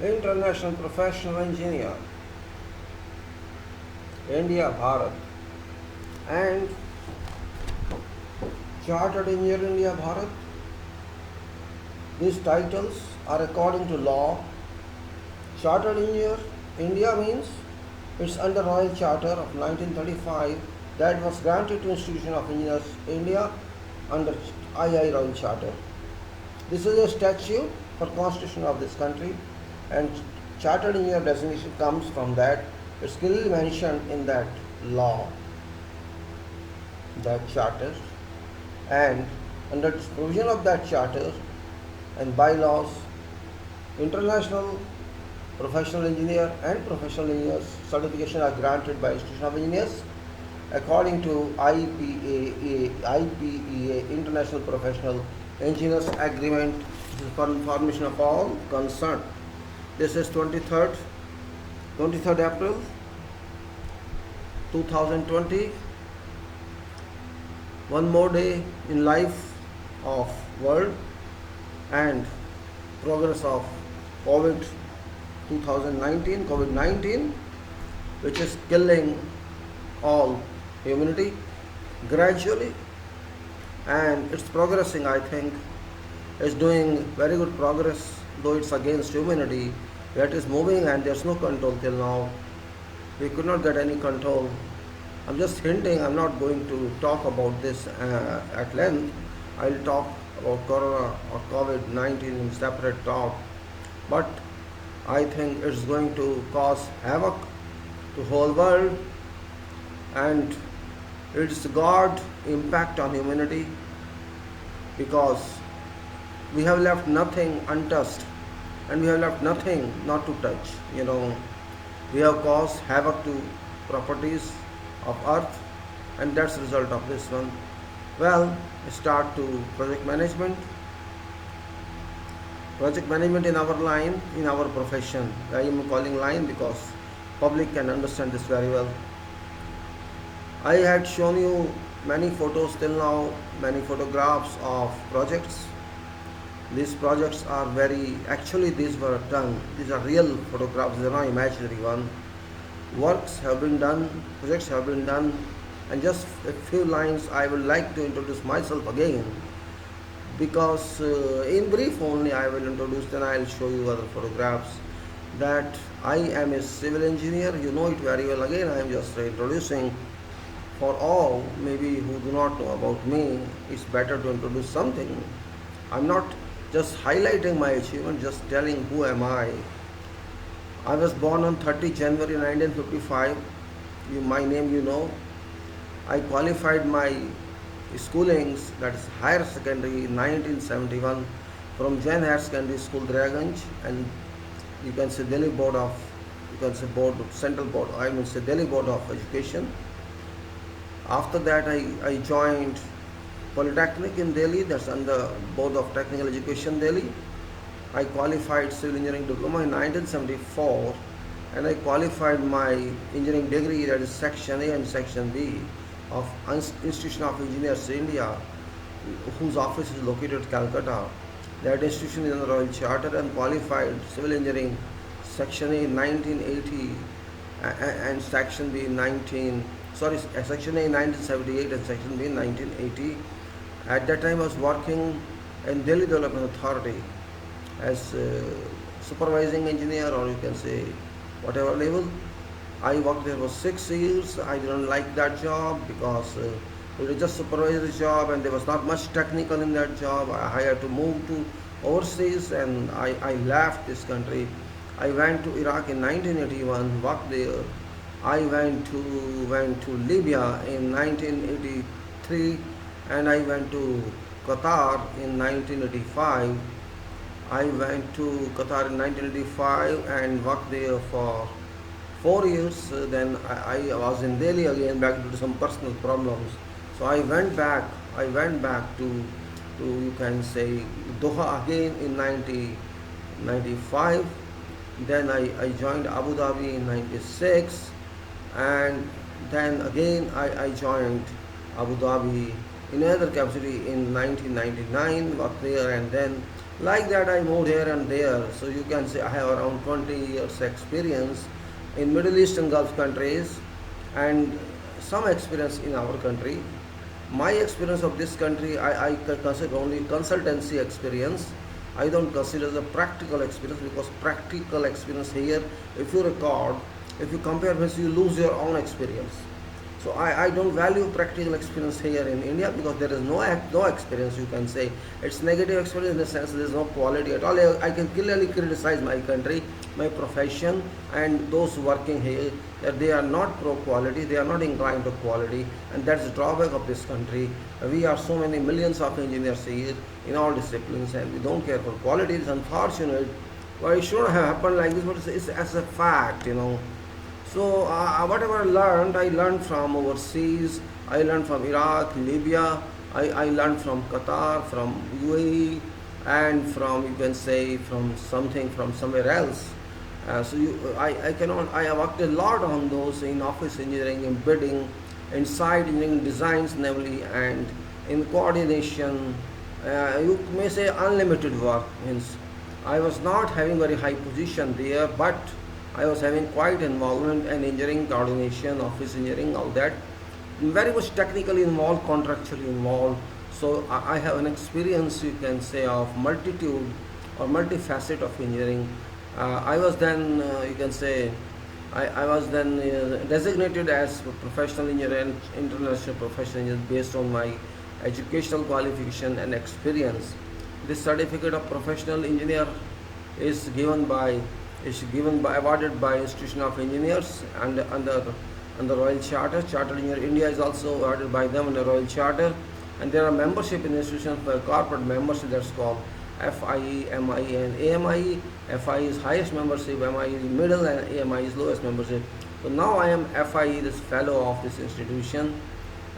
International Professional Engineer, India, Bharat, and Chartered Engineer, India, Bharat. These titles are according to law. Chartered Engineer, India means it's under Royal Charter of 1935 that was granted to Institution of Engineers, India under II Royal Charter. This is a statute for constitution of this country, and chartered engineer designation comes from that. It's clearly mentioned in that law, that charter, and under the provision of that charter and bylaws, international professional engineer and professional engineers certification are granted by Institution of Engineers according to IPEA, International Professional Engineers Agreement. This is for information of all concerned. This is 23rd April 2020. One more day in life of world and progress of COVID-19, which is killing all humanity gradually, and it's progressing. I think is doing very good progress, though it's against humanity. That is moving and there's no control till now. We could not get any control. I'm just hinting. I'm not going to talk about this at length. I'll talk about Corona or COVID-19 in separate talk. But I think it's going to cause havoc to whole world, and it's God impact on humanity, because we have left nothing untouched and we have left nothing not to touch. We have caused havoc to properties of earth, and that's the result of this one. Well, start to project management. Project management in our line, in our profession. I am calling line because public can understand this very well. I had shown you many photos till now, many photographs of projects. These projects are actually these were done. These are real photographs, they are not imaginary one. Works have been done, projects have been done, and just a few lines I would like to introduce myself again, because in brief only I will introduce, then I will show you other photographs. That I am a civil engineer, you know it very well. Again I am just introducing. For all maybe who do not know about me, it's better to introduce something. I'm not just highlighting my achievement, just telling who am I. I was born on 30 January 1955. My name you know. I qualified my schoolings, that is higher secondary, in 1971 from Jain Higher Secondary School, Draganj, and you can say Delhi Board of, Central Board, Delhi Board of Education. After that I joined Polytechnic in Delhi, that's under Board of Technical Education, Delhi. I qualified Civil Engineering Diploma in 1974, and I qualified my engineering degree, that is Section A and Section B of Institution of Engineers, India, whose office is located at Calcutta. That institution is under Royal Charter, and qualified Civil Engineering Section A in 1980 and Section B in Section A in 1978 and Section B in 1980. At that time I was working in Delhi Development Authority as supervising engineer, or you can say whatever level. I worked there for 6 years. I didn't like that job because it was just supervisory job and there was not much technical in that job. I had to move to overseas, and I left this country. I went to Iraq in 1981, worked there. I went to Libya in 1983, and I went to Qatar in 1985. I went to Qatar in 1985 and worked there for 4 years. Then I was in Delhi again, back to some personal problems. So I went back to you can say Doha again in 1995. Then I joined Abu Dhabi in 96, and then again I joined Abu Dhabi in another capacity in 1999, worked there, and then like that I moved here and there. So you can say I have around 20 years experience in Middle East and Gulf countries, and some experience in our country. My experience of this country, I consider only consultancy experience. I don't consider the practical experience, because practical experience here, if you record, if you compare this, you lose your own experience. So I don't value practical experience here in India, because there is no experience, you can say. It's negative experience in the sense there is no quality at all. I can clearly criticize my country, my profession, and those working here, that they are not pro quality, they are not inclined to quality, and that's the drawback of this country. We are so many millions of engineers here in all disciplines, and we don't care for quality. It's unfortunate. Well, it shouldn't have happened like this, but it's as a fact. So whatever I learned from overseas. I learned from Iraq, Libya. I learned from Qatar, from UAE, and from, you can say, from somewhere else. I have worked a lot on those in office engineering, in bidding, in site engineering designs, namely, and in coordination. You may say unlimited work. Means I was not having very high position there, but I was having quite involvement in engineering, coordination, office engineering, all that. Very much technically involved, contractually involved. So I have an experience, you can say, of multitude or multifaceted of engineering. I was then, you can say, I was then designated as a professional engineer and international professional engineer based on my educational qualification and experience. This certificate of professional engineer is awarded by Institution of Engineers, and under Royal Charter. Chartered Engineer India is also awarded by them under Royal Charter, and there are membership in institutions for corporate membership, that's called FIE, MIE, and AMIE. FIE is highest membership, MIE is middle, and AMIE is lowest membership. So now I am FIE, this fellow of this institution,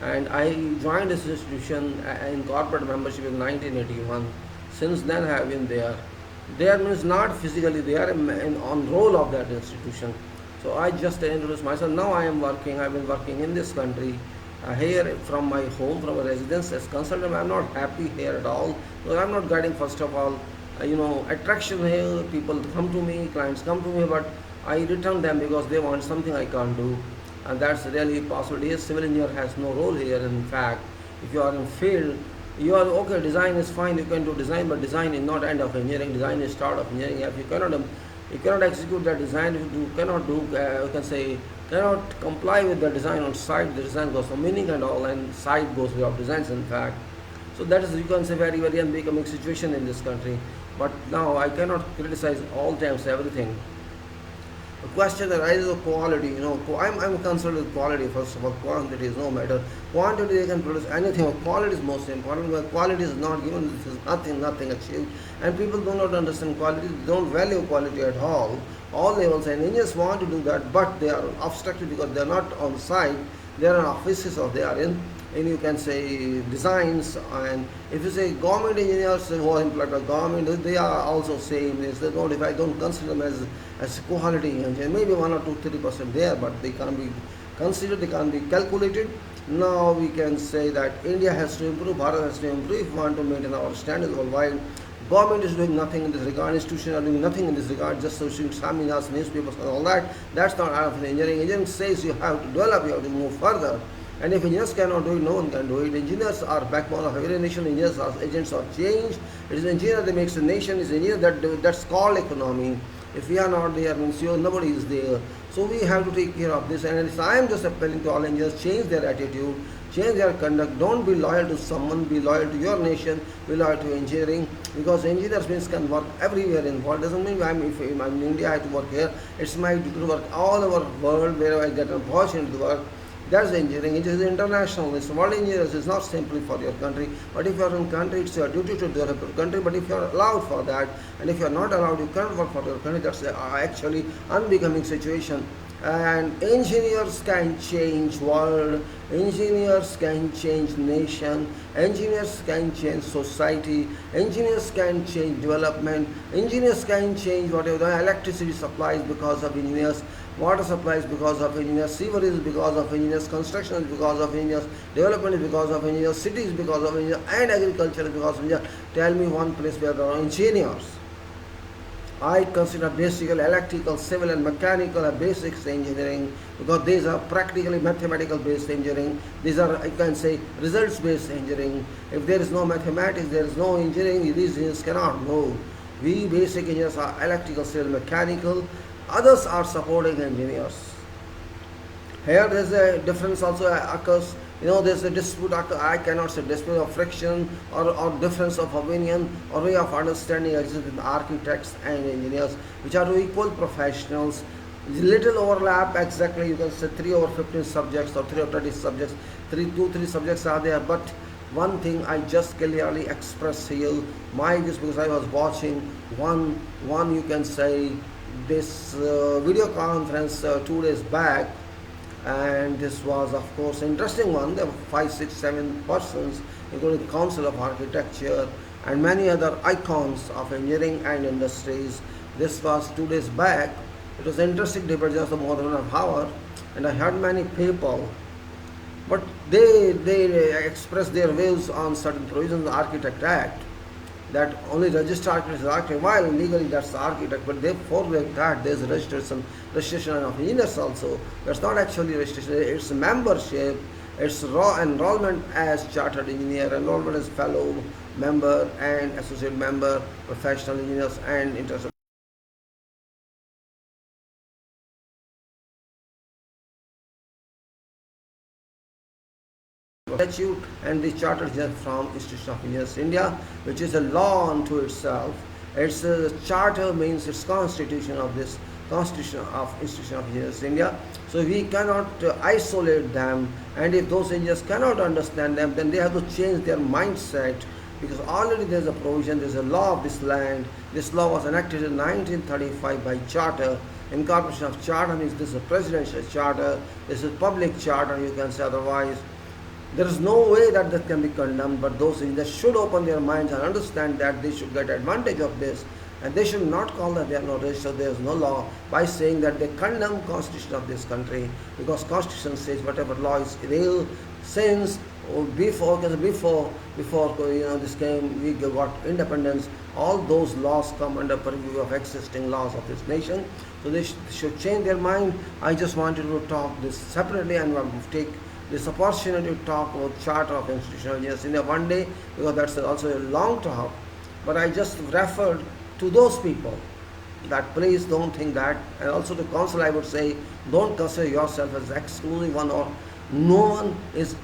and I joined this institution in corporate membership in 1981. Since then I have been there. There means not physically, they are on roll of that institution. So I just introduced myself. Now I've been working in this country, here from my home, from a residence as consultant. I'm not happy here at all. So I'm not getting, first of all, attraction here. People come to me, clients come to me, but I return them because they want something I can't do. And that's really possible. Yes, civil engineer has no role here. In fact, if you are in field, you are okay, design is fine, you can do design, but design is not end of engineering, design is start of engineering. If you cannot execute that design, if you cannot cannot comply with the design on site, the design goes for meaning and all, and site goes without designs, in fact. So that is, you can say, very, very unbecoming situation in this country. But now I cannot criticize all times everything. The question arises of quality. I'm concerned with quality. First of all, quantity is no matter. Quantity, they can produce anything, but quality is most important. But quality is not given. This is nothing achieved. And people do not understand quality, they don't value quality at all. All levels, and engineers want to do that, but they are obstructed because they are not on site. They are in offices, or they are in you can say, designs. And if you say government engineers who are employed by government, they are also same. They don't, if I don't consider them as quality engineer, maybe 1 or 2-3% there, but they can't be considered, they can't be calculated. Now we can say that India has to improve, Bharat has to improve if we want to maintain our standards worldwide. Government is doing nothing in this regard, institutions are doing nothing in this regard, just issuing seminars, newspapers and all that. That's not enough in engineering. Engineering says you have to develop, you have to move further. And if engineers cannot do it, no one can do it. Engineers are backbone of every nation. Engineers are agents of change. It is engineer that makes a nation. It's engineer that's called economy. If we are not there, means nobody is there. So we have to take care of this. And I am just appealing to all engineers, change their attitude, change their conduct. Don't be loyal to someone. Be loyal to your nation. Be loyal to engineering. Because engineers means can work everywhere in the world. Doesn't mean if I'm in India, I have to work here. It's my duty to work all over the world wherever I get an opportunity to work. That's engineering. It is international. It's world engineers. It's not simply for your country. But if you are in country, it's your duty to develop your country. But if you are allowed for that, and if you are not allowed, you cannot work for your country. That's actually unbecoming situation. And engineers can change world. Engineers can change nation. Engineers can change society. Engineers can change development. Engineers can change whatever the electricity supplies because of engineers. water supply is because of engineers, sewer is because of engineers, construction is because of engineers, development is because of engineers, city is because of engineers, and agriculture is because of engineers. Tell me one place where there are engineers. I consider basically electrical, civil and mechanical are basics engineering, because these are practically mathematical based engineering. These are, I can say, results based engineering. If there is no mathematics, there is no engineering, these engineers cannot move. We basic engineers are electrical, civil, mechanical. Others are supporting engineers. Here there is a difference also occurs. There's a dispute, I cannot say dispute of friction or difference of opinion or way of understanding exists with architects and engineers, which are equal professionals. Little overlap, exactly, you can say 3 over 15 subjects or 3 over 30 subjects, 3 subjects are there, but one thing I just clearly express here, my views, because I was watching one you can say, this video conference 2 days back, and this was of course interesting one. There were 5, 6, 7 persons, including Council of Architecture and many other icons of engineering and industries. This was 2 days back. It was an interesting debate, just more than an hour, and I heard many people, but they expressed their views on certain provisions of the Architect Act, that only registered architect is architect, while legally that's the architect, but they forget that there's registration of engineers also. That's not actually registration, it's membership, it's raw enrollment as chartered engineer, enrollment as fellow member and associate member, professional engineers and international statute and the charter from Institution of Engineers India, which is a law unto itself. Its charter means its constitution of this Constitution of Institution of Engineers India. So we cannot isolate them, and if those engineers cannot understand them, then they have to change their mindset, because already there is a provision, there is a law of this land. This law was enacted in 1935 by charter. Incorporation of charter means this is a presidential charter, this is public charter, you can say otherwise. There is no way that that can be condemned, but those engineers should open their minds and understand that they should get advantage of this, and they should not call that they are not registered, there is no law, by saying that they condemn constitution of this country, because constitution says whatever law is real. Since before this came, we got independence, all those laws come under purview of existing laws of this nation. So they should change their mind. I just wanted to talk this separately, and we'll take this opportunity to talk about Charter of Institutional Engineers in one day, because that's also a long talk. But I just referred to those people, that please don't think that, and also to council I would say, don't consider yourself as exclusive one, or no one is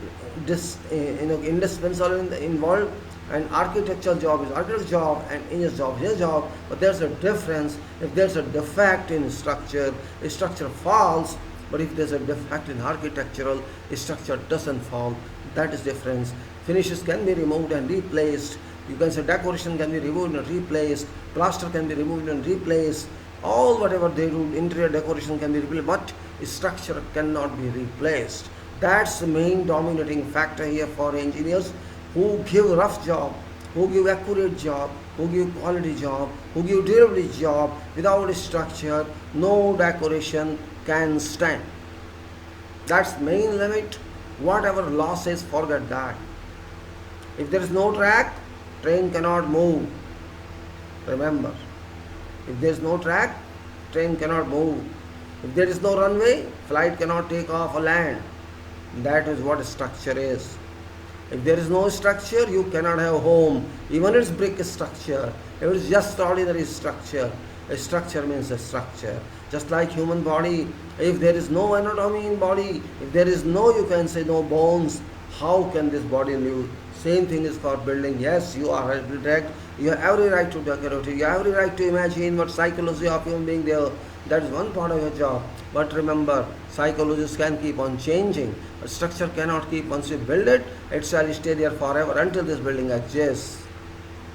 indispensable involved. And architectural job is architect's job, and engineer's job is his job. But there's a difference. If there's a defect in structure, a structure falls. But if there's a defect in architectural, a structure doesn't fall. That is difference. Finishes can be removed and replaced. You can say decoration can be removed and replaced. Plaster can be removed and replaced. All whatever they do, interior decoration can be replaced, but structure cannot be replaced. That's the main dominating factor here for engineers, who give rough job, who give accurate job, who give quality job, who give durability job. Without structure, no decoration can stand. That's main limit. Whatever law says, forget that. If there is no track, train cannot move. Remember, if there is no track, train cannot move. If there is no runway, flight cannot take off or land. That is what structure is. If there is no structure, you cannot have a home. Even it's brick structure, if it is just ordinary structure, a structure means a structure. Just like human body, if there is no anatomy in body, if there is no, you can say, no bones, how can this body live? Same thing is for building. Yes, you are architect, you have every right to decorate, you have every right to imagine what psychology of human being there. That is one part of your job. But remember, psychologists can keep on changing, but structure cannot keep. Once you build it, it shall stay there forever until this building exists.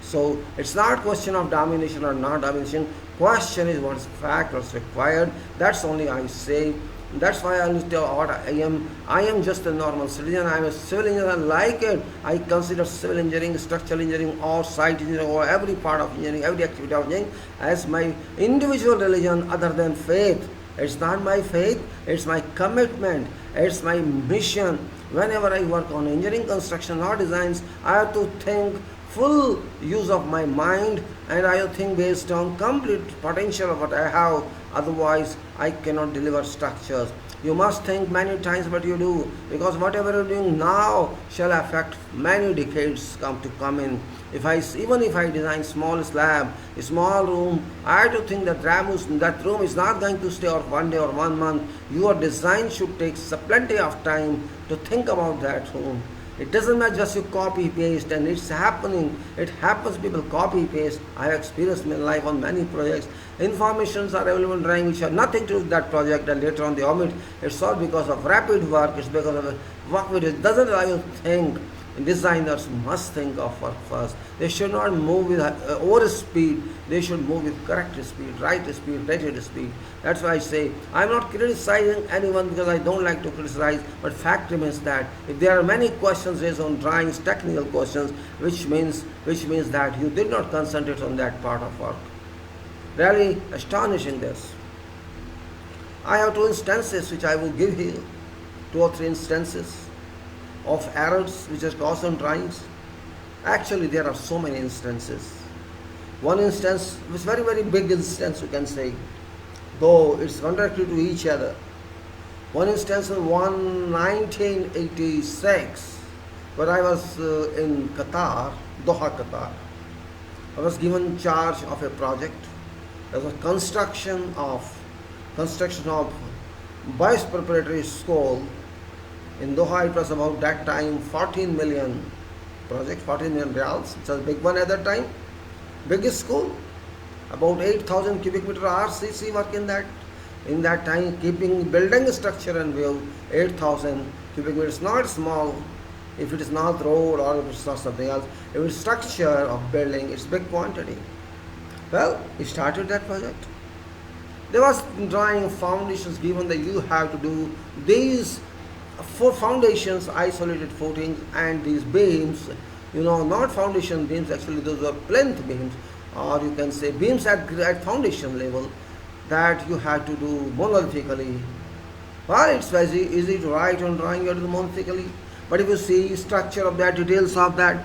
So it's not question of domination or not domination. Question is what is fact, what's required. That's only I say. That's why I will tell what I am. I am just a normal citizen. I am a civil engineer. I like it. I consider civil engineering, structural engineering, or site engineering, or every part of engineering, every activity of engineering as my individual religion other than faith. It's not my faith, it's my commitment, it's my mission. Whenever I work on engineering, construction or designs, I have to think full use of my mind, and I have to think based on complete potential of what I have. Otherwise, I cannot deliver structures. You must think many times what you do, because whatever you're doing now shall affect many decades come in. Even if I design small slab, a small room, I have to think that that room is not going to stay for 1 day or 1 month. Your design should take plenty of time to think about that room. It doesn't matter just you copy paste, and it's happening. It happens, people copy paste. I have experienced my life on many projects. Informations are available in drawing which have nothing to do with that project, and later on they omit. It's all because of rapid work. It's because of work which doesn't allow you to think. Designers must think of work first. They should not move with over speed. They should move with correct speed, right speed, rated speed. That's why I say I'm not criticizing anyone, because I don't like to criticize. But fact remains that if there are many questions raised on drawings, technical questions, which means that you did not concentrate on that part of work. Really astonishing this. I have 2 instances which I will give here, 2 or 3 instances of errors which are caused on drawings. Actually, there are so many instances. One instance was very, very big instance, you can say, though it's contradictory to each other. One instance was 1986, where I was in Qatar, Doha, Qatar. I was given charge of a project. There was construction of boys preparatory school. In Doha, it was about that time 14 million project, 14 million reals. It's a big one at that time. Biggest school, about 8,000 cubic meter RCC work in that. In that time, building structure and view, 8,000 cubic meters, not small. If it is not road or if it's not something else, if it's structure of building, it's big quantity. Well, we started that project. There was drawing foundations given that you have to do these 4 foundations, isolated footings, and these beams, not foundation beams, actually those were plinth beams, or you can say beams at foundation level, that you have to do monolithically. Well, it's very easy to write on drawing, you have to do monolithically. But if you see structure of that, details of that,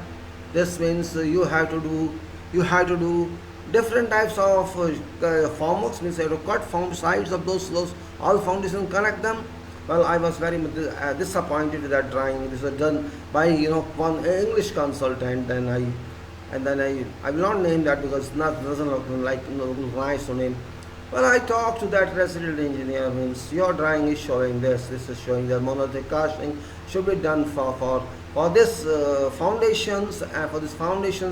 this means you have to do different types of formworks, means you have to cut sides of those all foundations, connect them. Well, I was very disappointed with that drawing. This was done by one English consultant. I will not name that because it doesn't look nice to name. Well, I talked to that resident engineer. Means your drawing is showing this is showing that monolithic casting should be done for this foundations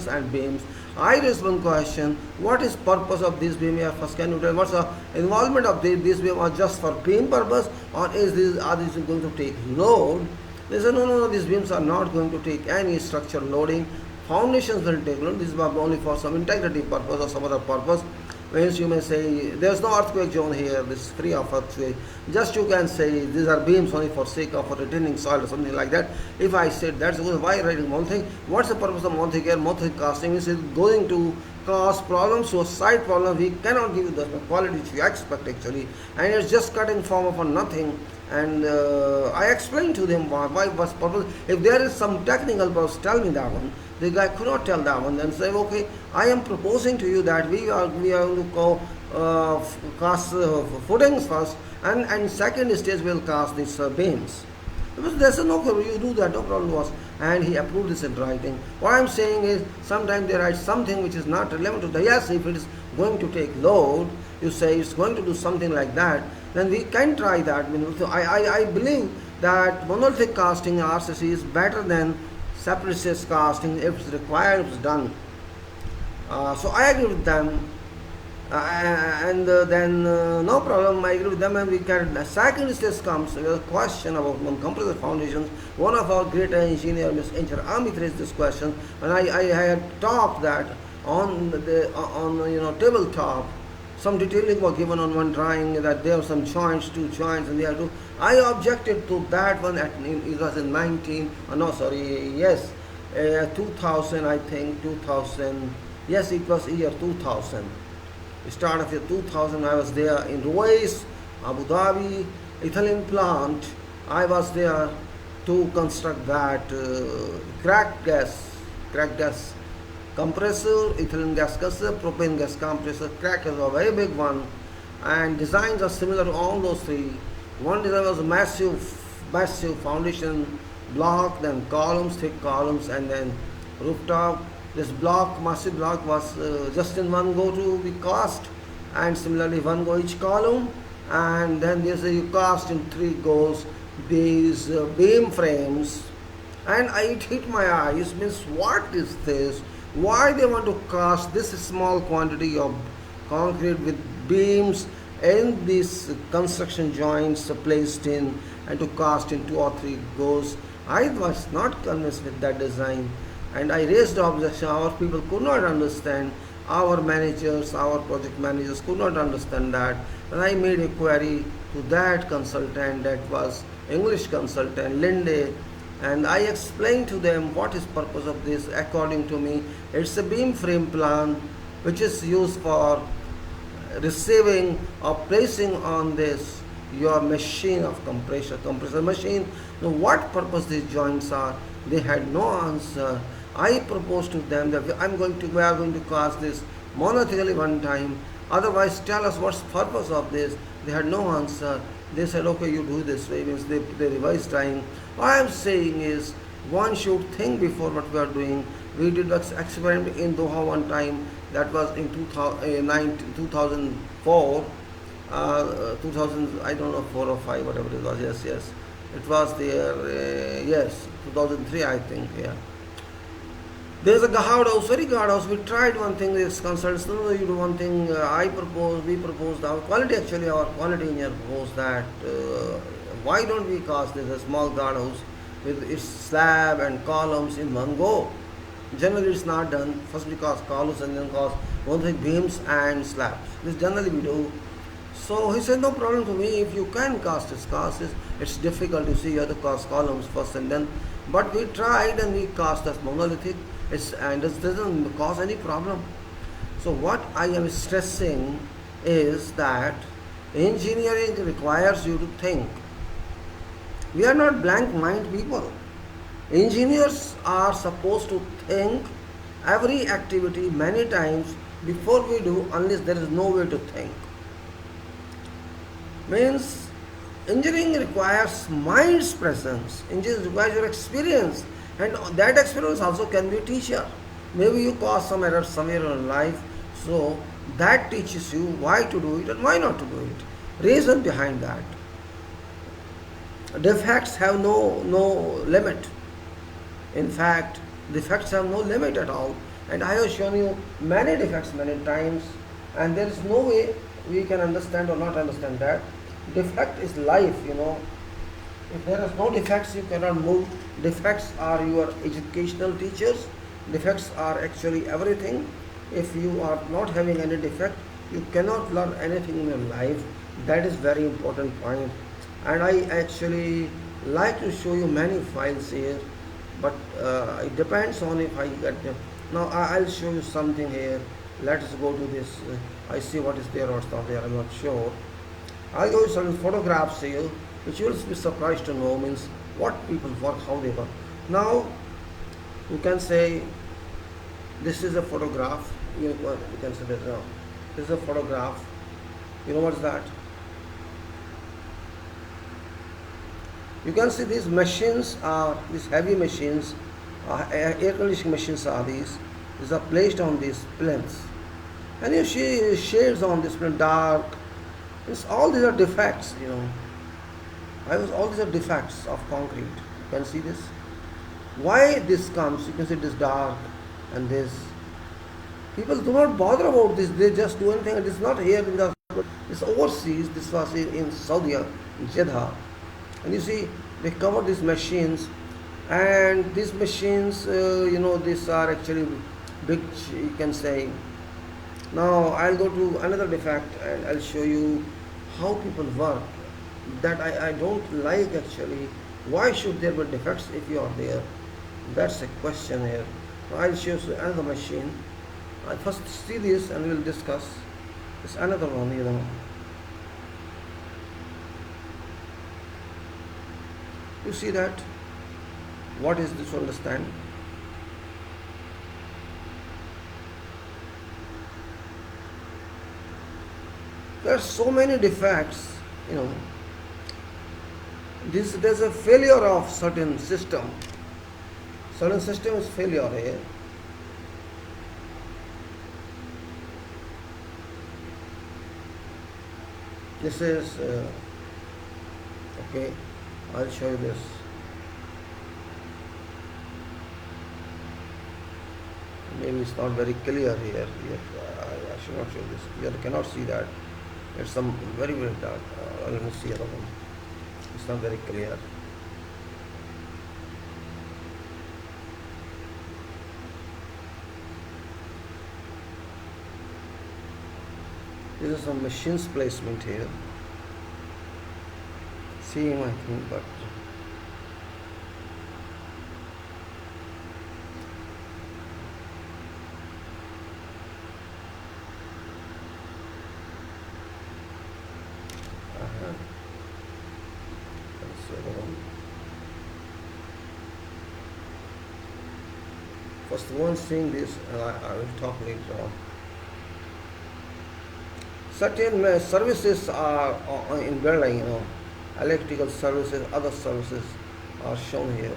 and beams. I raised one question: what is purpose of this beam here? First, can you tell what's the involvement of this beam, or just for beam purpose, or are these going to take load? They said no, these beams are not going to take any structural loading. Foundations will take load. This is only for some integrity purpose or some other purpose. Whereas you may say there's no earthquake zone here, this is free of earthquake. Just you can say these are beams only for sake of retaining soil or something like that. If I said that's why writing monolithic, what's the purpose of monolithic here? Monolithic casting is going to cause problems, so side problem. We cannot give you the quality which we expect actually, and it's just cut in form of nothing. And I explained to them why was purpose. If there is some technical purpose, tell me that one. The guy could not tell that one. Then say, okay, I am proposing to you that we are going to go cast footings first, and second stage we'll cast these beams. Because there's no problem, you do that, no problem was. And he approved this in writing. What I'm saying is, sometimes they write something which is not relevant to the, yes, if it is going to take load, you say it's going to do something like that, then we can try that. I believe that monolithic casting RCC is better than separate stage casting. If it's required, if it's done. So I agree with them. Then no problem, I agree with them, and we can. The second stage comes with a question about compressor foundations. One of our great engineer, Mr. Engineer Amit, raised this question, and I had talked that on tabletop. Some detailing was given on one drawing that there were some joints, 2 joints, and they have to. I objected to that one. It was in 2000, I think 2000. Yes, it was year 2000. Start of year 2000, I was there in Ruiz Abu Dhabi ethylene plant. I was there to construct that cracked gas compressor, ethylene gas compressor, propane gas compressor. Crack is a very big one, and designs are similar to all those three. One design was a massive foundation block, then columns, thick columns, and then rooftop. This block, massive block, was just in one go to be cast, and similarly one go each column, and then there's a you cast in three goes these beam frames, and it hit my eyes. Means what is this? Why they want to cast this small quantity of concrete with beams and these construction joints placed in, and to cast in two or three goes? I was not convinced with that design, and I raised objection. Our people could not understand. Our managers, our project managers could not understand that, and I made a query to that consultant, that was English consultant Linde, and I explained to them what is purpose of this. According to me, it's a beam frame plan which is used for receiving or placing on this your machine of compressor machine. Now what purpose these joints are, they had no answer. I proposed to them that we are going to cast this monothetically one time, otherwise tell us what's the purpose of this. They had no answer. They said, okay, you do this way. Means they revised time. What I am saying is, one should think before what we are doing. We did an experiment in Doha one time, that was in 2004, 2000, I don't know, 4 or 5, whatever it was. Yes, it was there. Yes, 2003, I think. Yeah. There's a guardhouse, very guardhouse. We tried one thing. This consultants, no, you do one thing. We proposed, our quality engineer proposed that why don't we cast this a small guardhouse with its slab and columns in one go? Generally, it's not done. First we cast columns and then cast one thing beams and slabs. This generally we do. So he said, no problem to me. If you can cast this. It's difficult. You see, you have to cast columns first and then. But we tried and we cast as monolithic. And it doesn't cause any problem. So what I am stressing is that engineering requires you to think. We are not blank mind people. Engineers are supposed to think every activity many times before we do, unless there is no way to think. Means engineering requires mind's presence. Engineering requires your experience. And that experience also can be a teacher. Maybe you cause some error somewhere in your life, so that teaches you why to do it and why not to do it. Reason behind that. Defects have no limit. In fact, defects have no limit at all. And I have shown you many defects many times, and there is no way we can understand or not understand that. Defect is life, If there is no defects, you cannot move. Defects are your educational teachers. Defects are actually everything. If you are not having any defect, you cannot learn anything in your life. That is very important point. And I actually like to show you many files here, but it depends on if I get them. Now I'll show you something here. Let us go to this. I see what is there or not there. I'm not sure. I'll go to some photographs here, which you will be surprised to know, means what people work, how they work. Now, you can say, this is a photograph. You can say that now. This is a photograph. You know what's that? You can see these machines are, these heavy machines, air conditioning machines are these. These are placed on these plinths. And you see shades on this plinth, dark. All these are defects, all these are defects of concrete. You can see this. Why this comes? You can see this dark and this. People do not bother about this. They just do anything. It is not here in the. It's overseas. This was in Saudi, in Jeddah. And you see, they cover these machines, and these machines, these are actually big. You can say. Now I'll go to another defect and I'll show you how people work. That I don't like actually. Why should there be defects if you are there? That's a question here. Now I'll show you another machine. I first see this and we'll discuss. It's another one, You see that? What is this to understand? There are so many defects, you know. There's a failure of certain system. Certain system is failure here. This is okay. I'll show you this. Maybe it's not very clear here. I should not show this. You cannot see that. It's some very dark. Let me see other one. It's not very clear. This is some machines placement here. Same, I think, but that's the other one. First one seeing this, and I will talk later on. Certain services are in building, you know, electrical services, other services are shown here.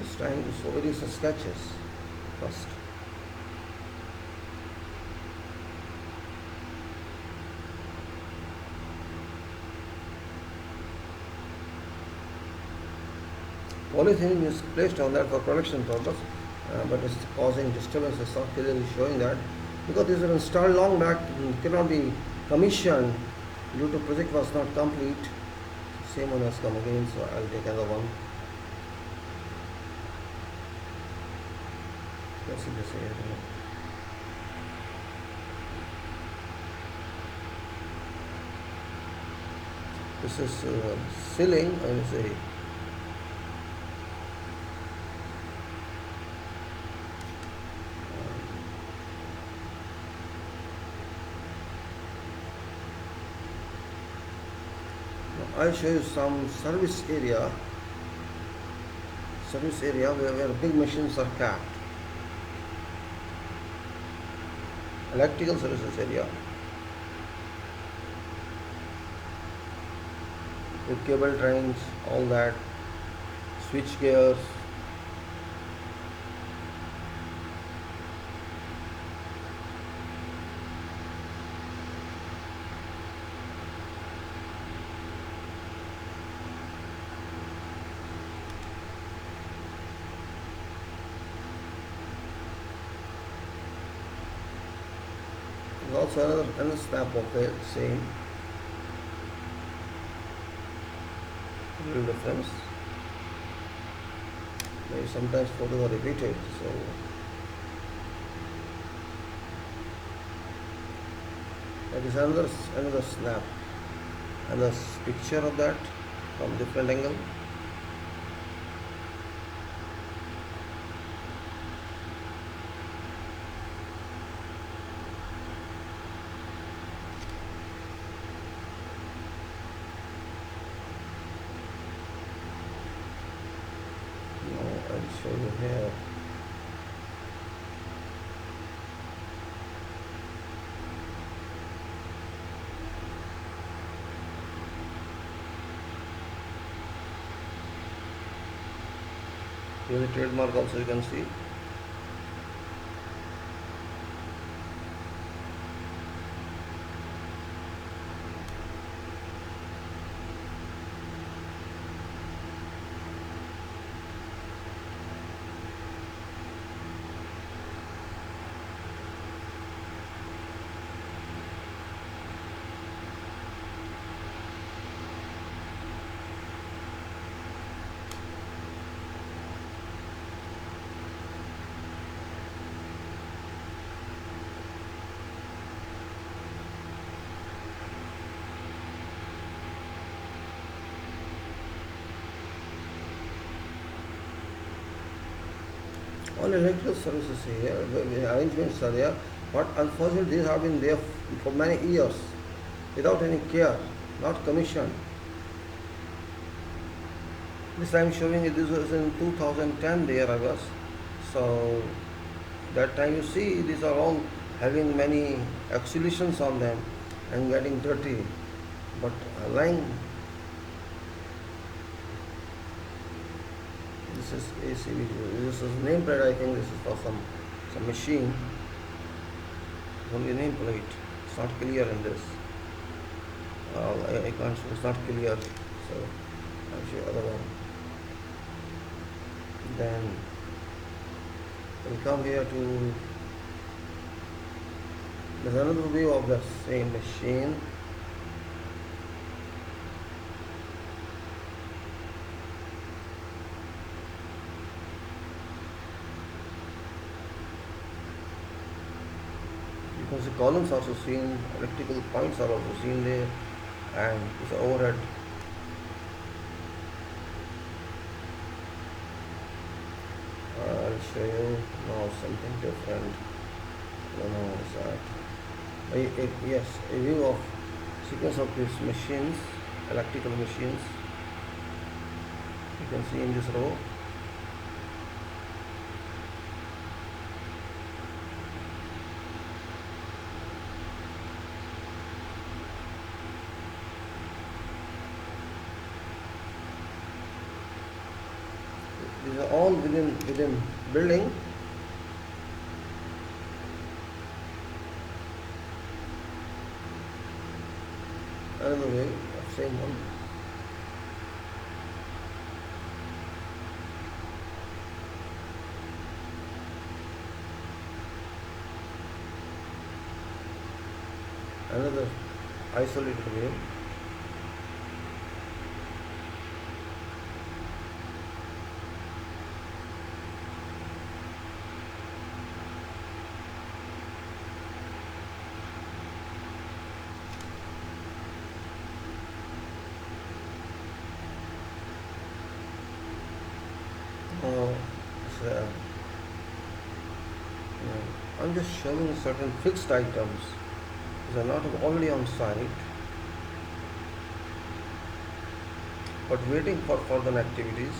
Just trying to show these sketches first. Polythene is placed on that for production purpose, but it's causing disturbance. It's not clearly showing that because these are installed long back, cannot be commissioned due to project was not complete. Same one has come again, so I'll take another one. Let's see this here. This is ceiling, I will say. I'll show you some service area where big machines are kept. Electrical services area with cable trains, all that, switch gears. Also another snap of the same. Little difference. Maybe sometimes photos are repeated, so that is another snap, another picture of that from different angle. I'll show you here. Here's a trademark also, you can see. all electrical services here, the arrangements are there, but unfortunately these have been there for many years without any care, not commissioned. This I am showing you, this was in 2010 there I was. So that time you see these are all having many exhalations on them and getting dirty. But line, this is ACV, this is nameplate, I think this is for some machine. Only nameplate, it's not clear in this. I can't show, it's not clear, so I'll show you other one. Then we'll come here to, there's another view of the same machine. You can see columns also seen, electrical points are also seen there, and it's overhead. I'll show you now something different. I don't know what's that. Yes, a view of sequence of these machines, electrical machines. You can see in this row. These are all within building. Another way of same one. Another isolated way. So, I'm just showing certain fixed items. These are not already on site, but waiting for further activities,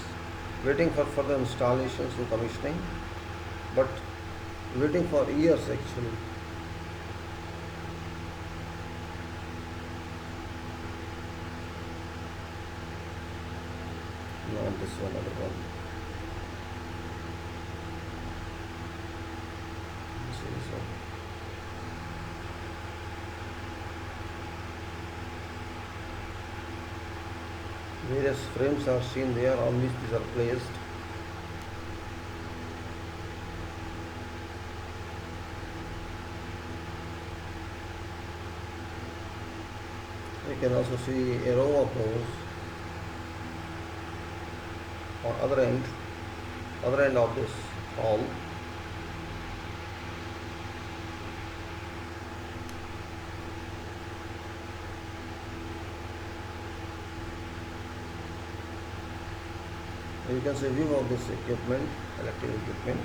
waiting for further installations and commissioning, but waiting for years actually. Not this one, other one. See this one. Various frames are seen there on which these are placed. You can also see a row of those on other end of this hall. You can see view of this equipment, electrical equipment.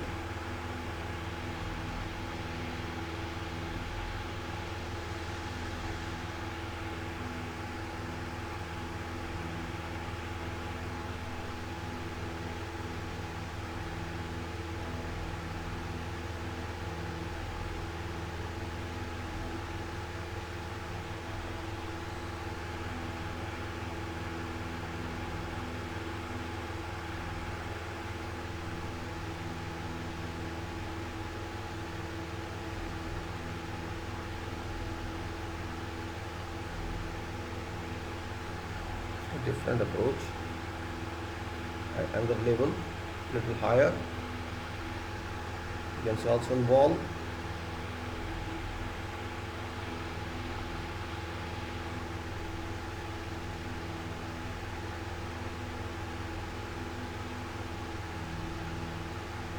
Different approach, another level, little higher. You can see also on wall.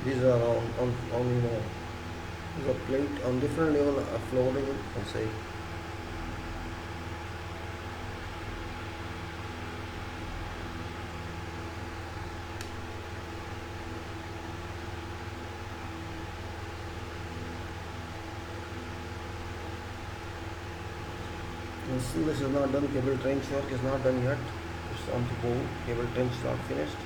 These are on these are plate on different level, floor level, you can say. Still this is not done, cable trench work is not done yet. It's on the board, cable trench is not finished.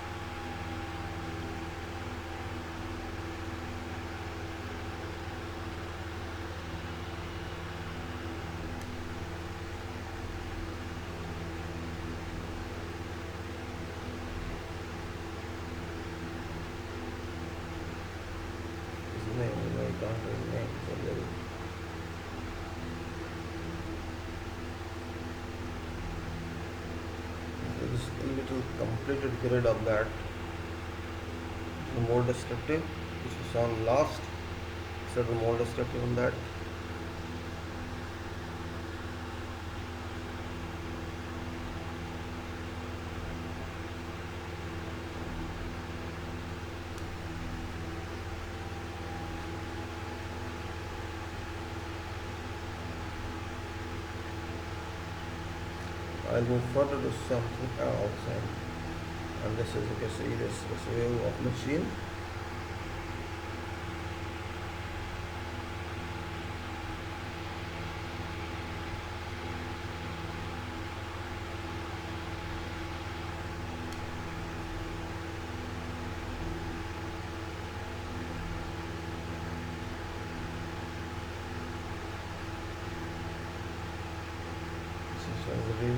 His name, I can't remember his name, so there is. There is a little completed grid of that. The more descriptive, which is on last, so the more descriptive on that. I'll move further to something else, and this is, you can see, this view of machine. This is the view.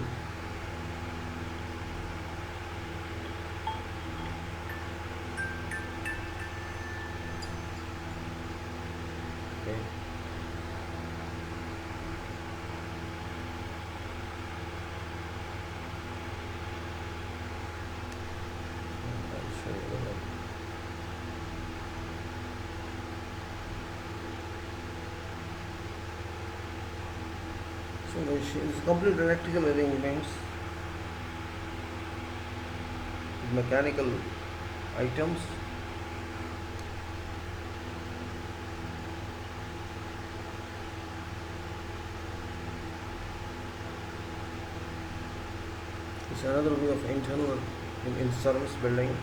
Okay. I'll show you the one. So the machine is complete electrical arrangements with mechanical items. It's another view of internal in service building.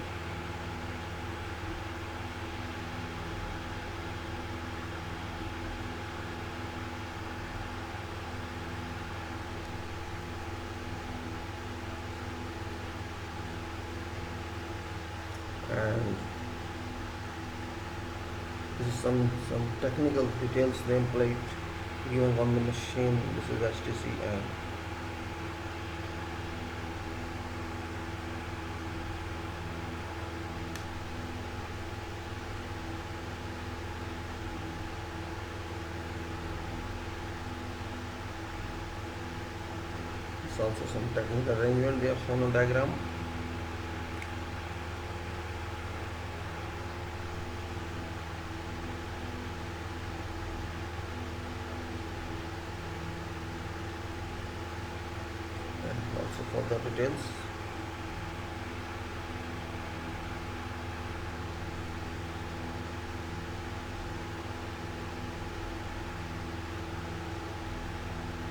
And this is some technical details, nameplate given on the machine. This is HTC and it's also some technical arrangement they have shown on diagram. And also further details.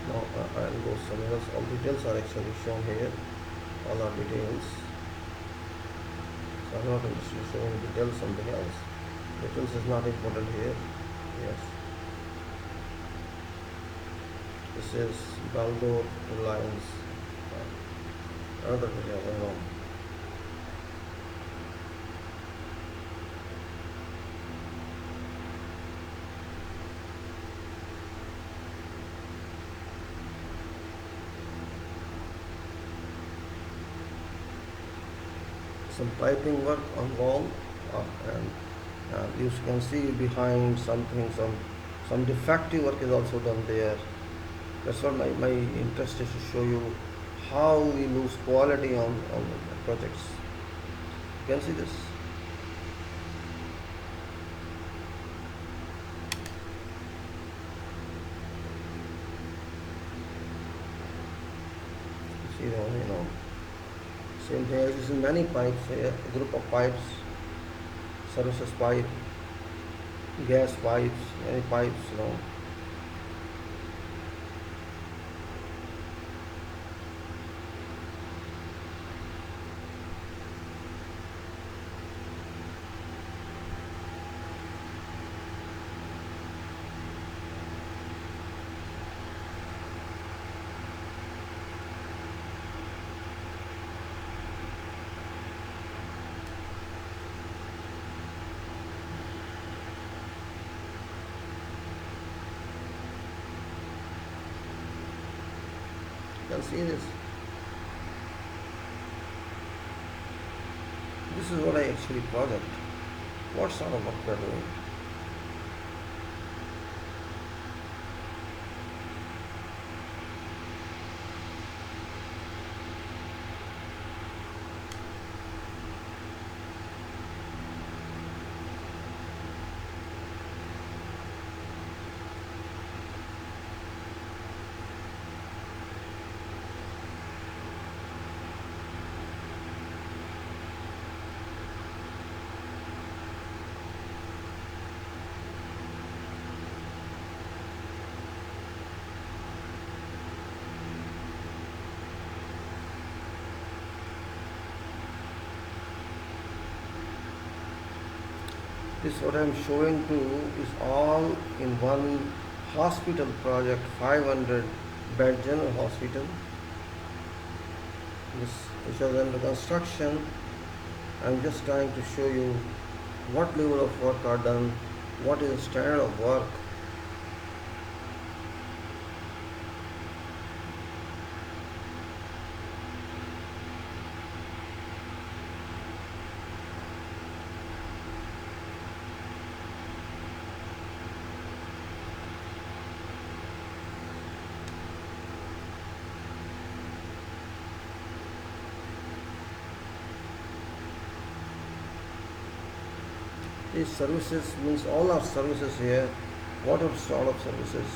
Now I'll go somewhere else. All details are actually shown here. All are details. So I'm not interested in showing details, something else. Details is not important here. Yes. This is Baldo Reliance. Another video going on. Some piping work on wall, and you can see behind something, some defective work is also done there. That's what my interest is, to show you how we lose quality on projects. You can see this. See that, same thing as in many pipes here, a group of pipes, services pipe, gas pipes, many pipes. can see this. This is what I actually project. What sort of work we are doing. This what I am showing to is all in one hospital project, 500 bed general hospital. This which is under construction. I am just trying to show you what level of work are done, what is the standard of work. These services means all our services here, whatever sort of services.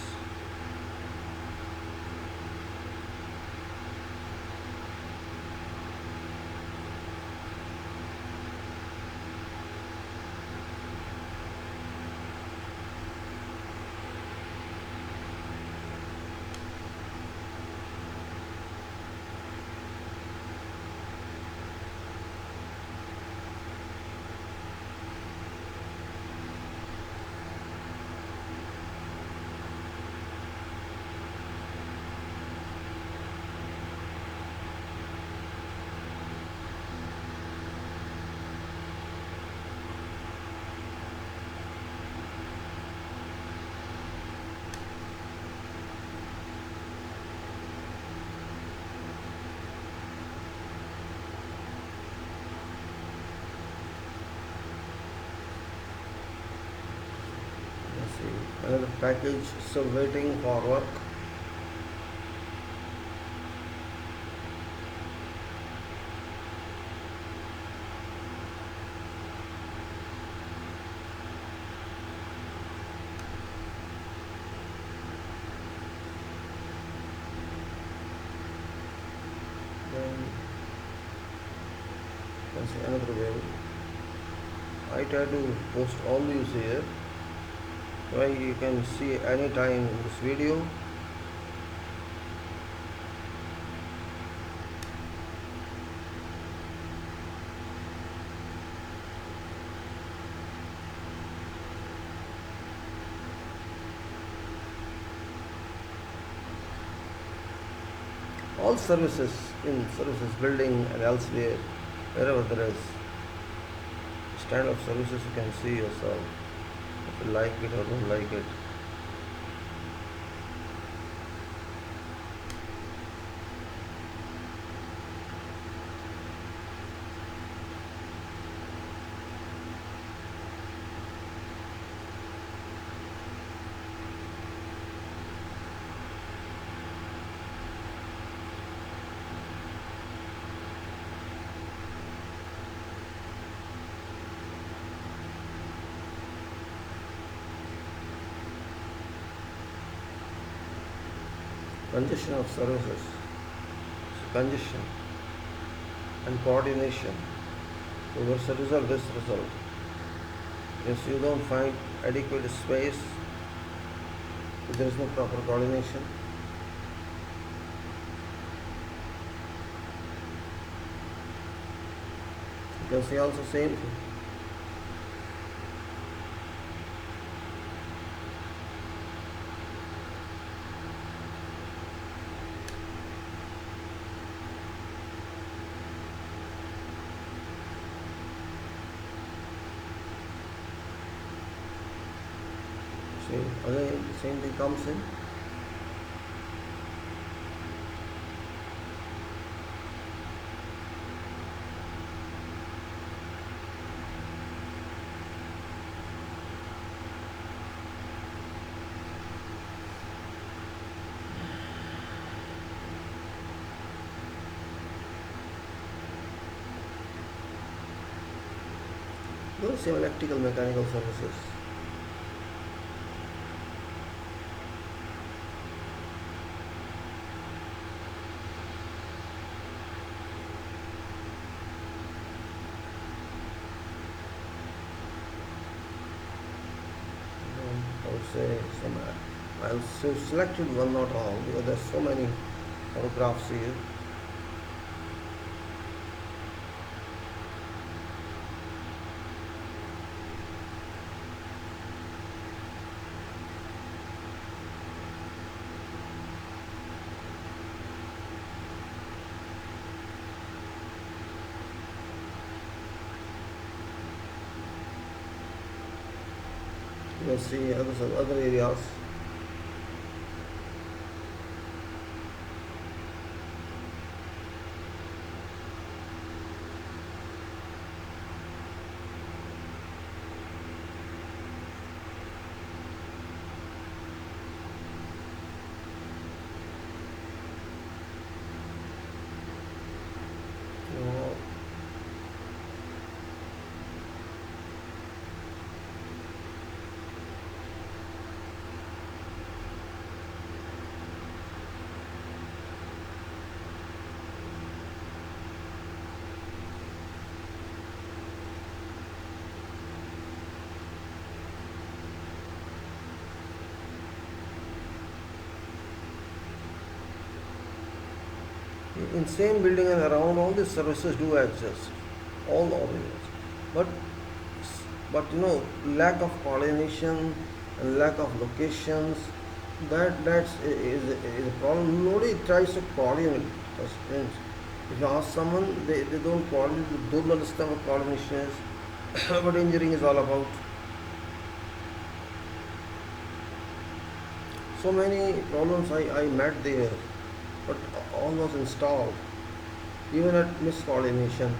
Another package still waiting for work. Then you can see another way. I try to post all these here. Where you can see anytime in this video. All services in services building and elsewhere, wherever there is stand of services, you can see yourself. If you like it or don't like it. Congestion of services, congestion and coordination. So what's the result? This result. If you don't find adequate space, if there is no proper coordination, you can see also same thing. See, again the same thing comes in. Those same electrical mechanical services. I would say some. I'll say selected one, not all, because there's so many photographs here. You can see other areas. You know, in same building and around, all these services do exist, all areas. But lack of coordination and lack of locations, is a problem. Nobody tries to coordinate. Means if you ask someone, they don't coordinate, they don't understand what coordination is, what engineering is all about. So many problems I met there, but all was installed, even at miscoordination.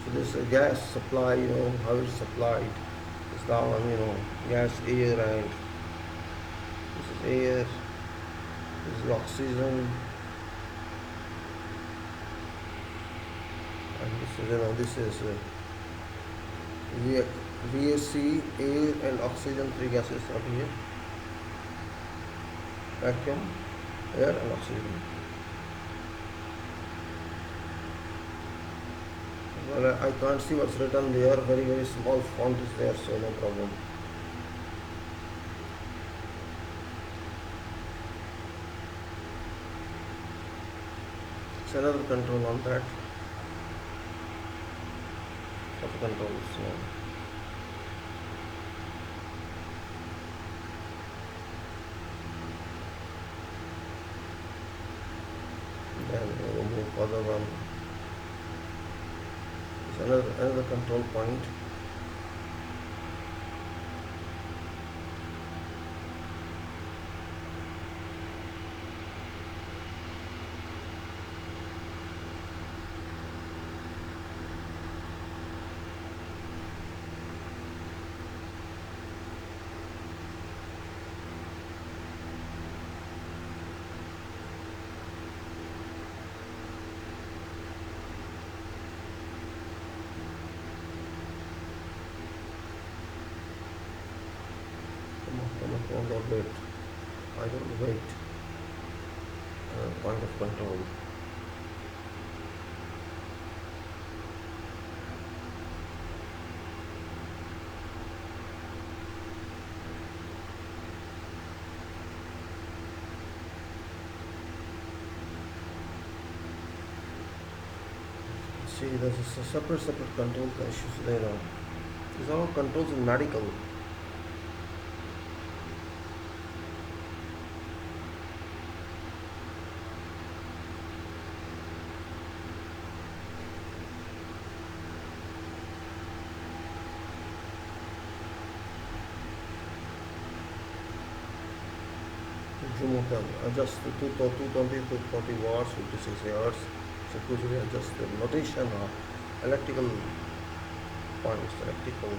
So this gas supply, how it's supplied is down, gas, air, and this is air, this is oxygen, and this is VAC, air and oxygen, three gases are here, vacuum, air and oxygen. Well, I can't see what's written there, very very small font is there, so no problem. It's another control on that, of controls. Then we'll move further one. It's another control point. Come on, wait. I don't wait. Point of control. See, there's a separate control issues there. These are all controls in medical. motor, adjust to 220 to 40 watts, 56 hertz. So usually adjust the notation or electrical points, electrical.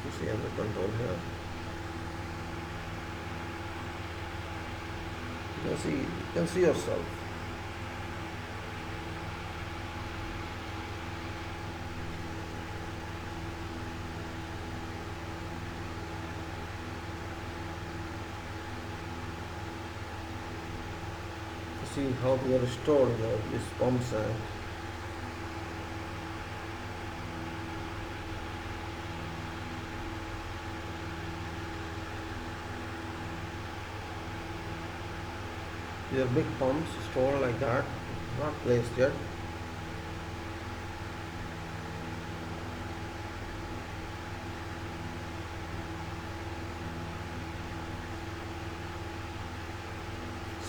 You see under control here. You can see yourself. See how they are restored these pumps and these are big pumps stored like that, not placed yet.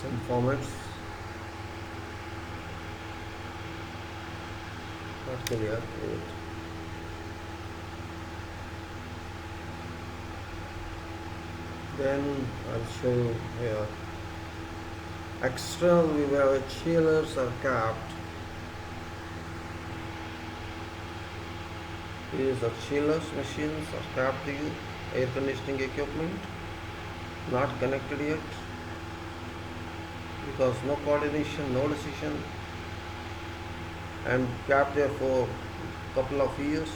Some formats. Not clear. Then I'll show you here. External where chillers are capped. These are chillers machines are capped to air conditioning equipment. Not connected yet because no coordination, no decision, and capped there for a couple of years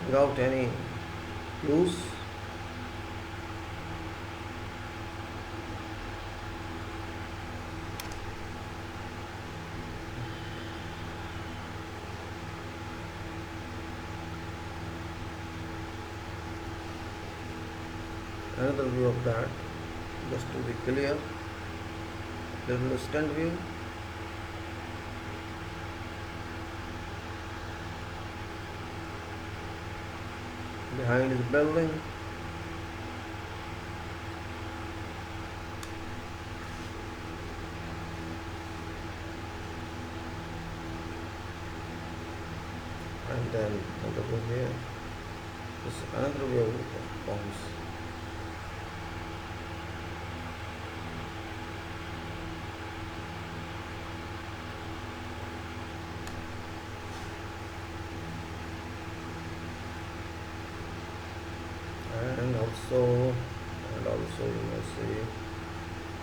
without any use. Another view of that, just to be clear. There is a distant view. Behind is building. And then over here is another view of pumps. And also you may see,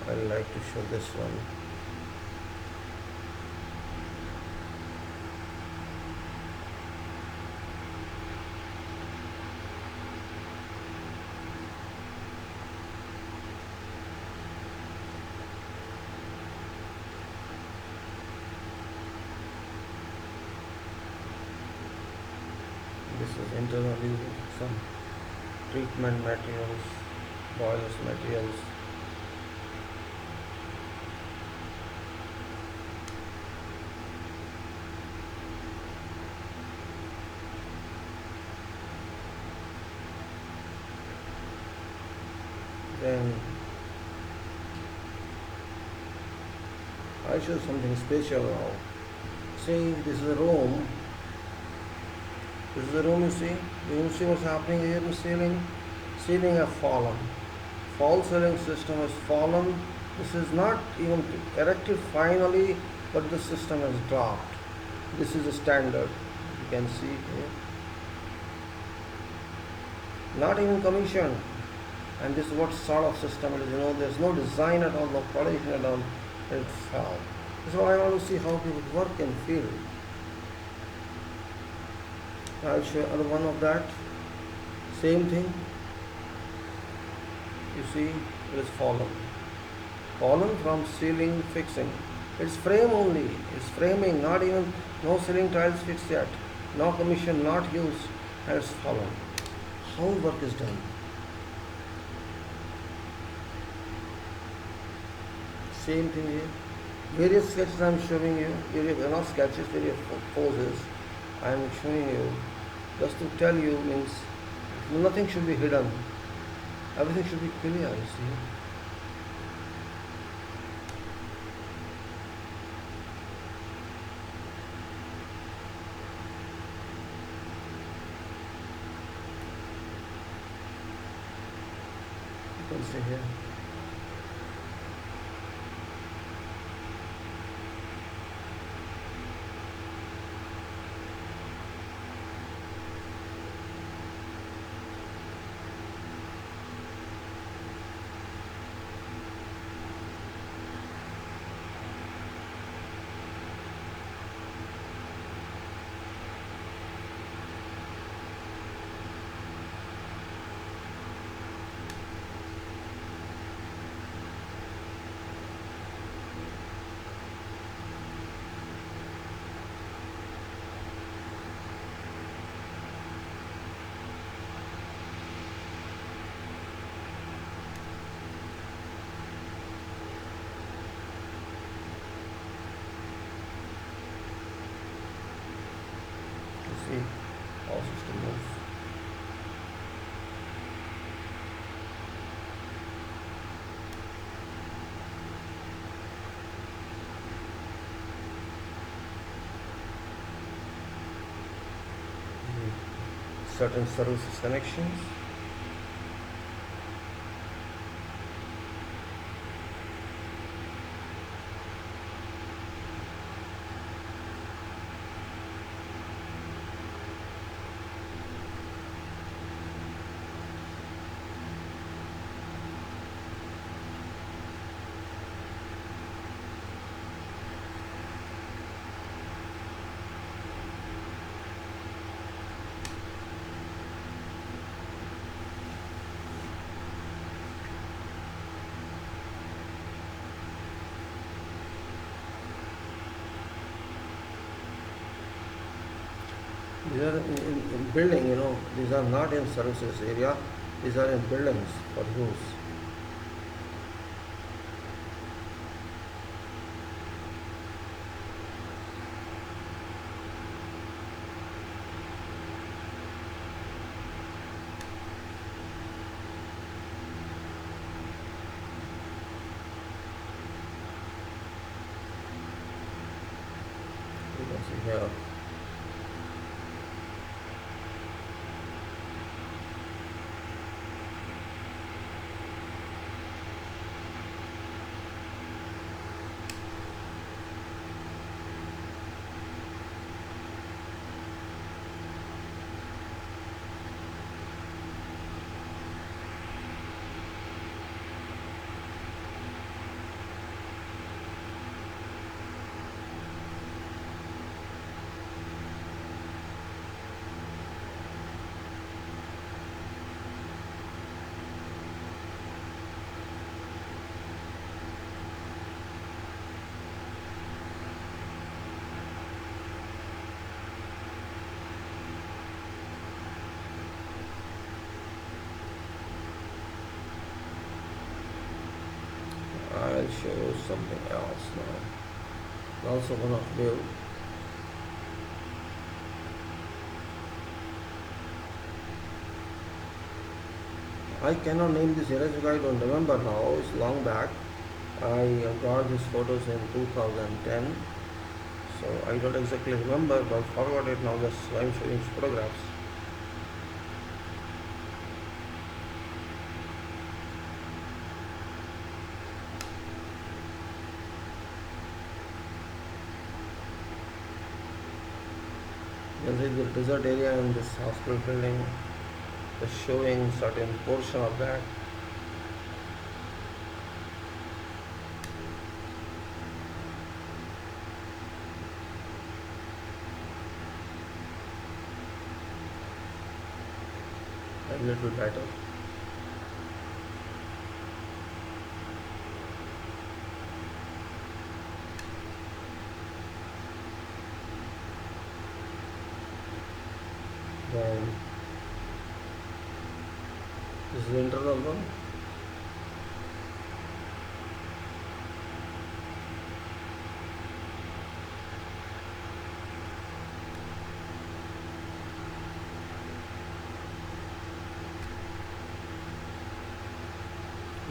I like to show this one. This is internally some treatment materials, boilers materials. Then I show something special now. See, this is a room. This is the room, you see. You see what's happening here in the ceiling? Ceiling have fallen. False ceiling system has fallen. This is not even erected finally, but the system has dropped. This is a standard. You can see here. Not even commissioned. And this is what sort of system it is. There's no design at all, no coordination at all. It fell. This is what I want to see how people work and feel. I'll show you another one of that. Same thing. You see, it is fallen. Fallen from ceiling fixing. It's frame only. It's framing, not even, no ceiling tiles fixed yet. No commission, not used, and it's fallen. How work is done? Same thing here. Various sketches I am showing you, not sketches, various poses I am showing you just to tell you means nothing should be hidden. Everything should be clear, you see. You can see here. You see all system moves. Certain services connections. These are in building, these are not in services area, these are in buildings for use. You can see here. I'll show you something else now. Also one of view. I cannot name this area because I don't remember now. It's long back. I got these photos in 2010, so I don't exactly remember, but forgot it now. Just I'm showing photographs. This is the desert area in this hospital building. Just showing certain portion of that. A little better. Then this is the internal one.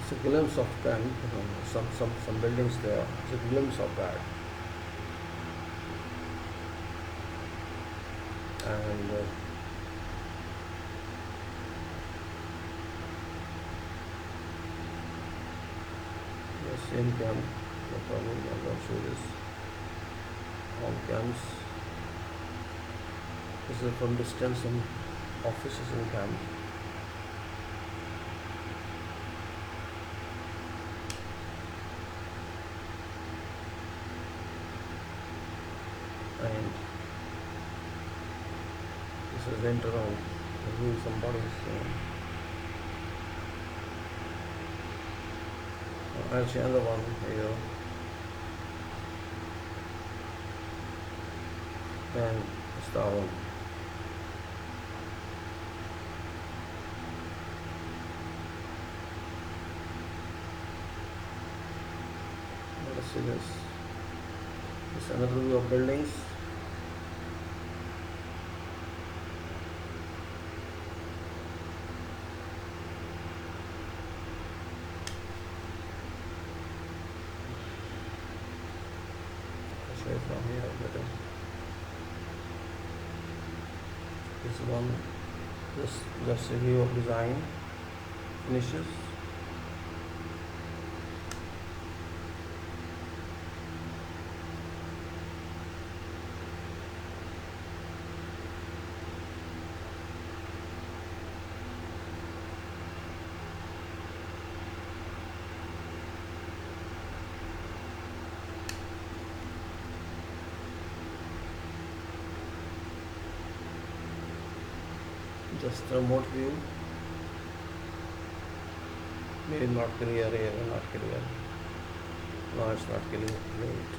It's a glimpse of them, some buildings there. It's a glimpse of that. And the same camp, no problem, I'm not sure this. All camps. This is from distance some offices in camp. And this is enter on somebody's actually another one here. Then it's that one. Let us see this. This is another view of buildings. I'll show you from here better. This one, just a view of design finishes. Just the remote view. Maybe not clear here, not clear. No, it's not clear. Wait.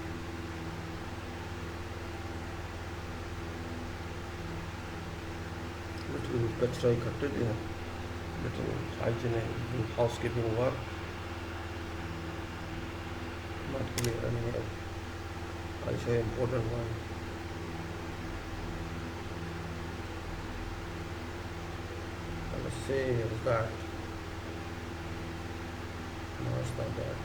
Little kachra cut it, little hygiene, housekeeping work. Not clear anywhere. I'll show you important one. Let's see, is that? No, it's not that.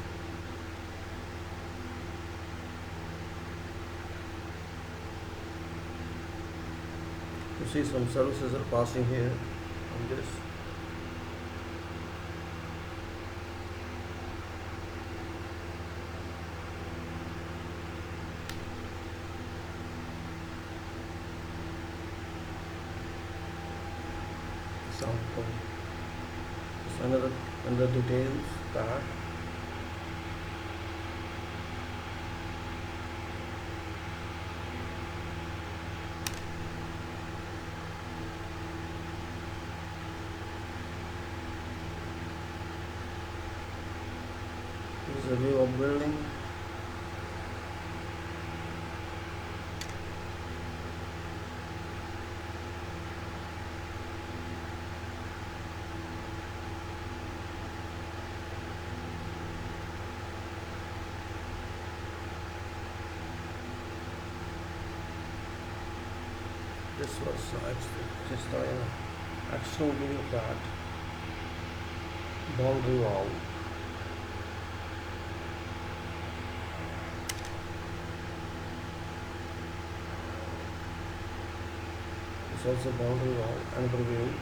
You see some services are passing here on this. Example. Just another details that. This is a view of building. This was just an actual view of that boundary wall. It's also boundary wall, another view.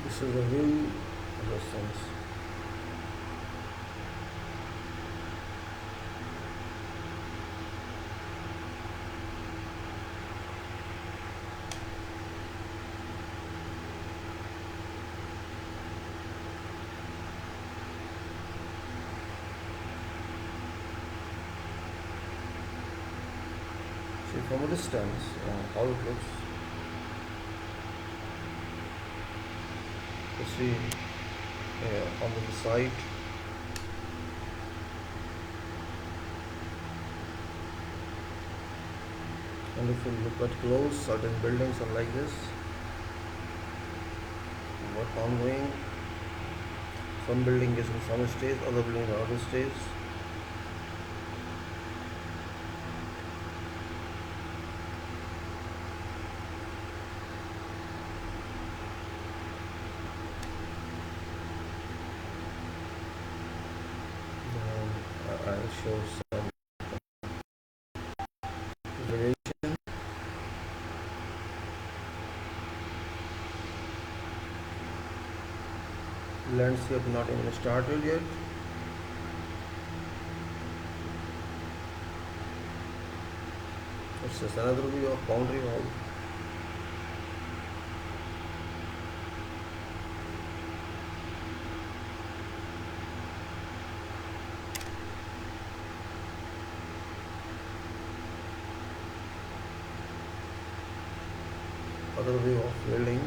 This is a view of the sense. See from a distance how it looks. You see on the side. And if you look at close, certain buildings are like this. Work ongoing. Some building is in some stage, other building in other stage. I'll show some variation. Landscape not even started yet. It's just another view of boundary wall. Other view of building.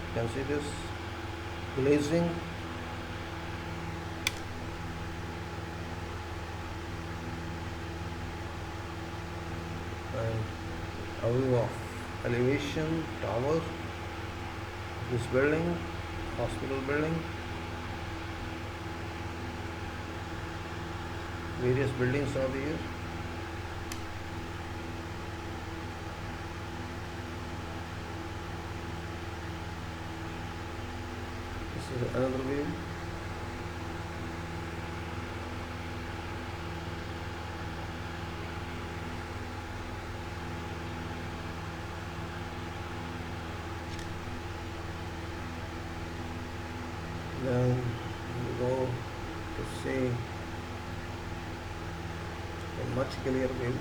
You can see this glazing. And a view of elevation tower. This building, hospital building. Various buildings are here. This is another view. Then we go to see a much clearer view.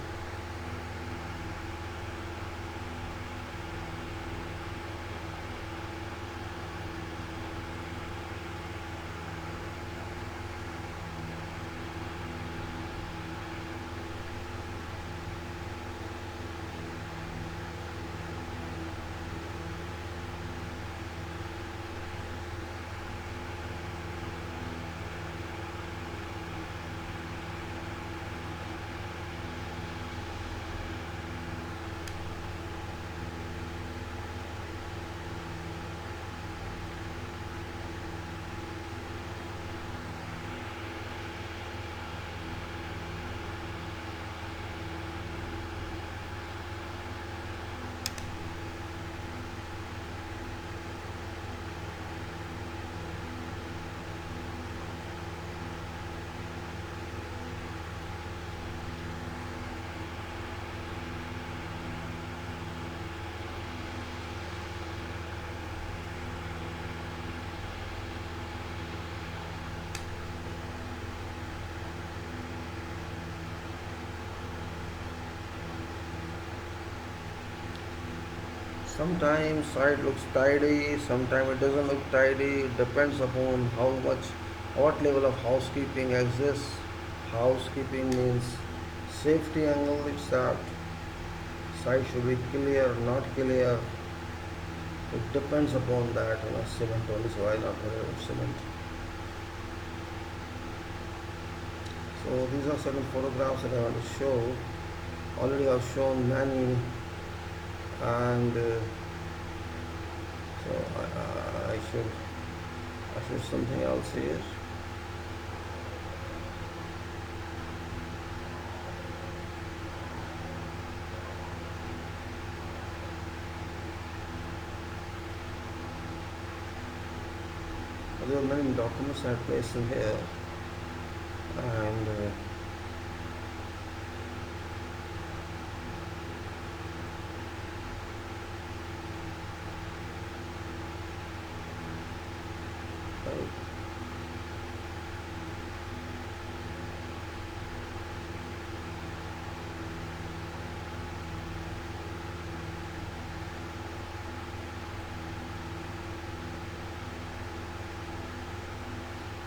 Sometimes site looks tidy, sometimes it doesn't look tidy. It depends upon what level of housekeeping exists. Housekeeping means safety angle. It's that site should be clear, not clear. It depends upon that. Cement only, so I not worry about cement. So these are certain photographs that I want to show. Already I've shown many, and so I should something else here. There are many documents I placed in here, and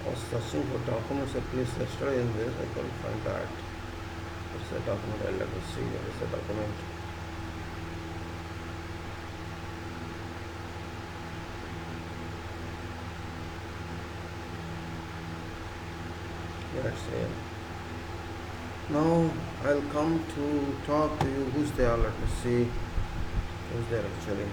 I was searching for documents I placed yesterday in this. I couldn't find that. It's a document. I'll let us see. What is the document? Yeah, it's here. Now I'll come to talk to you. Who's there? Let me see. Who's there actually?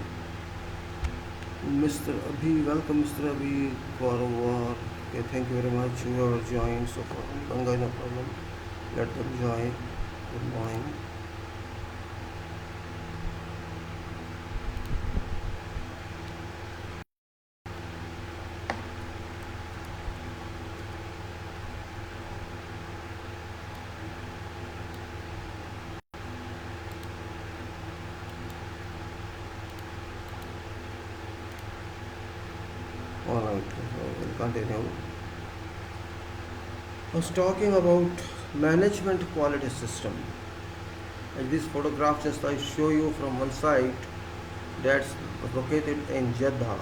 Mr. Abhi, welcome Mr. Abhi for our. Okay, thank you very much. You have joined so far. Ganga, no problem. Let them join. Good morning. continue. I was talking about management quality system. And this photograph just I show you from one site that's located in Jeddah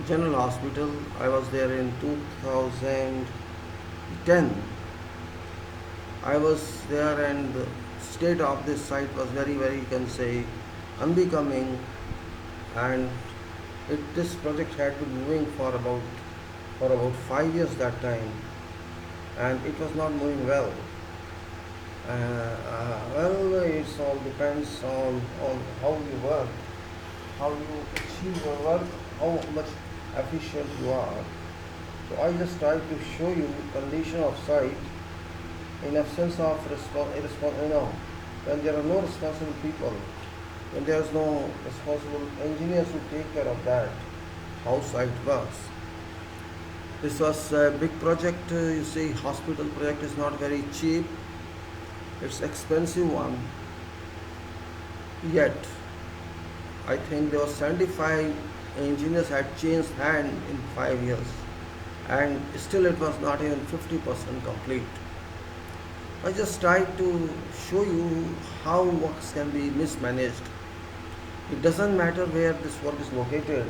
General Hospital. I was there in 2010. I was there and the state of this site was very, you can say, unbecoming, and this project had been moving for about 5 years that time, and it was not moving well. Well, it all depends on how you work, how you achieve your work, how much efficient you are. So I just tried to show you condition of site in absence of when there are no responsible people, when there is no responsible engineers who take care of that, how site works. This was a big project. You see, hospital project is not very cheap. It's expensive one. Yet, I think there were 75 engineers had changed hand in 5 years, and still it was not even 50% complete. I just tried to show you how works can be mismanaged. It doesn't matter where this work is located.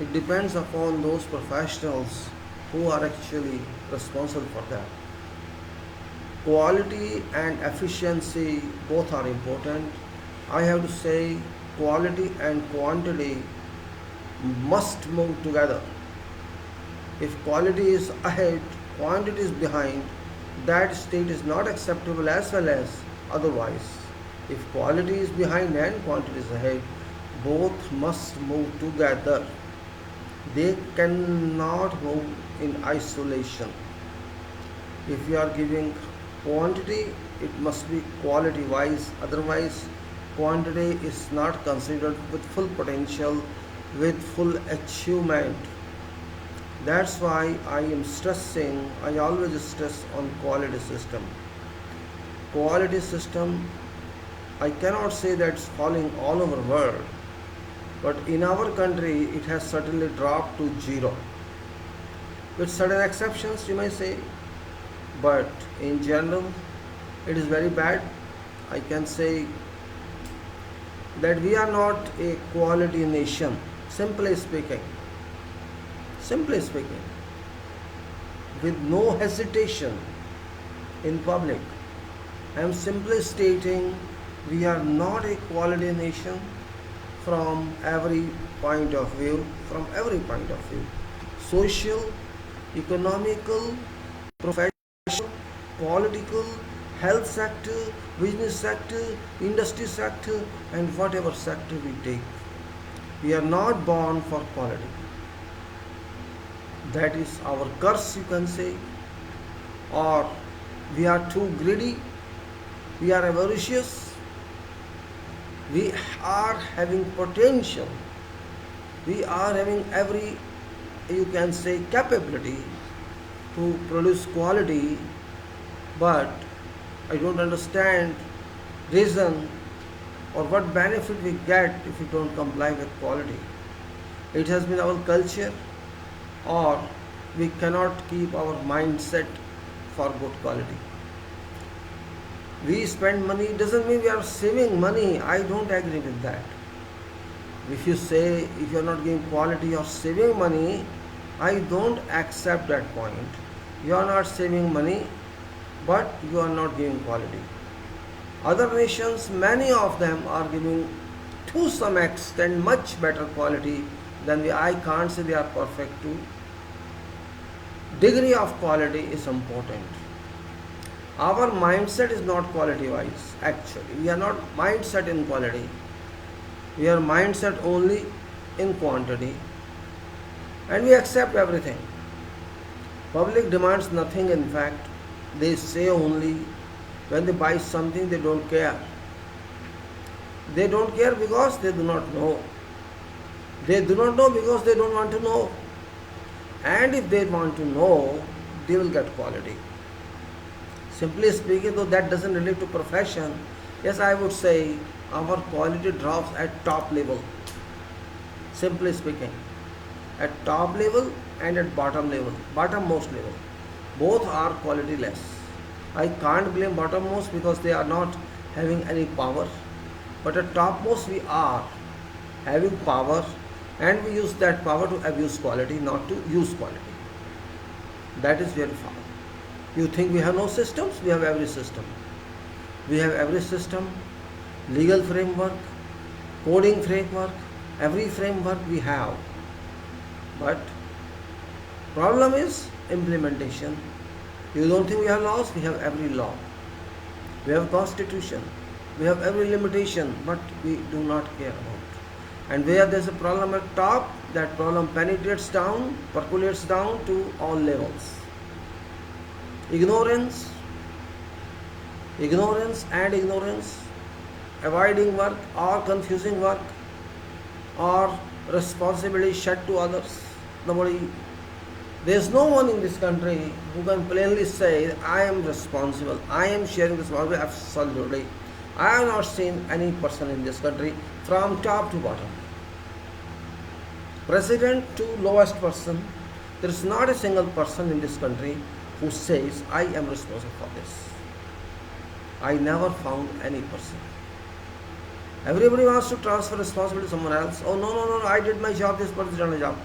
It depends upon those professionals who are actually responsible for that. Quality and efficiency both are important. I have to say quality and quantity must move together. If quality is ahead, quantity is behind, that state is not acceptable as well as otherwise. If quality is behind and quantity is ahead, both must move together. They cannot move in isolation. If you are giving quantity, it must be quality wise, otherwise quantity is not considered with full potential, with full achievement. That's why I always stress on quality system. Quality system, I cannot say that it's falling all over the world, but in our country it has certainly dropped to zero. With certain exceptions, you may say, but in general it is very bad. I can say that we are not a quality nation. Simply speaking, with no hesitation in public, I am simply stating we are not a quality nation from every point of view, social, economical, professional, political, health sector, business sector, industry sector, and whatever sector we take. We are not born for quality. That is our curse, you can say, or we are too greedy, we are avaricious, we are having potential, we are having every, you can say, capability to produce quality, but I don't understand reason or what benefit we get if we don't comply with quality. It has been our culture, or we cannot keep our mindset for good quality. We spend money doesn't mean we are saving money. I don't agree with that. If you say if you are not giving quality or saving money, I don't accept that point. You are not saving money, but you are not giving quality. Other nations, many of them are giving to some extent much better quality than we. I can't say they are perfect too. Degree of quality is important. Our mindset is not quality wise. Actually, we are not mindset in quality. We are mindset only in quantity, and we accept everything. Public demands nothing. In fact, they say only when they buy something they don't care. They don't care because they do not know. They do not know because they don't want to know. And if they want to know, they will get quality. Simply speaking, though that doesn't relate to profession, yes, I would say our quality drops at top level. Simply speaking, at top level and at bottommost level. Both are quality less. I can't blame bottommost because they are not having any power. But at topmost we are having power, and we use that power to abuse quality, not to use quality. That is very far. You think we have no systems? We have every system. We have every system, legal framework, coding framework, every framework we have. But problem is implementation. You don't think we have laws? We have every law. We have constitution. We have every limitation, but we do not care about. And where there is a problem at top, that problem penetrates down, percolates down to all levels. Ignorance, avoiding work or confusing work, or responsibility shed to others. There is no one in this country who can plainly say, I am responsible, I am sharing responsibility. Absolutely. I have not seen any person in this country from top to bottom, president to lowest person. There is not a single person in this country who says, I am responsible for this. I never found any person. Everybody wants to transfer responsibility to someone else. Oh, no, I did my job, this person did my job.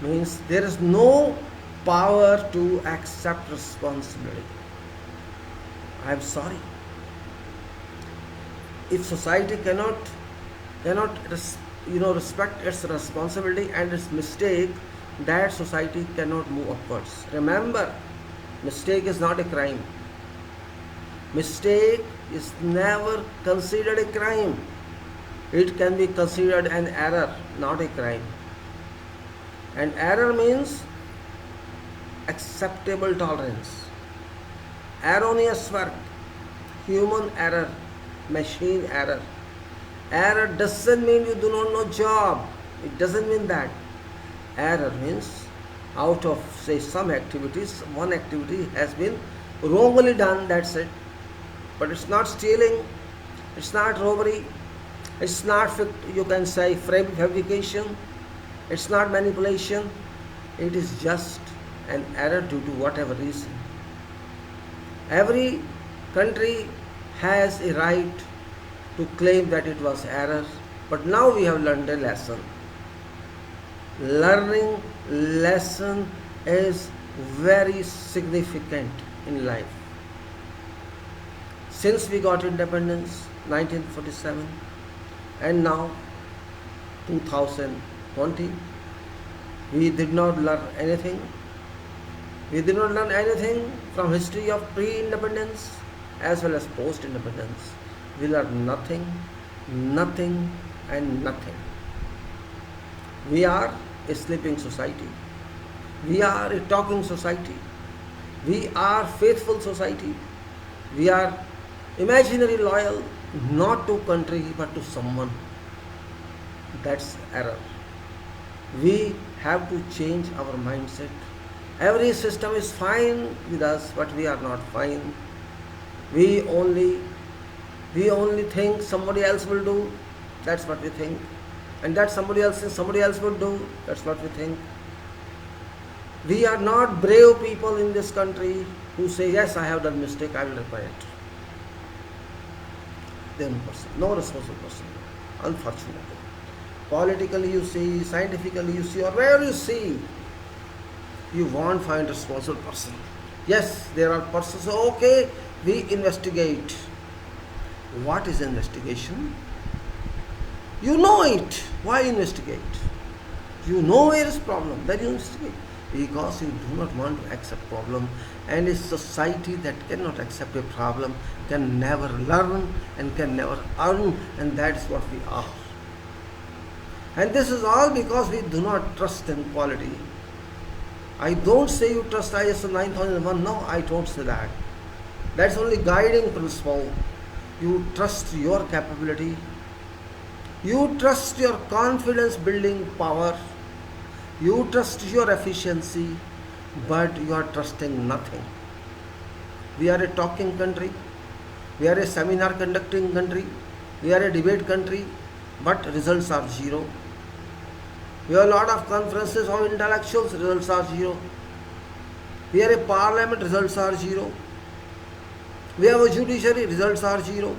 Means there is no power to accept responsibility. I am sorry. If society cannot respect its responsibility and its mistake, that society cannot move upwards. Remember, mistake is not a crime. Mistake is never considered a crime. It can be considered an error, not a crime. And error means acceptable tolerance. Erroneous work, human error, machine error. Error doesn't mean you do not know job. It doesn't mean that. Error means out of, say, some activities, one activity has been wrongly done, that's it. But it's not stealing, it's not robbery, it's not, you can say, fabrication, it's not manipulation. It is just an error due to whatever reason. Every country has a right to claim that it was error, but now we have learned a lesson. Learning lesson is very significant in life. Since we got independence, 1947, and now 2020, we did not learn anything. We did not learn anything from history of pre-independence as well as post-independence. We learned nothing, and nothing. We are a sleeping society. We are a talking society. We are faithful society. We are imaginary loyal, not to country but to someone. That's error. We have to change our mindset. Every system is fine with us, but we are not fine. We only think somebody else will do. That's what we think. And that somebody else would do. That's what we think. We are not brave people in this country who say, yes, I have done mistake, I will repair it. Then no responsible person, unfortunately. Politically you see, scientifically you see, or wherever you see, you won't find a responsible person. Yes, there are persons, okay, we investigate. What is investigation? You know it. Why investigate? You know where is problem, then you investigate. Because you do not want to accept problem, and a society that cannot accept a problem can never learn and can never earn, and that is what we are. And this is all because we do not trust in quality. I don't say you trust ISO 9001, no, I don't say that. That's only guiding principle. You trust your capability. You trust your confidence building power. You trust your efficiency, but you are trusting nothing. We are a talking country. We are a seminar conducting country. We are a debate country, but results are zero. We have a lot of conferences of intellectuals, results are zero. We have a parliament, results are zero. We have a judiciary, results are zero.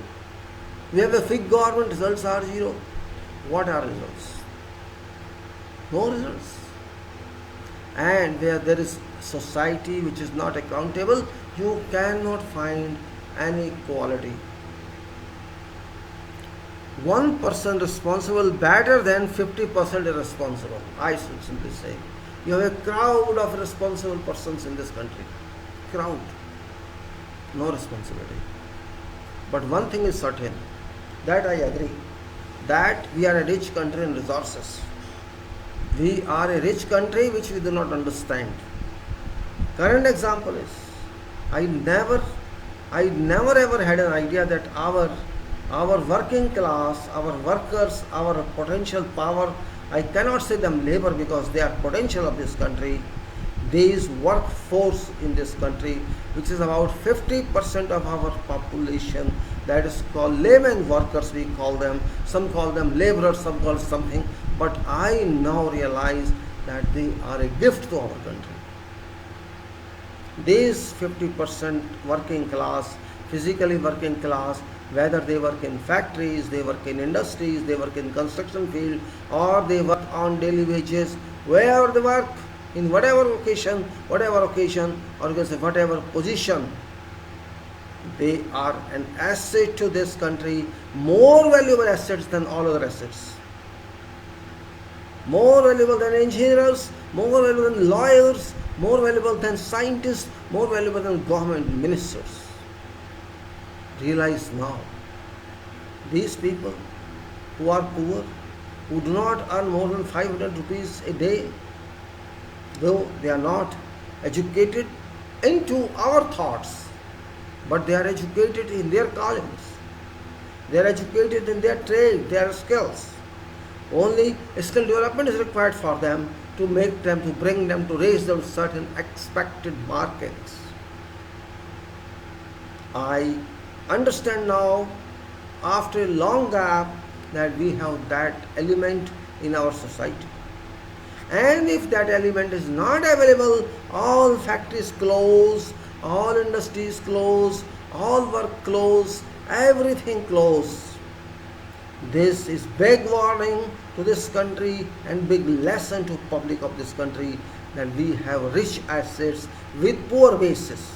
We have a big government, results are zero. What are results? No results. And where there is society which is not accountable, you cannot find any quality. One person responsible better than 50% irresponsible. I should simply say. You have a crowd of responsible persons in this country. Crowd. No responsibility. But one thing is certain, that I agree, that we are a rich country in resources. We are a rich country which we do not understand. Current example is, I never ever had an idea that our working class, our workers, our potential power, I cannot say them labor because they are potential of this country. These workforce in this country, which is about 50% of our population, that is called layman workers, we call them. Some call them laborers, some call something. But I now realize that they are a gift to our country. These 50% working class, physically working class, whether they work in factories, they work in industries, they work in construction field, or they work on daily wages, wherever they work, in whatever occasion, or you can say whatever position, they are an asset to this country, more valuable assets than all other assets. More valuable than engineers, more valuable than lawyers, more valuable than scientists, more valuable than government ministers. Realize now, these people who are poor, who do not earn more than 500 rupees a day, though they are not educated into our thoughts, but they are educated in their callings, they are educated in their trade, their skills. Only skill development is required for them to make them, to bring them, to raise them certain expected markings. I understand now, after a long gap, that we have that element in our society. And if that element is not available, all factories close, all industries close, all work close, everything close. This is big warning to this country and big lesson to public of this country, that we have rich assets with poor basis.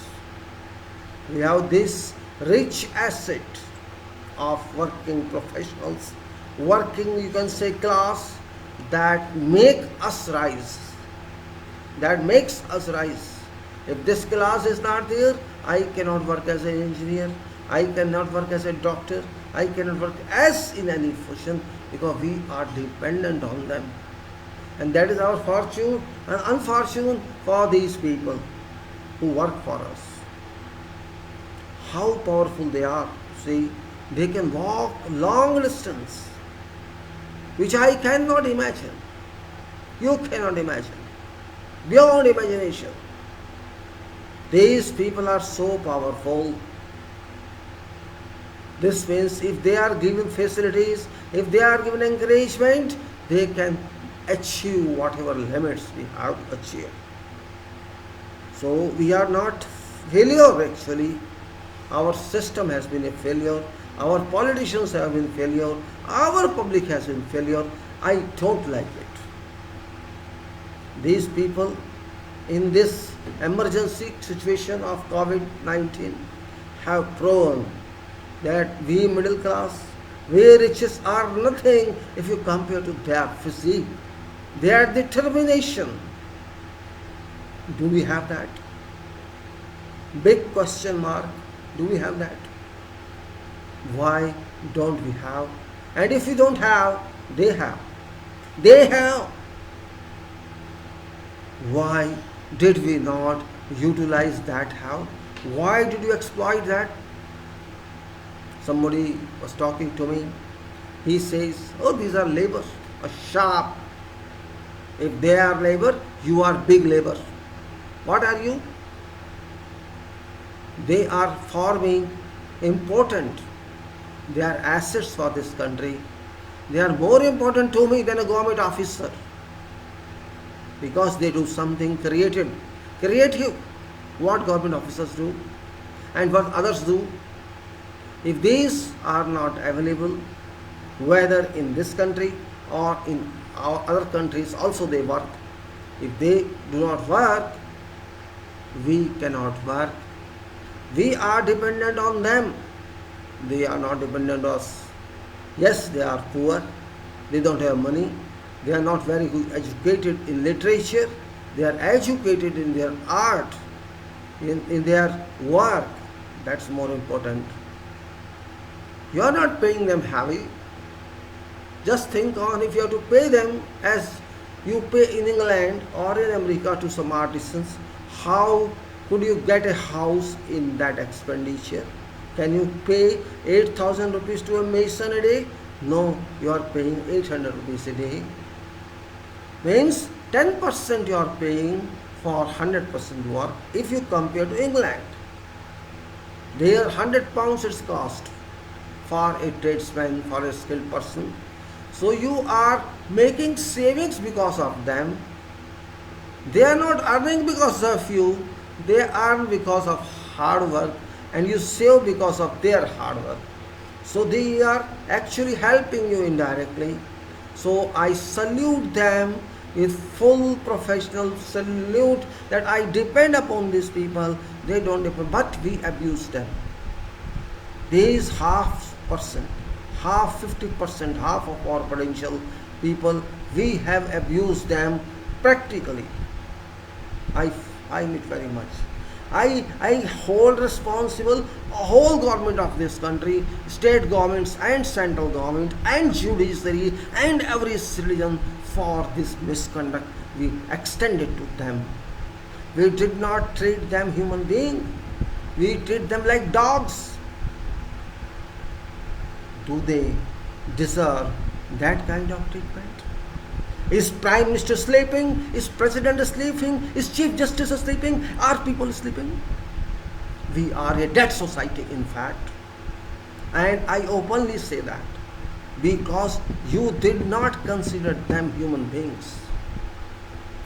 We have this rich asset of working professionals, working, you can say, class, that make us rise, that makes us rise. If this class is not there, I cannot work as an engineer, I cannot work as a doctor, I cannot work as in any function, because we are dependent on them. And that is our fortune and unfortune for these people who work for us. How powerful they are. See, they can walk long distance, which I cannot imagine. You cannot imagine. Beyond imagination. These people are so powerful. This means if they are given facilities, if they are given encouragement, they can achieve whatever limits we have to achieve. So we are not failure actually. Our system has been a failure. Our politicians have been failure. Our public has been failure. I don't like it. These people in this emergency situation of COVID-19 have proven that we middle class, we riches are nothing if you compare to their physique, their determination. Do we have that? Big question mark. Do we have that? Why don't we have? And if we don't have, they have. They have. Why did we not utilize that have? Why did you exploit that? Somebody was talking to me. He says, oh, these are labor, a sharp. If they are labor, you are big labor. What are you? They are for me important. They are assets for this country. They are more important to me than a government officer. because they do something creative. Creative, what government officers do and what others do. If these are not available, whether in this country or in our other countries also they work. If they do not work, we cannot work. We are dependent on them. They are not dependent on us. Yes, they are poor. They don't have money. They are not very good educated in literature. They are educated in their art, in their work. That's more important. You are not paying them heavy. Just think on if you have to pay them as you pay in England or in America to some artisans, how could you get a house in that expenditure? Can you pay 8,000 rupees to a mason a day? No, you are paying 800 rupees a day. Means 10% you are paying for 100% work if you compare to England. There £100 its cost for a tradesman, for a skilled person. So you are making savings because of them. They are not earning because of you. They earn because of hard work, and you save because of their hard work. So they are actually helping you indirectly. So I salute them with full professional salute that I depend upon these people. They don't depend, but we abuse them. These half 50%, half of our potential people, we have abused them practically. I find it very much. I hold responsible whole government of this country, state governments and central government and judiciary and every citizen for this misconduct we extended to them. We did not treat them human beings. We treat them like dogs. Do they deserve that kind of treatment? Is Prime Minister sleeping? Is President sleeping? Is Chief Justice sleeping? Are people sleeping? We are a dead society, in fact. And I openly say that because you did not consider them human beings.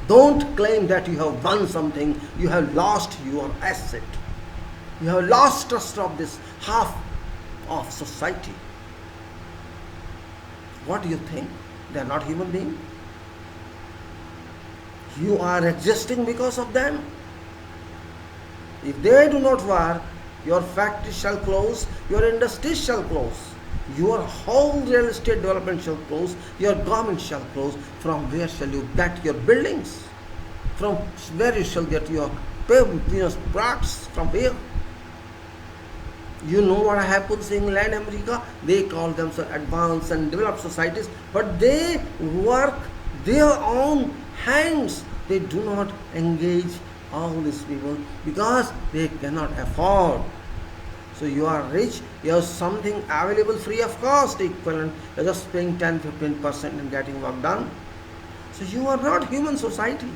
Don't claim that you have won something. You have lost your asset. You have lost trust of this half of society. What do you think? They are not human beings? You are existing because of them. If they do not work, your factory shall close, your industry shall close, your whole real estate development shall close, your government shall close. From where shall you get your buildings? From where you shall get your products? From where? You know what happens in England, America? They call themselves advanced and developed societies, but they work their own hands. They do not engage all these people because they cannot afford. So you are rich, you have something available free of cost, equivalent, you are just paying 10-15% and getting work done. So you are not human society.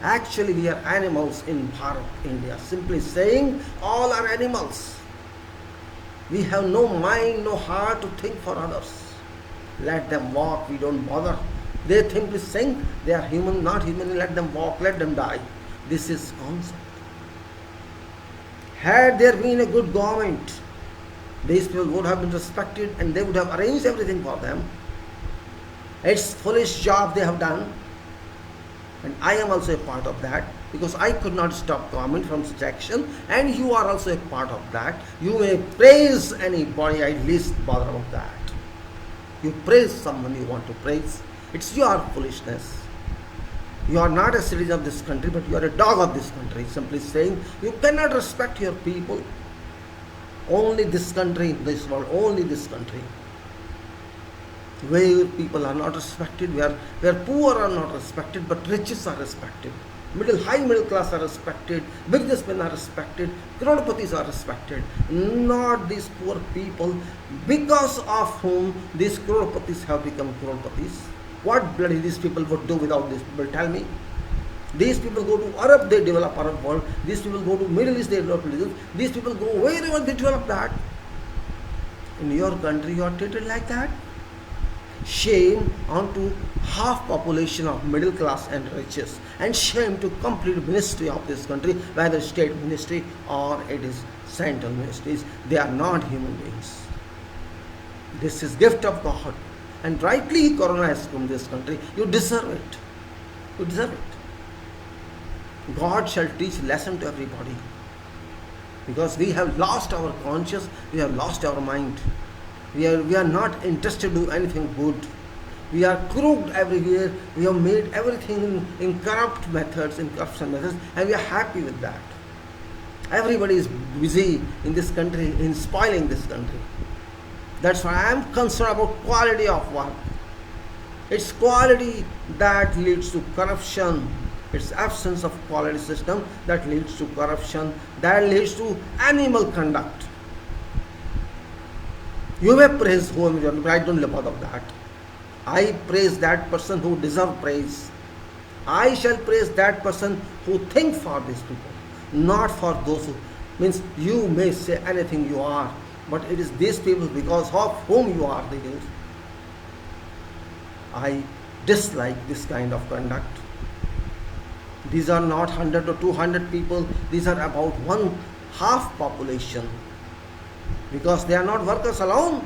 Actually we are animals in Bharat, India. Simply saying, all are animals. We have no mind, no heart to think for others. Let them walk, we don't bother. They simply think they are human, not human, let them walk, let them die. This is concept. Had there been a good government, these people would have been respected and they would have arranged everything for them. It's foolish job they have done. And I am also a part of that because I could not stop government from such action, and you are also a part of that. You may praise anybody, I least bother about that. You praise someone you want to praise. It's your foolishness. You are not a citizen of this country, but you are a dog of this country. Simply saying, you cannot respect your people. Only this country, this world, only this country. Where people are not respected, where poor are not respected, but riches are respected. High middle class are respected, businessmen are respected, croropatis are respected. Not these poor people, because of whom these croropatis have become croropatis. What bloody these people would do without these people? Tell me. These people go to Arab, they develop Arab world. These people go to Middle East, they develop Middle East. These people go wherever they develop that. In your country, you are treated like that. shame onto half population of middle class and riches, and shame to complete ministry of this country, whether state ministry or it is central ministries. They are not human beings. This is gift of God, and rightly Corona has come this country. You deserve it. You deserve it. God shall teach lesson to everybody, because we have lost our conscience, we have lost our mind. We are not interested to do anything good. We are crooked everywhere. We have made everything in corrupt methods, in corruption methods, and we are happy with that. Everybody is busy in this country in spoiling this country. That's why I am concerned about quality of work. It's quality that leads to corruption. It's absence of quality system that leads to corruption, that leads to animal conduct. You may praise whom you want, but I don't live out of that. I praise that person who deserves praise. I shall praise that person who thinks for these people, not for those who, means you may say anything you are, but it is these people because of whom you are there. I dislike this kind of conduct. These are not 100 or 200 people, these are about one half population. Because they are not workers alone,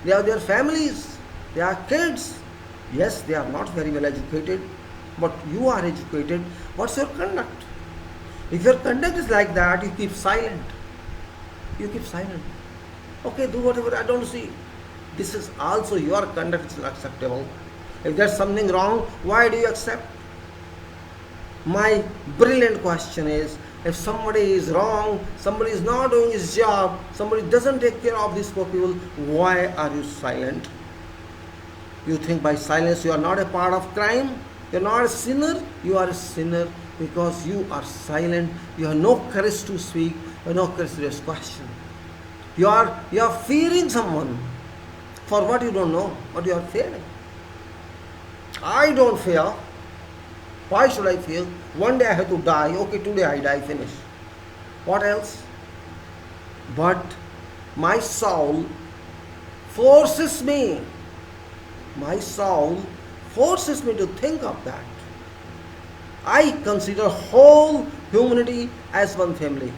they are their families, they are kids. Yes, they are not very well educated, but you are educated. What's your conduct? If your conduct is like that, you keep silent. You keep silent. Okay, do whatever, I don't see. This is also your conduct is unacceptable. If there's something wrong, why do you accept? My brilliant question is, if somebody is wrong, somebody is not doing his job, somebody doesn't take care of these poor people, why are you silent? You think by silence you are not a part of crime? You are not a sinner? You are a sinner because you are silent. You have no courage to speak. You have no courage to raise question. You are fearing someone for what you don't know, what you are fearing. I don't fear. Why should I fear? One day I have to die. Okay, today I die, finish. What else? But my soul forces me. My soul forces me to think of that. I consider whole humanity as one family.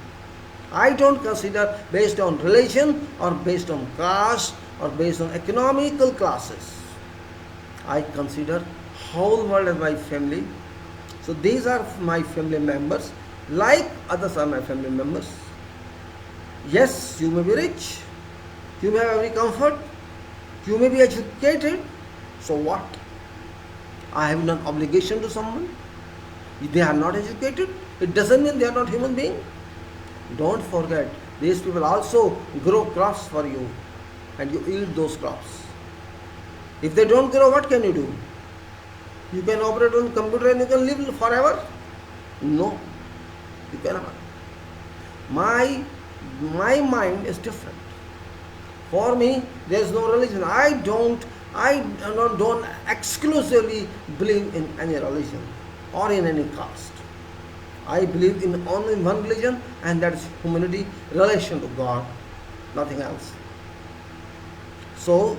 I don't consider based on religion or based on caste or based on economical classes. I consider whole world as my family. So these are my family members, like others are my family members. Yes, you may be rich, you may have every comfort, you may be educated. So what? I have no obligation to someone. They are not educated. It doesn't mean they are not human beings. Don't forget, these people also grow crops for you and you eat those crops. If they don't grow, what can you do? You can operate on computer and you can live forever? No, you cannot. My mind is different. For me, there is no religion. I don't exclusively believe in any religion or in any caste. I believe in only one religion, and that is humanity, relation to God, nothing else. So,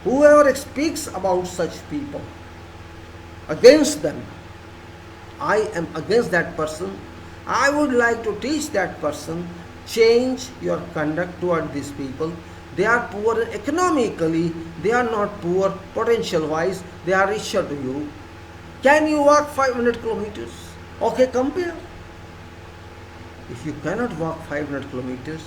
whoever speaks about such people, against them, I am against that person. I would like to teach that person, change your conduct toward these people. They are poor economically, they are not poor potential wise, they are richer to you. Can you walk 500 kilometers? Okay, compare. If you cannot walk 500 kilometers,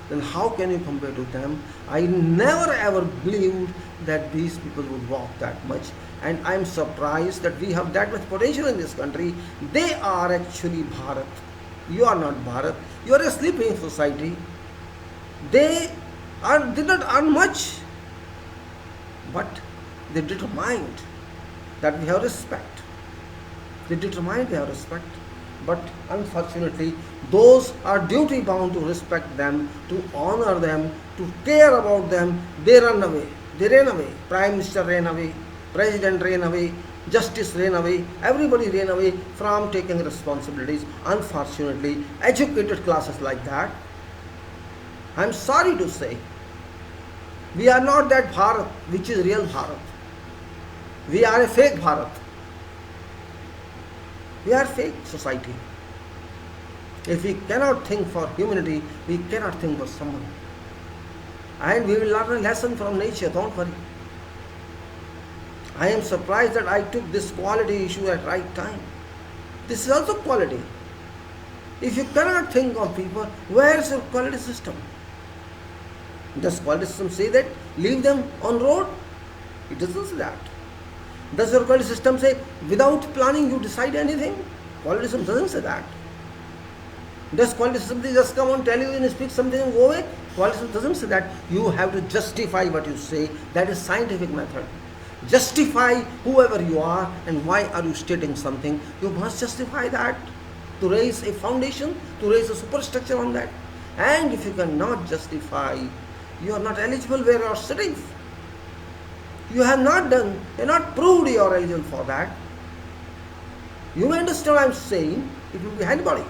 then how can you compare to them? I never ever believed that these people would walk that much, and I am surprised that we have that much potential in this country. They are actually Bharat. You are not Bharat. You are a sleeping society. They did not earn much, but they determined that we have respect. They determined we have respect. But unfortunately, those are duty bound to respect them, to honor them, to care about them. They run away. They ran away. Prime Minister ran away. President ran away. Justice ran away. Everybody ran away from taking responsibilities. Unfortunately, educated classes like that, I'm sorry to say, We are not that Bharat which is real Bharat. We are a fake Bharat. We are fake society. If we cannot think for humanity, we cannot think for someone. And we will learn a lesson from nature, don't worry. I am surprised that I took this quality issue at right time. This is also quality. If you cannot think of people, where is your quality system? Does quality system say that leave them on road? It doesn't say that. Does your quality system say without planning you decide anything? Quality system doesn't say that. Does quality system just come and tell you and speak something and go away? Quality system doesn't say that. You have to justify what you say. That is scientific method. Justify whoever you are and why are you stating something. You must justify that to raise a foundation, to raise a superstructure on that. And if you cannot justify, you are not eligible where you are sitting. You have not done, you have not proved you are eligible for that. You may understand what I am saying. It will be anybody.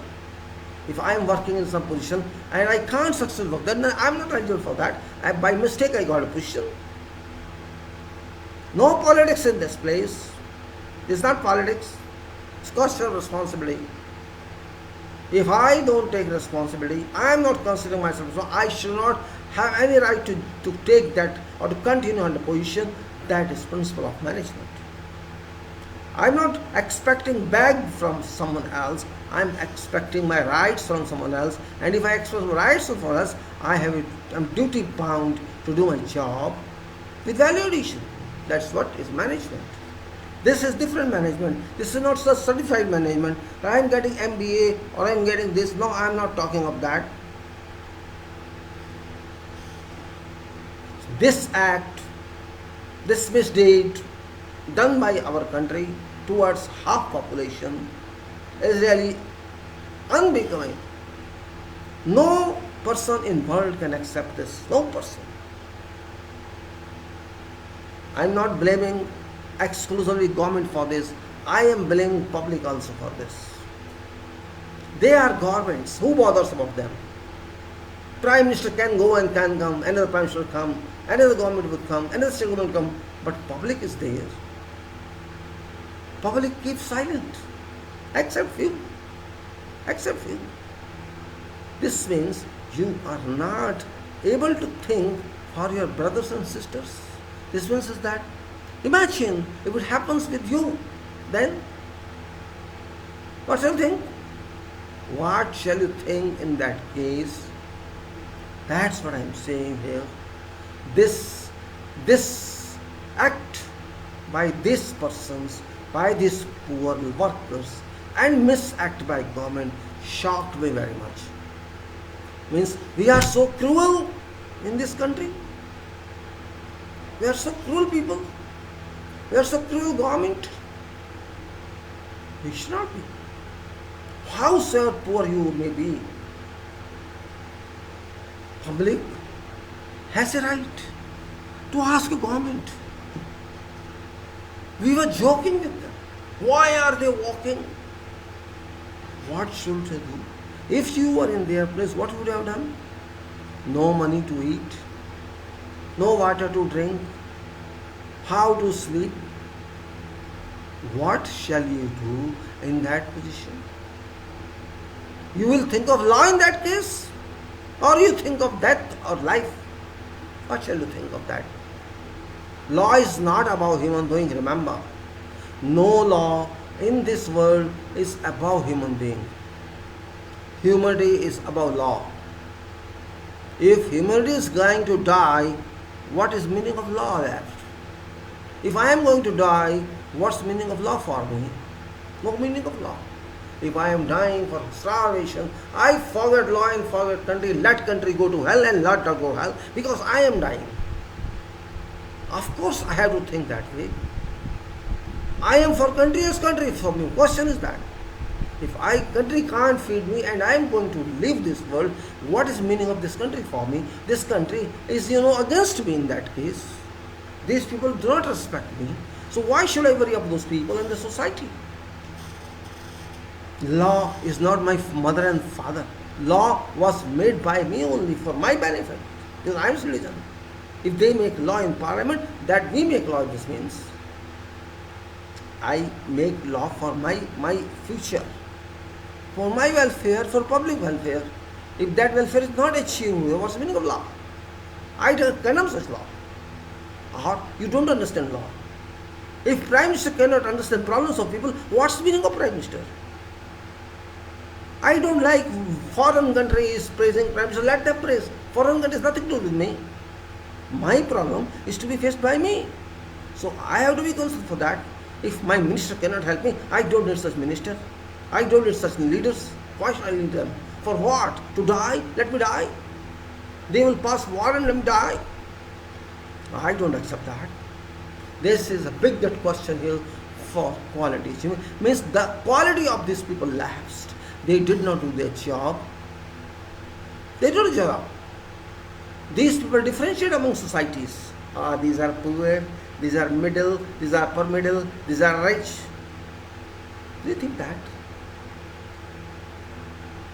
If I am working in some position and I can't successfully work, then I am not eligible for that. By mistake I got a position. No politics in this place. It's not politics. It's social responsibility. If I don't take responsibility, I am not considering myself, so I shall not have any right to take that or to continue on the position. That is principle of management. I am not expecting beg from someone else. I am expecting my rights from someone else. And if I expect my rights from someone else, I am duty bound to do my job with value addition. That's what is management. This is different management. This is not such certified management. I am getting MBA or I am getting this. No, I am not talking of that. This act, this misdeed done by our country towards half population is really unbecoming. No person in world can accept this. No person. I am not blaming exclusively government for this. I am blaming public also for this. They are governments. Who bothers about them? Prime Minister can go and can come, another Prime Minister will come, another government will come, another state government will come, but public is there. Public keeps silent, except few. Except few. This means you are not able to think for your brothers and sisters. This means is that, imagine if it happens with you, then what shall you think? What shall you think in that case? That's what I am saying here. This act by these persons, by these poor workers, and misact by government shocked me very much. Means we are so cruel in this country. We are so cruel people. We are so cruel government. We should not be. Howsoever poor you may be, public has a right to ask a government. We were joking with them. Why are they walking? What should they do? If you were in their place, what would you have done? No money to eat, no water to drink, how to sleep. What shall you do in that position? You will think of law in that case? Or you think of death or life? What shall you think of that? Law is not about human being, remember. No law in this world is above human being. Humanity is above law. If humanity is going to die, what is meaning of law left? If I am going to die, what's meaning of law for me? No meaning of law. If I am dying for starvation, I forget law and forget country, let country go to hell and let her go to hell because I am dying. Of course I have to think that way. I am for country, is country for me. Question is that. If country can't feed me and I am going to leave this world, what is meaning of this country for me? This country is, against me in that case. These people do not respect me. So why should I worry about those people in the society? Law is not my mother and father. Law was made by me only for my benefit because I am citizen. If they make law in parliament, that we make law, this means I make law for my future, for my welfare, for public welfare. If that welfare is not achieved, what's the meaning of law? I don't condemn such law. Or you don't understand law. If Prime Minister cannot understand problems of people, what's the meaning of Prime Minister? I don't like foreign countries praising Prime Minister. Let them praise. Foreign countries nothing to do with me. My problem is to be faced by me. So I have to be concerned for that. If my minister cannot help me, I don't need such minister. I don't need such leaders. Why should I need them? For what? To die? Let me die. They will pass war and let me die. I don't accept that. This is a big question here for quality. It means the quality of these people lapsed. They did not do their job. They did a job. These people differentiate among societies. These are poor, these are middle, these are upper middle, these are rich. Do you think that?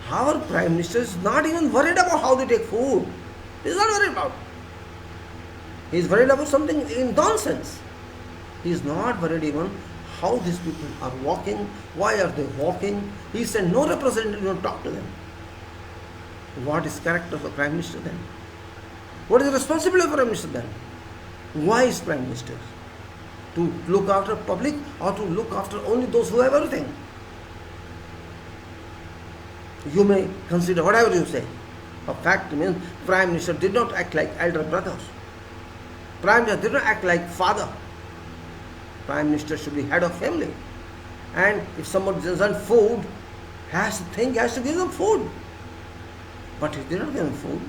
Our Prime Minister is not even worried about how they take food. He is not worried about. He is worried about something in nonsense. He is not worried even how these people are walking, why are they walking. He said no representative will talk to them. What is character of a Prime Minister then? What is the responsibility of a Prime Minister then? Why is Prime Minister? To look after public or to look after only those who have everything? You may consider whatever you say. A fact means Prime Minister did not act like elder brother. Prime Minister did not act like father. Prime Minister should be head of family. And if somebody doesn't food, has to give them food. But he did not give them food.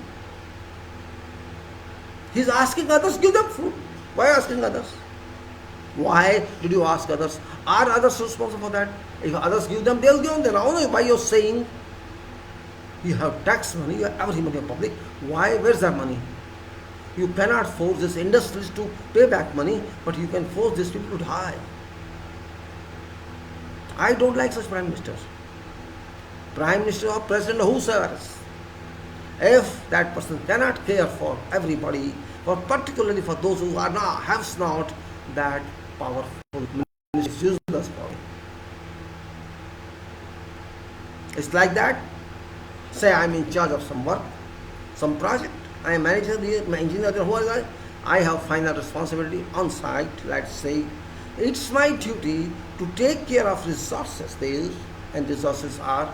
He is asking others, give them food. Why asking others? Why did you ask others? Are others responsible for that? If others give them, they will give on their own. Why you are saying you have tax money, you have every money of public. Why? Where is that money? You cannot force these industries to pay back money, but you can force these people to die. I don't like such Prime Ministers. Prime Minister or President or whosoever else. If that person cannot care for everybody, or particularly for those who are not, have not that powerful minister is useless for him. It's like that. Say I am in charge of some work, some project. I am manager, my engineer, who are I have final responsibility on site, let's say. It's my duty to take care of resources there, and resources are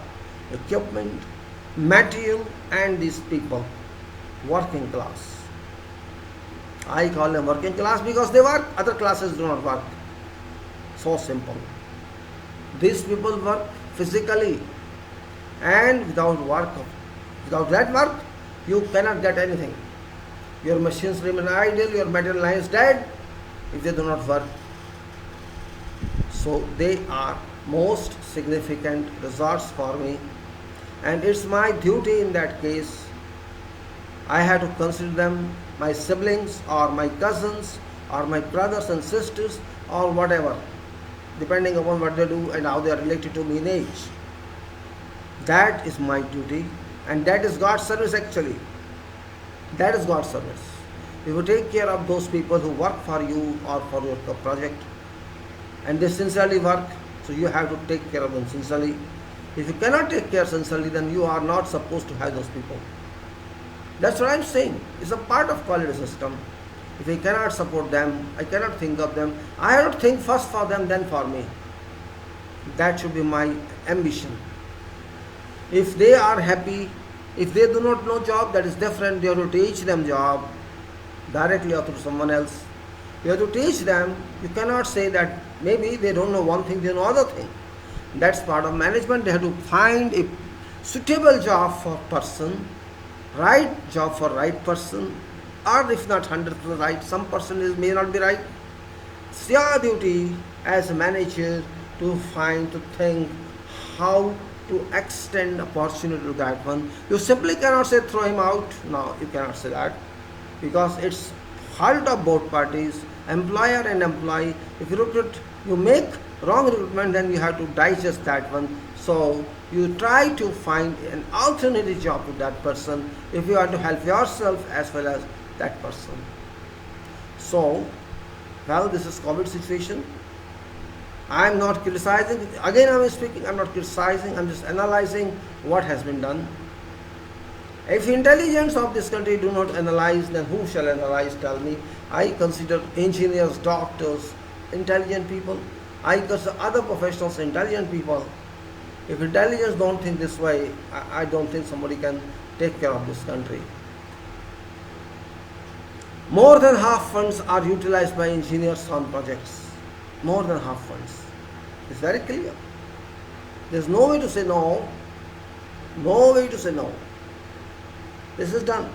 equipment, material, and these people, working class. I call them working class because they work, other classes do not work. So simple. These people work physically, and without that work, you cannot get anything. Your machines remain idle, your material lies dead if they do not work. So they are most significant resource for me, and it's my duty in that case. I have to consider them my siblings or my cousins or my brothers and sisters or whatever, depending upon what they do and how they are related to me in age. That is my duty, and that is God's service actually. That is God's service. If you take care of those people who work for you or for your project, and they sincerely work, so you have to take care of them sincerely. If you cannot take care sincerely, then you are not supposed to have those people. That's what I'm saying. It's a part of quality system. If I cannot support them, I cannot think of them, I have to think first for them, then for me. That should be my ambition. If they are happy, if they do not know job, that is different. You have to teach them job directly or through someone else. You have to teach them. You cannot say that maybe they don't know one thing, they know other thing. That's part of management. They have to find a suitable job for person, right job for right person, or if not 100% right, some person may not be right. It's your duty as a manager to find, to think how to extend opportunity to that one. You simply cannot say throw him out. No, you cannot say that, because it's fault of both parties, employer and employee. If you make wrong recruitment, then you have to digest that one. So you try to find an alternative job to that person if you want to help yourself as well as that person. So, well, this is COVID situation. I am not criticizing. Again, I am speaking. I am not criticizing. I am just analyzing what has been done. If intelligence of this country do not analyze, then who shall analyze? Tell me. I consider engineers, doctors, intelligent people. I consider other professionals intelligent people. If intelligence don't think this way, I don't think somebody can take care of this country. More than half funds are utilized by engineers on projects. More than half funds. It's very clear. There's no way to say no. No way to say no. This is done.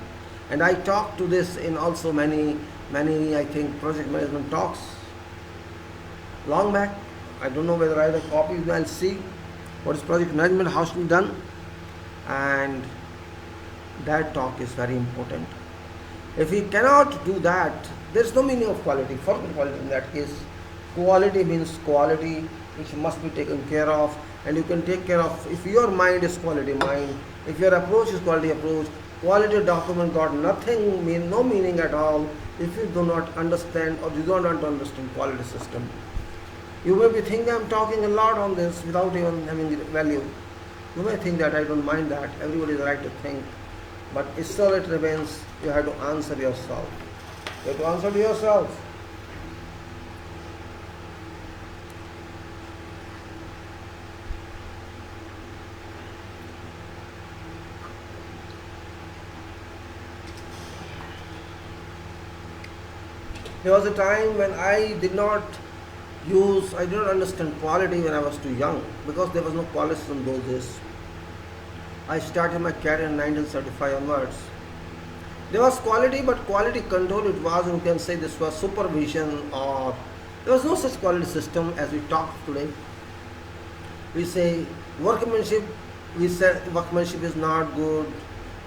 And I talked to this in also many, I think, project management talks. Long back. I don't know whether I have a copy. I'll see what is project management, how should be done. And that talk is very important. If we cannot do that, there's no meaning of quality. Forget quality in that case. Quality means quality, which must be taken care of. And you can take care of, if your mind is quality mind, if your approach is quality approach, quality document got nothing, no meaning at all if you do not understand or you don't want to understand quality system. You may be thinking I'm talking a lot on this without even having value. You may think that I don't mind that. Everybody is right to think. But still it remains, you have to answer yourself. You have to answer to yourself. There was a time when I did not understand quality when I was too young, because there was no quality in those days. I started my career in 1975 onwards. There was quality, but quality control it was, you can say this was supervision, or there was no such quality system as we talk today. We say workmanship, we said workmanship is not good,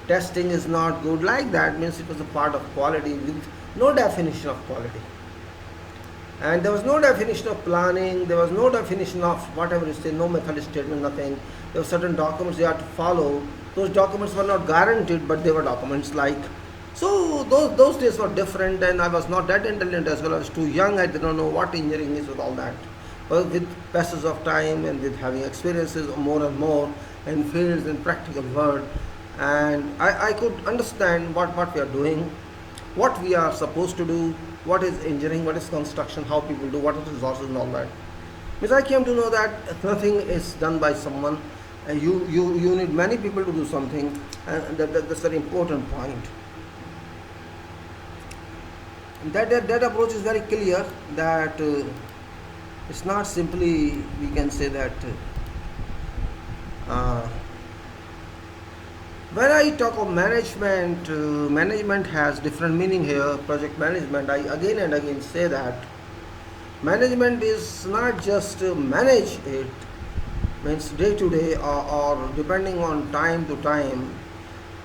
testing is not good, like that means it was a part of quality with no definition of quality. And there was no definition of planning, there was no definition of whatever you say, no method statement, nothing. There were certain documents you had to follow. Those documents were not guaranteed, but they were documents like. So those days were different, and I was not that intelligent as well. I was too young, I did not know what engineering is with all that. But with passage of time and with having experiences more and more in fields and practical world, and I could understand what we are doing, what we are supposed to do, what is engineering, what is construction, how people do, what is resources and all that. Because I came to know that nothing is done by someone, and you need many people to do something, and that's a very important point. That approach is very clear, that it's not simply, we can say that when I talk of management, management has different meaning here. Project management, I again and again say that management is not just manage it, means day to day or depending on time to time.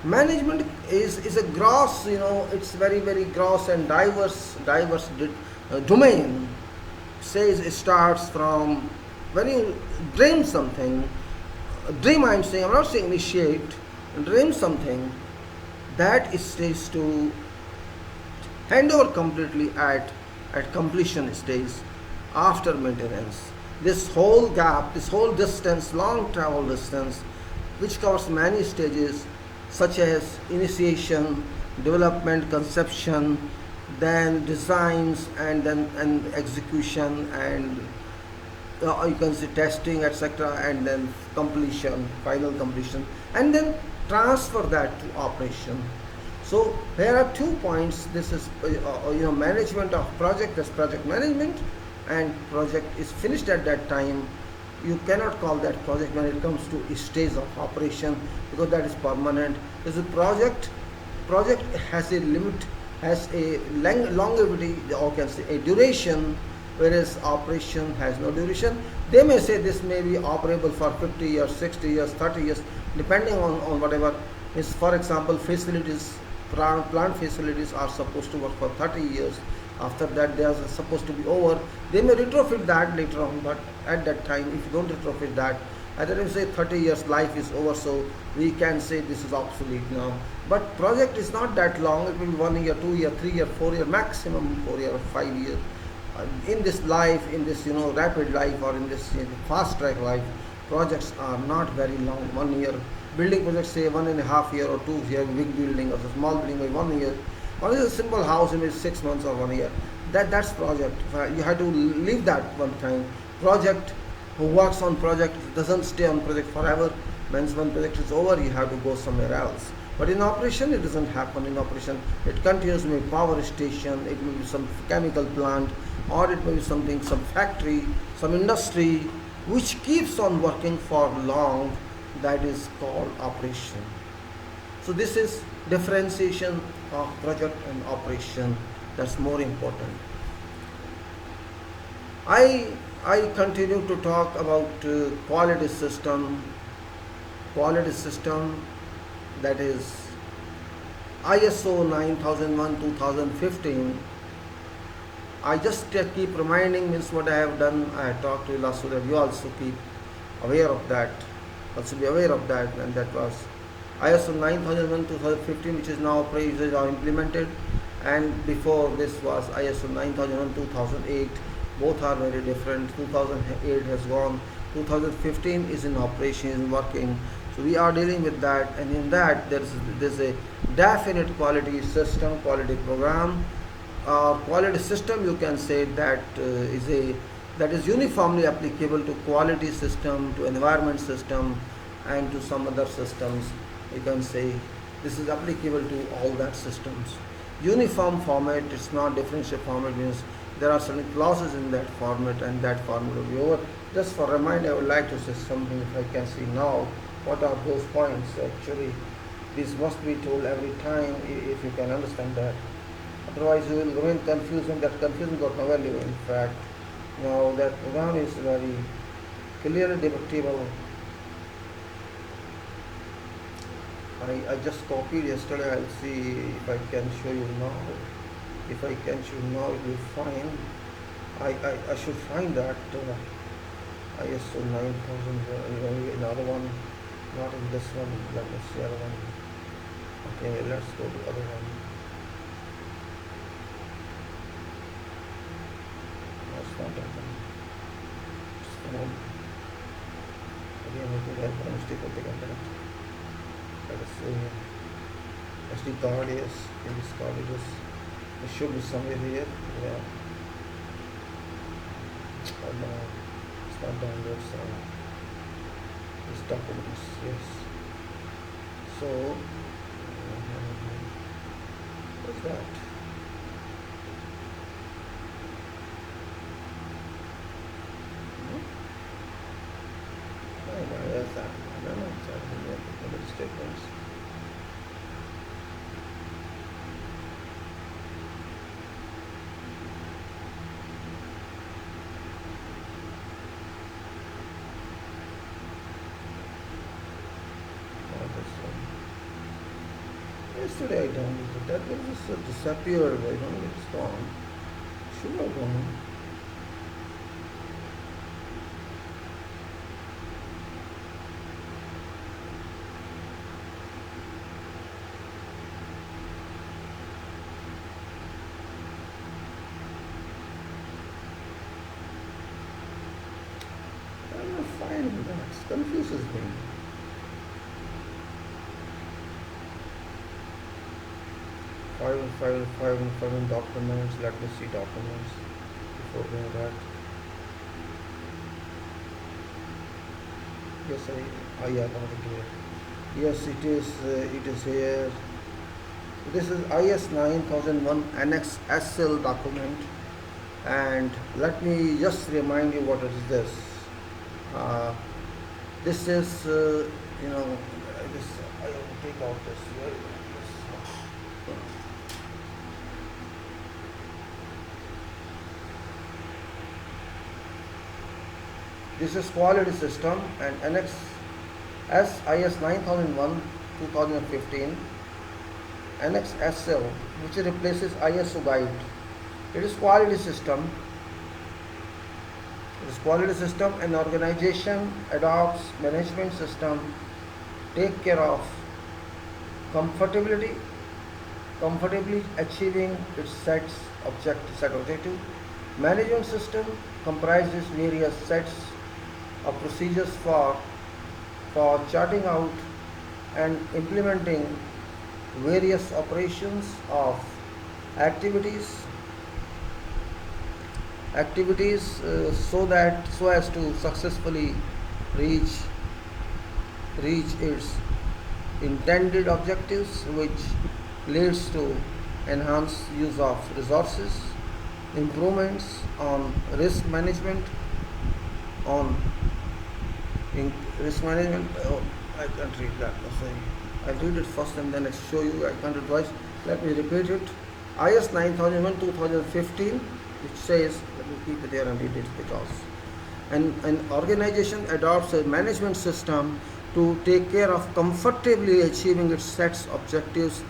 Management is a gross, it's very, very gross and diverse domain. Says it starts from when you dream something. Dream, I'm not saying initiate. Dream something, that stays to hand over completely at completion stage after maintenance. This whole gap, this whole distance, long travel distance, which covers many stages such as initiation, development, conception, then designs, and then execution, and you can say testing, etc., and then completion, final completion, and then transfer that to operation. So there are 2 points. This is management of project as project management, and project is finished at that time. You cannot call that project when it comes to a stage of operation, because that is permanent. This is project has a limit, has a longevity, or can say a duration, whereas operation has no duration. They may say this may be operable for 50 years, 60 years, 30 years, depending on whatever. Is, for example, facilities, plant facilities are supposed to work for 30 years. After that, they are supposed to be over. They may retrofit that later on, but at that time, if you don't retrofit that, At the time say 30 years life is over, so we can say this is obsolete now. But project is not that long. It will be 1 year, 2 year, 3 year, 4 year, maximum 4 year or 5 year. In this life, in this rapid life, or in this fast track life, projects are not very long. 1 year building projects say 1.5 year or 2 year. Big building or a small building by 1 year. Or is a simple house in 6 months or 1 year. That's project. You have to leave that one time. Project who works on project doesn't stay on project forever. Means when project is over, you have to go somewhere else. But in operation, it doesn't happen. In operation, it continues with power station. It may be some chemical plant, or it may be something, some factory, some industry, which keeps on working for long. That is called operation. So this is differentiation of project and operation. That's more important. I continue to talk about quality system. Quality system, that is ISO 9001 2015. I just keep reminding, means what I have done. I talked to you last, so that you also keep aware of that. Also be aware of that. And that was ISO 9001 2015, which is now implemented. And before this was ISO 9001 2008. Both are very different. 2008 has gone. 2015 is in operation, is working. So we are dealing with that, and in that there's a definite quality system, quality program, quality system. You can say that is uniformly applicable to quality system, to environment system, and to some other systems. You can say this is applicable to all that systems. Uniform format. It's not differential format. Means there are certain clauses in that format, and that format will be over. Just for reminder, I would like to say something, if I can see now. What are those points? Actually, this must be told every time if you can understand that. Otherwise, you will remain confused, and that confusion got no value. In fact, now that program is very clearly debatable. I just copied yesterday. I'll see if I can show you now. If I can show you now, it will find. I should find that ISO 9000. Another one, not in this one. Let me see other one. Okay, let's go to other one. That's not that one. Just phone. Again, I think I have a mistake of the internet. Let us see. SD card, yes. In this card, it should be somewhere here. Yeah. Oh no, it's not download. So it's documents. Yes. So what's that? Oh, where's that? I don't know. It's the statements. Yesterday I downloaded that, but it just disappeared. I don't know if it's gone. Should have gone. I'm not finding that. It confuses me. File documents. Let me see documents before doing that. Yes, yeah, got it here. Yes, it is here. This is IS 9001 Annex SL document, and let me just remind you what is this. This is this I will take out this here. This is quality system, and Annex IS 9001 2015 Annex SL, which replaces ISO guide. It is quality system. This quality system, an organization adopts management system, take care of comfortability, comfortably achieving its set objective. Management system comprises various sets of procedures for charting out and implementing various operations of activities so as to successfully reach its intended objectives, which leads to enhanced use of resources, improvements on risk management, on risk management. Oh, I can't read that. Sorry. I'll read it first and then I'll show you. I can't read twice. Let me repeat it. IS 9001 2015, which says, let me keep it there and read it, because an organization adopts a management system to take care of comfortably achieving its set objectives.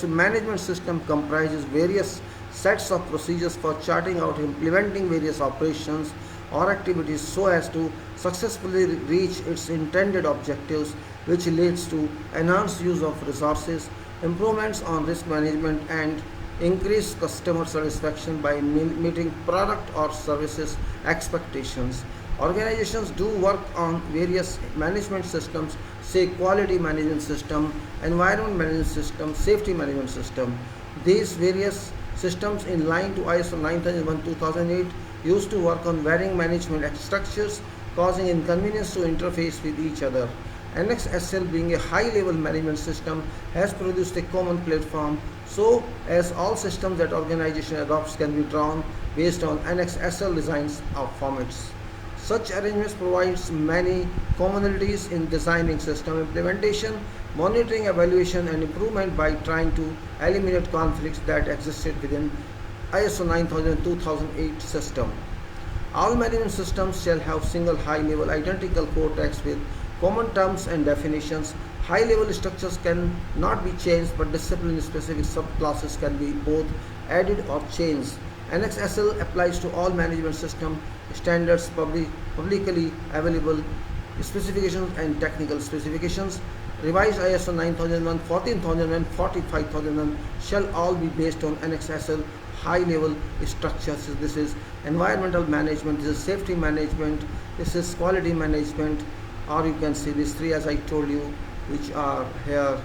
Management system comprises various sets of procedures for charting out, implementing various operations or activities so as to successfully reach its intended objectives, which leads to enhanced use of resources, improvements on risk management, and increased customer satisfaction by meeting product or services expectations. Organizations do work on various management systems, say quality management system, environment management system, safety management system. These various systems, in line to ISO 9001-2008, used to work on varying management structures, causing inconvenience to interface with each other. NXSL, being a high-level management system, has produced a common platform so as all systems that organization adopts can be drawn based on NXSL designs of formats. Such arrangements provides many commonalities in designing system implementation, monitoring, evaluation, and improvement by trying to eliminate conflicts that existed within ISO 9000-2008 system. All management systems shall have single high-level identical core text with common terms and definitions. High-level structures can not be changed, but discipline-specific subclasses can be both added or changed. NXSL applies to all management system standards, publicly available specifications and technical specifications. Revised ISO 9001, 14001, 45001 shall all be based on NXSL high-level structures. This is environmental management, this is safety management, this is quality management, or you can see these three, as I told you, which are here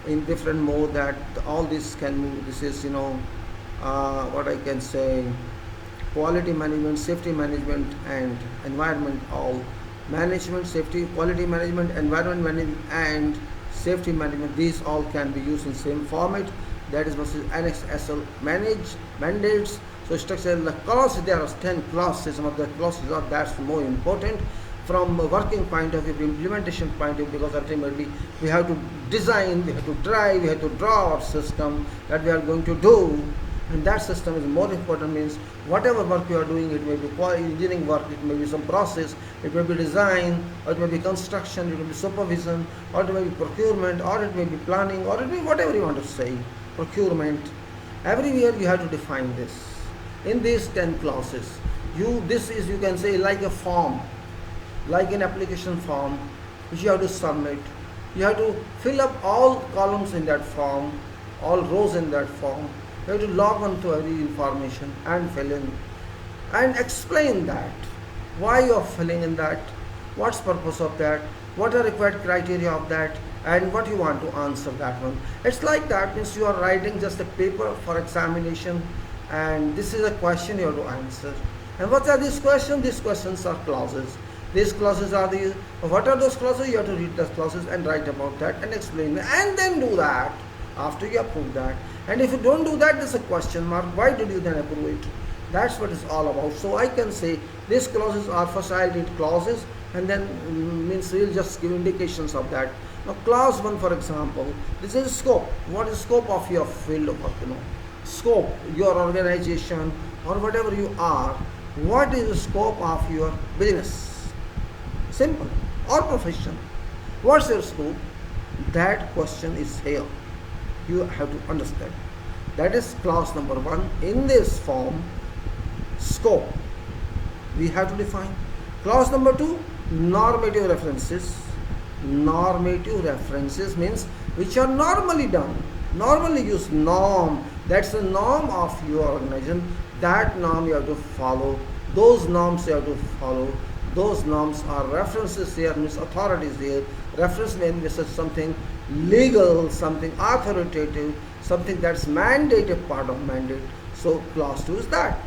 in different mode, that all this can move. This is what I can say, quality management, safety management, and environment. All management, safety, quality management, environment management, and safety management, these all can be used in same format. That is versus NXSL mandates. So structure, the clause, there are 10 clauses. Some of the clauses are, that's more important from a working point of view, implementation point of view, because ultimately we have to design, we have to drive, we have to draw our system that we are going to do, and that system is more important. Means whatever work you are doing, it may be engineering work, it may be some process, it may be design, or it may be construction, it may be supervision, or it may be procurement, or it may be planning, or it may be whatever you want to say, procurement. Everywhere you have to define this in these 10 clauses. This is, you can say, like a form, like an application form which you have to submit. You have to fill up all columns in that form, all rows in that form. You have to log on to every information and fill in and explain that, why you are filling in that, what's purpose of that, what are required criteria of that, and what you want to answer that one. It's like that, means you are writing just a paper for examination, and this is a question you have to answer. And what are these questions? These questions are clauses. These clauses are the, what are those clauses? You have to read those clauses and write about that and explain it, and then do that after you approve that. And if you don't do that, there's a question mark. Why did you then approve it? That's what it's all about. So I can say these clauses are facilitated clauses, and then means we'll just give indications of that. Now clause 1, for example, this is scope. What is scope of your field of work? Scope, your organization or whatever you are, what is the scope of your business? Simple. Or profession. What's your scope? That question is here. You have to understand. That is clause number 1 in this form, scope. we have to define. Clause number 2, normative references. Normative references means which are normally done, normally used. Norm, that's the norm of your organization. That norm you have to follow. Those norms you have to follow. Those norms are references here, means authorities here. Reference means something legal, something authoritative, something that's mandated, part of mandate. So clause 2 is that.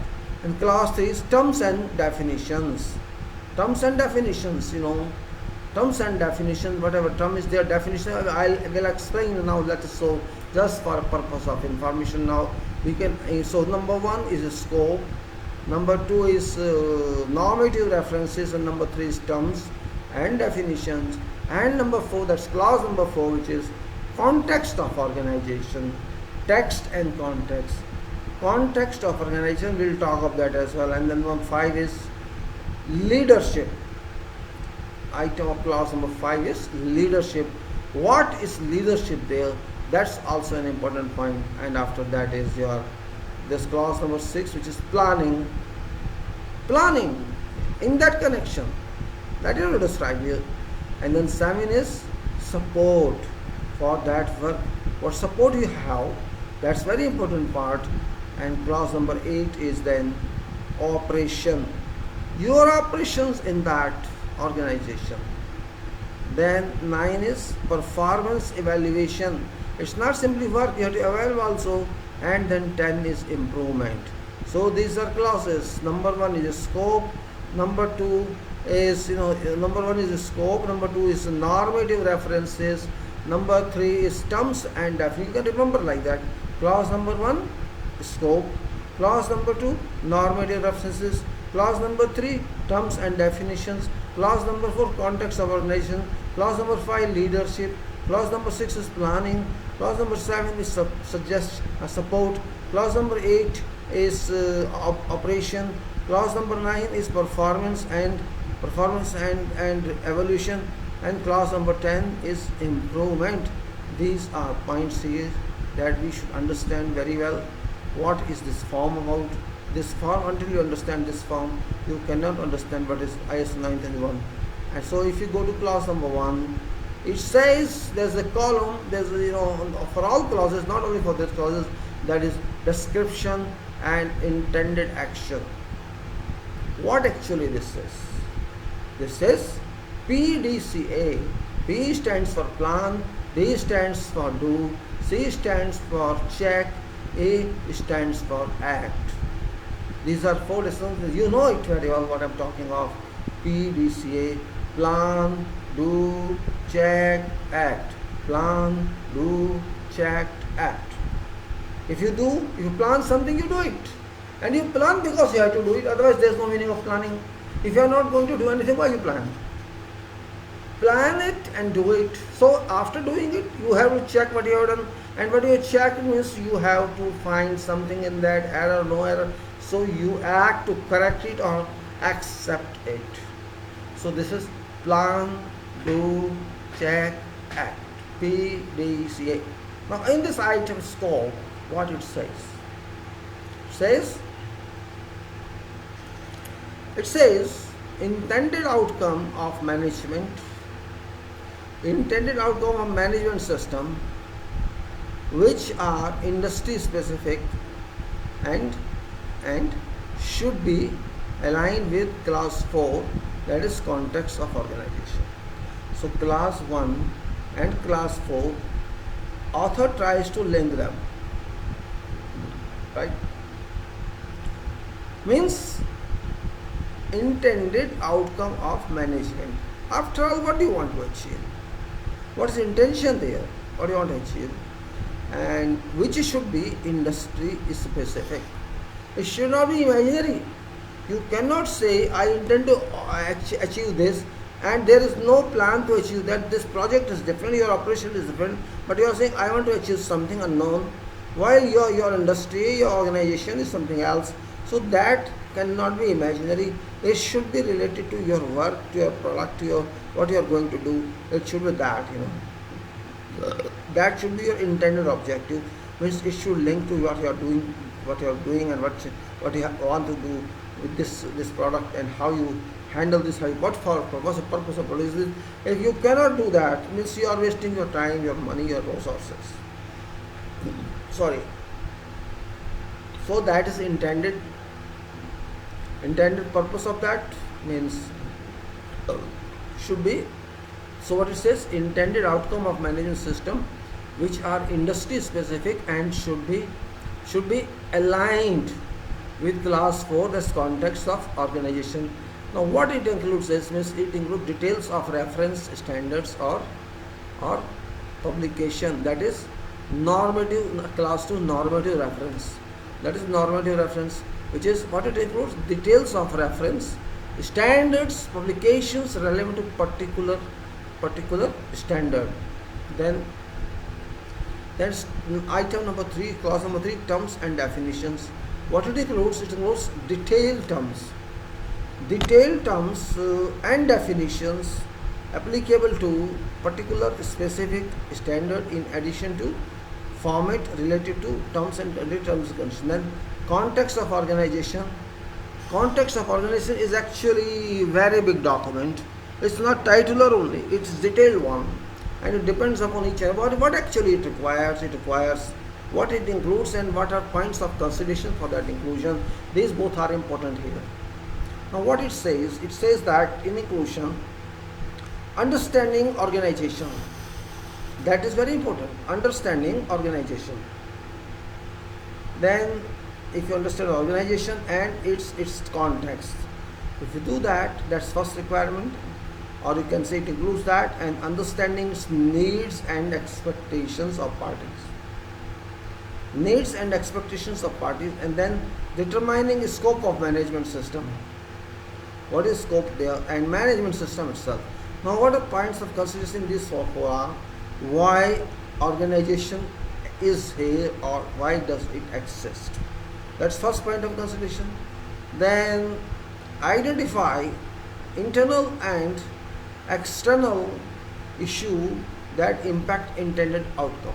And clause 3 is terms and definitions. Terms and definitions, terms and definitions, whatever term is there, definition I will explain now. Let us, so just for purpose of information now we can, so number 1 is a scope, number 2 is normative references, and number 3 is terms and definitions, and number 4, that's clause number 4, which is context of organization. Text and context. Context of organization, we'll talk of that as well. And then number 5 is leadership. Item of clause number 5 is leadership. What is leadership there? That's also an important point. And after that is this clause number 6, which is planning. Planning in that connection, that you will describe here. And then 7 is support for that work. What support you have, that's very important part. And clause number 8 is then operation. Your operations in that organization. Then 9 is performance evaluation. It's not simply work, you have to evaluate also. And then 10 is improvement. So these are clauses. Number 1 is a scope. Number 2 is, number 1 is a scope. Number 2 is normative references. Number 3 is terms and definitions. You can remember like that. Clause number 1, scope. Clause number 2, normative references. Clause number 3, terms and definitions. Clause number 4, context of organization. Clause number 5, leadership. Clause number 6 is planning. Clause number 7 is support. Clause number 8 is operation. Clause number 9 is performance and evolution. And clause number 10 is improvement. These are points here that we should understand very well. What is this form about? This form, until you understand this form, you cannot understand what is ISO 9001. And so if you go to clause number 1, it says there's a column, there's for all clauses, not only for these clauses, that is description and intended action. What actually this says? This says PDCA. P stands for plan, D stands for do, C stands for check, A stands for act. These are 4 lessons. You know it very well what I'm talking of. PDCA, plan, do, check, act. Plan, do, check, act. If you plan something, you do it. And you plan because you have to do it, otherwise there's no meaning of planning. If you are not going to do anything, why you plan? Plan it and do it. So after doing it, you have to check what you have done. And what you check means you have to find something in that, error, no error. So you act to correct it or accept it. So this is plan, do, check, act. PDCA. Now in this item scope, what it says? It says intended outcome of management system, which are industry specific and should be aligned with clause 4, that is context of organization. So clause 1 and clause 4, author tries to link them, right? Means intended outcome of management. After all, what do you want to achieve? What is the intention there? What do you want to achieve? And which should be industry specific. It should not be imaginary. You cannot say I intend to achieve this and there is no plan to achieve that. This project is different, your operation is different, but you are saying I want to achieve something unknown, while your industry, your organization is something else. So that cannot be imaginary. It should be related to your work, to your product, to what you are going to do. It should be that, that should be your intended objective. Means it should link to what you are doing and what you want to do. with this product, and how you handle this, how what for purpose of producing this. If you cannot do that, means you are wasting your time, your money, your resources. Sorry. So that is intended purpose of that, means should be, so what it says, intended outcome of management system which are industry specific and should be aligned with class 4, that's context of organization. Now what it includes is, means it includes details of reference standards or publication, that is normative, class 2 normative reference, that is normative reference, which is what it includes, details of reference standards, publications relevant to particular standard. Then that's item number 3, clause number 3, terms and definitions. What it includes detailed terms and definitions applicable to particular specific standard, in addition to format related to terms and conditions. Then context of organization. Context of organization is actually very big document. It's not titular only, it's detailed one, and it depends upon each other. What actually it requires, what it includes, and what are points of consideration for that inclusion. These both are important here. Now what it says that in inclusion, understanding organization, that is very important, understanding organization. Then if you understand organization and its context, if you do that, that's first requirement, or you can say it includes that, and understanding needs and expectations of parties, and then determining scope of management system, what is scope there, and management system itself. Now what are points of consideration in this formula, why organization is here or why does it exist, that's first point of consideration. Then identify internal and external issue that impact intended outcome.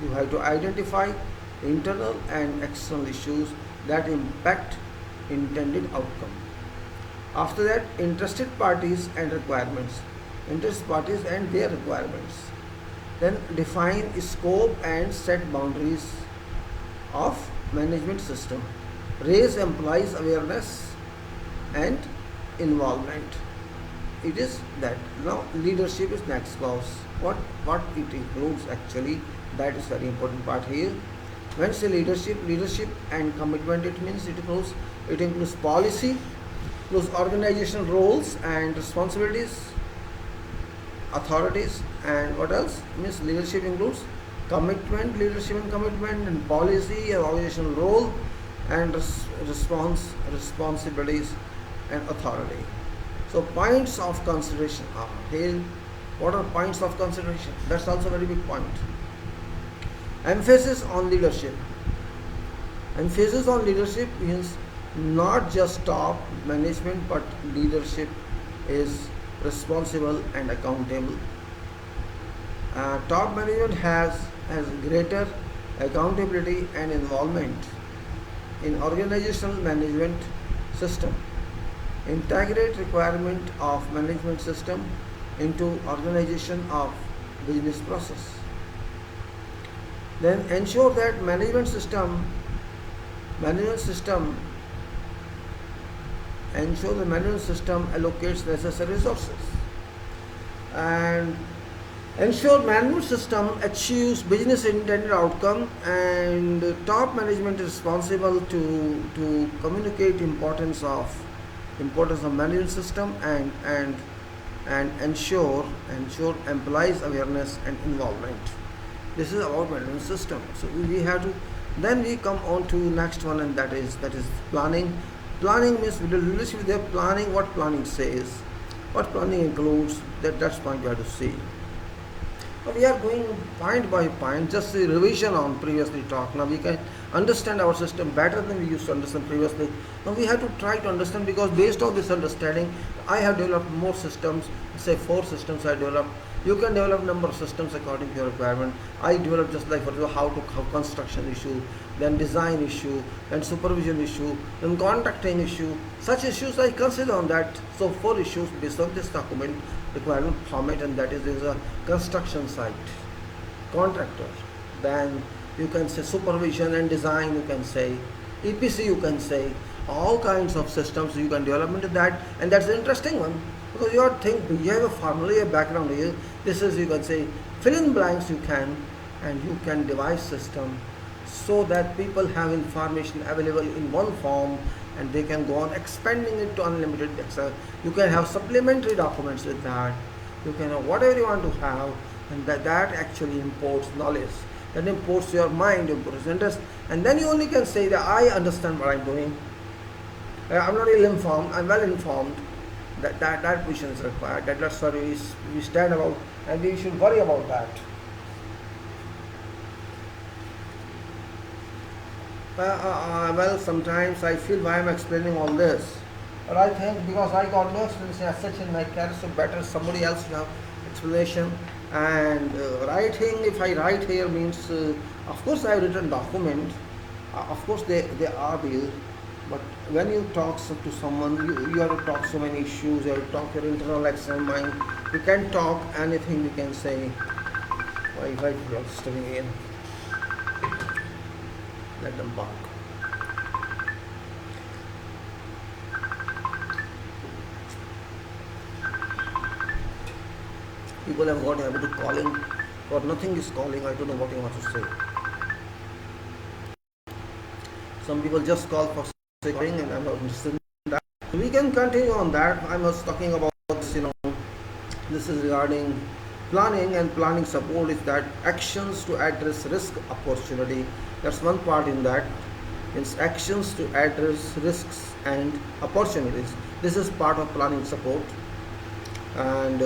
You have to identify internal and external issues that impact intended outcome. After that, interested parties and their requirements. Then define scope and set boundaries of management system. Raise employees awareness and involvement. It is that. Now leadership is next clause. What it includes actually, that is very important part here. When say leadership and commitment, it means it includes policy, includes organizational roles and responsibilities, authorities, and what else? Means leadership includes leadership and commitment, and policy, and organizational role, and responsibilities and authority. So points of consideration are here. What are points of consideration? That's also a very big point. Emphasis on leadership. Emphasis on leadership means not just top management, but leadership is responsible and accountable. Top management has greater accountability and involvement in organizational management system. Integrate requirement of management system into organization of business process. Then ensure that management system allocates necessary resources, and ensure management system achieves business intended outcome, and top management is responsible to communicate importance of management system and ensure employees awareness and involvement. This is about management system. So we have to, then we come on to next one, and that is planning. Planning means leadership with their planning, what planning says, what planning includes, that's point you have to see. Now we are going point by point, just a revision on previously talked. Now we can understand our system better than we used to understand previously. Now we have to try to understand, because based on this understanding, I have developed more systems, say 4 systems I developed. You can develop number of systems according to your requirement. I developed, just like for example, how construction issue, then design issue, then supervision issue, then contracting issue. Such issues I consider on that. So 4 issues based on this document requirement format, and that is a construction site, contractor. Then you can say supervision and design, you can say EPC, you can say all kinds of systems you can develop into that. And that's an interesting one, because you have a formula, a background here. This is, you can say, fill in blanks you can, and you can devise system so that people have information available in one form, and they can go on expanding it to unlimited Excel. You can have supplementary documents with that. You can have whatever you want to have, and that actually imports knowledge. That imports your mind, imports interest, and then you only can say that I understand what I'm doing. I'm not ill-informed, I'm well-informed. That vision is required. That's what we stand about, and we should worry about that. Well, sometimes I feel why I'm explaining all this, but I think because I got no explanation as such in my career, so better somebody else to have explanation. And writing, if I write here means, of course I have written document, of course they are there, but when you talk to someone, you have to talk so many issues, you have to talk your internal external mind. You can talk anything, you can say. Why are studying again? Let them bark. People have got habit of calling, or nothing is calling. I don't know what you want to say. Some people just call for saying, and I'm not interested in that. We can continue on that. I was talking about, this is regarding planning, and planning support is that actions to address risk opportunity. That's one part in that. It's actions to address risks and opportunities. This is part of planning support. And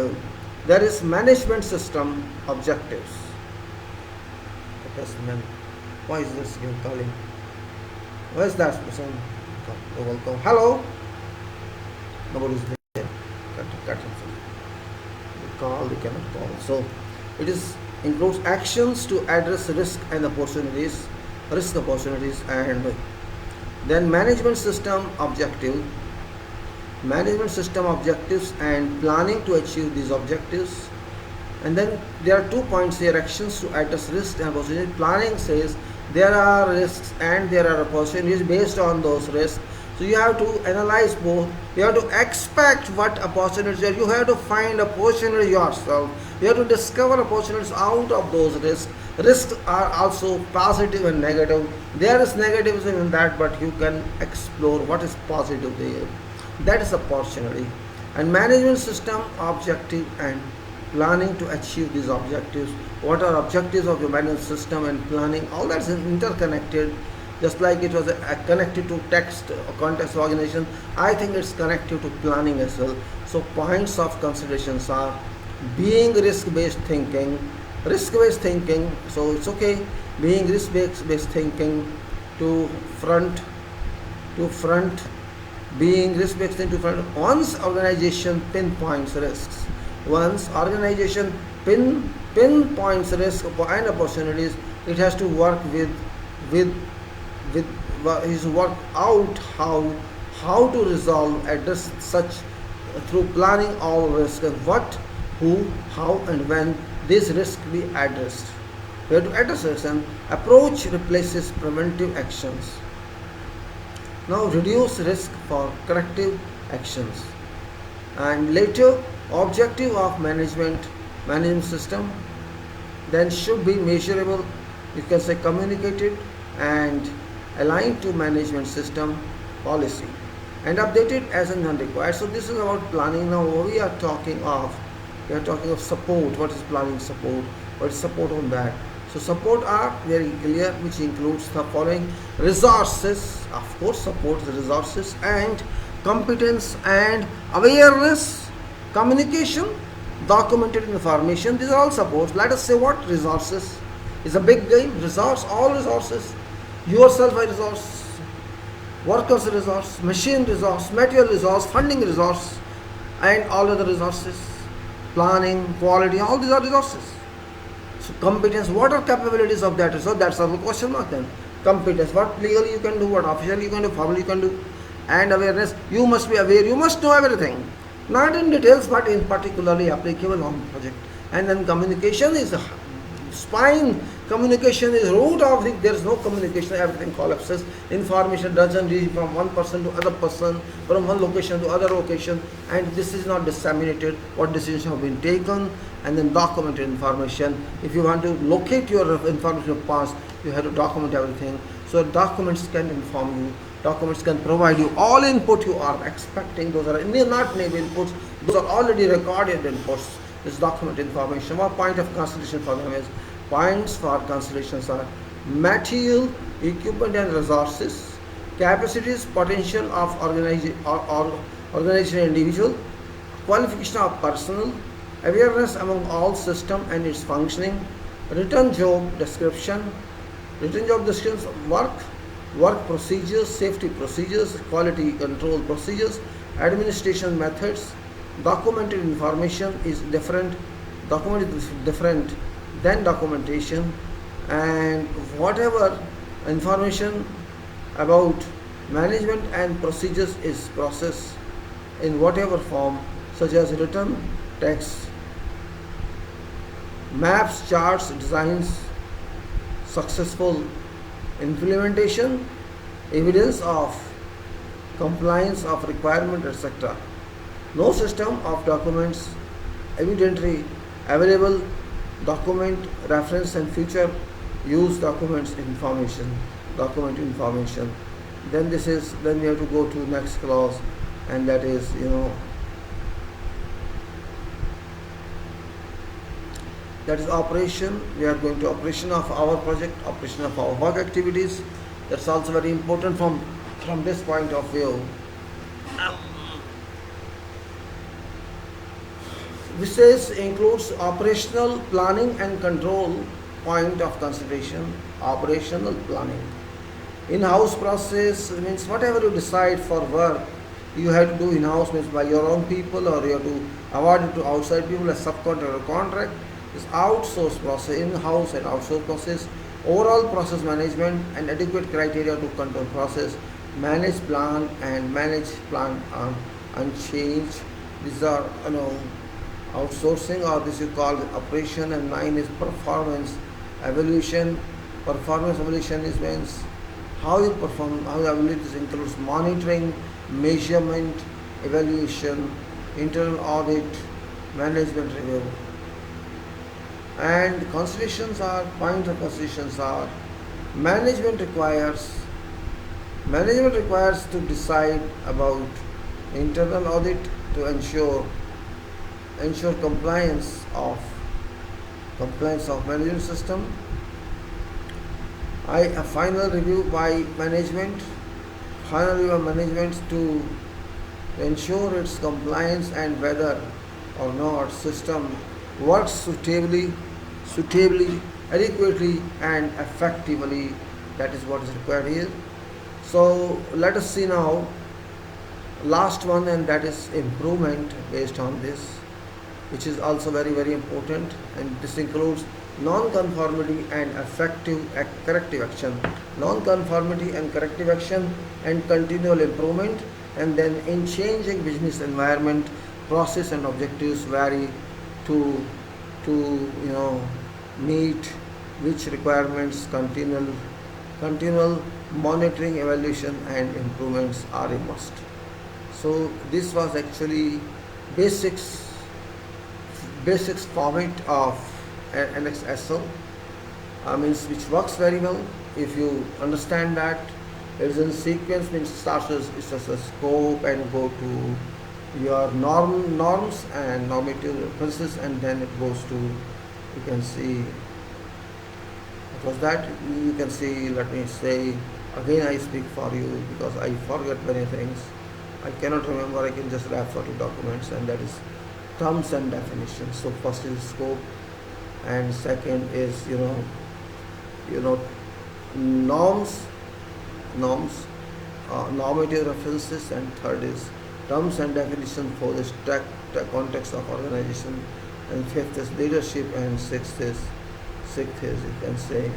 there is management system objectives. Why is this you calling? Where is that person? You're welcome. Hello? Nobody's there. Cut himself. They cannot call. So it includes actions to address risk opportunities, and then management system objectives and planning to achieve these objectives. And then there are 2 points here: actions to address risks and opportunities. Planning says there are risks and there are opportunities based on those risks. So you have to analyze both. You have to expect what opportunities are. You have to find opportunities yourself. You have to discover opportunities out of those risks. Risks are also positive and negative. There is negativism in that, but you can explore what is positive there. That is opportunity. And management system objective and planning to achieve these objectives. What are objectives of your management system and planning? All that is interconnected. Just like it was connected to text or context organization, I think it's connected to planning as well. So points of considerations are being risk-based thinking, so it's okay, being risk-based thinking to front, being risk-based thinking to front. Once organization pinpoints risks, pinpoints risk and opportunities, it has to work work out how to resolve, address such through planning all risks, and what, who, how, and when these risks be addressed. We have to address this, and approach replaces preventive actions. Now reduce risk for corrective actions. And later, objective of management system then should be measurable, you can say communicated, and aligned to management system policy, and updated as and when required. So this is about planning. Now we are talking of support. What is planning support? What is support on that? So support are very clear, which includes the following: resources, of course support the resources, and competence and awareness, communication, documented information. These are all supports. Let us say what resources is a big game. All resources. yourself a resource, workers resource, machine resource, material resource, funding resource, and all other resources, planning, quality, all these are resources. So competence, what are capabilities of that resource? That's our question mark then. Competence, what legally you can do, what officially you can do, formally you can do. And awareness, you must be aware, you must know everything. Not in details, but in particularly applicable on project. And then communication is spine, communication is root of it. There is no communication, everything collapses. Information doesn't reach from one person to other person, from one location to other location, and this is not disseminated, what decisions have been taken, and then documented information. If you want to locate your information of past, you have to document everything. So documents can inform you, documents can provide you all input you are expecting. Those are not named inputs, those are already recorded inputs. This document information. What point of consideration for them is, points for considerations are material, equipment and resources, capacities, potential of organization individual, qualification of personnel, awareness among all system and its functioning, written job description, work procedures, safety procedures, quality control procedures, administration methods. Documented information is different, document is different than documentation, and whatever information about management and procedures is processed in whatever form, such as written text, maps, charts, designs, successful implementation, evidence of compliance of requirement, etc. No system of documents evidently available, document reference and future use documents information, document information. Then we have to go to next clause, and that is that is operation. We are going to operation of our project, operation of our work activities. That's also very important from this point of view. This includes operational planning and control. Point of consideration, operational planning. In-house process means whatever you decide for work, you have to do in-house, means by your own people, or you have to award it to outside people as subcontract or contract. This outsource process, in-house and outsource process, overall process management and adequate criteria to control process, manage plan and manage plan unchanged. These are outsourcing, or this you call operation. And 9 is performance evaluation. Performance evaluation is means how you perform, how you evaluate. This includes monitoring, measurement, evaluation, internal audit, management review. And considerations are, point of considerations are, management requires to decide about internal audit to ensure compliance of management system. A final review by management to ensure its compliance and whether or not system works suitably, adequately and effectively. That is what is required here. So let us see now last one, and that is improvement based on this, which is also very, very important. And this includes non-conformity and effective corrective action. Non-conformity and corrective action and continual improvement. And then in changing business environment, process and objectives vary to meet which requirements. Continual monitoring, evaluation and improvements are a must. So this was actually basics format of NXSL, means which works very well if you understand that. It is in sequence, means starts as a scope and go to your norms and normative process, and then it goes to, you can see what was that, you can see, let me say again, I speak for you because I forget many things, I cannot remember. I can just refer to documents, and that is terms and definitions. So first is scope, and second is norms norms, normative references, and third is terms and definition for the context of organization, and fifth is leadership, and sixth is you can say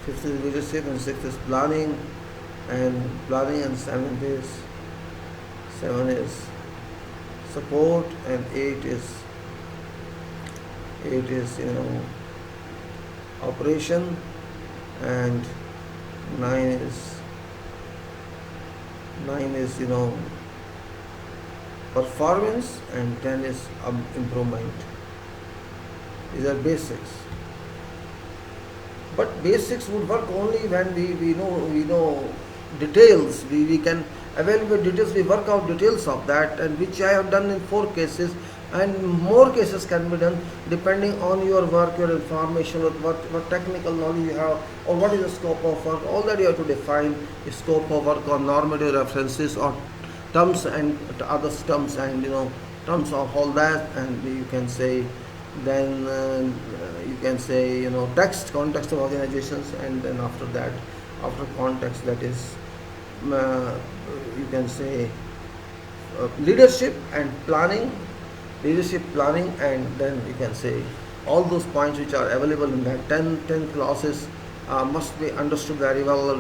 fifth is leadership, and sixth is and seven is support, and eight is operation, and nine is performance, and 10 is improvement. These are basics. But basics would work only when we know details. We can evaluate details. We work out details of that, and which I have done in 4 cases, and more cases can be done depending on your work, your information, what technical knowledge you have, or what is the scope of work. All that you have to define the scope of work on normative references or terms and other terms, and terms of all that, and you can say then you can say context of organizations, and then after that, after context, that is you can say leadership planning, and then you can say all those points which are available in that 10 clauses must be understood very well.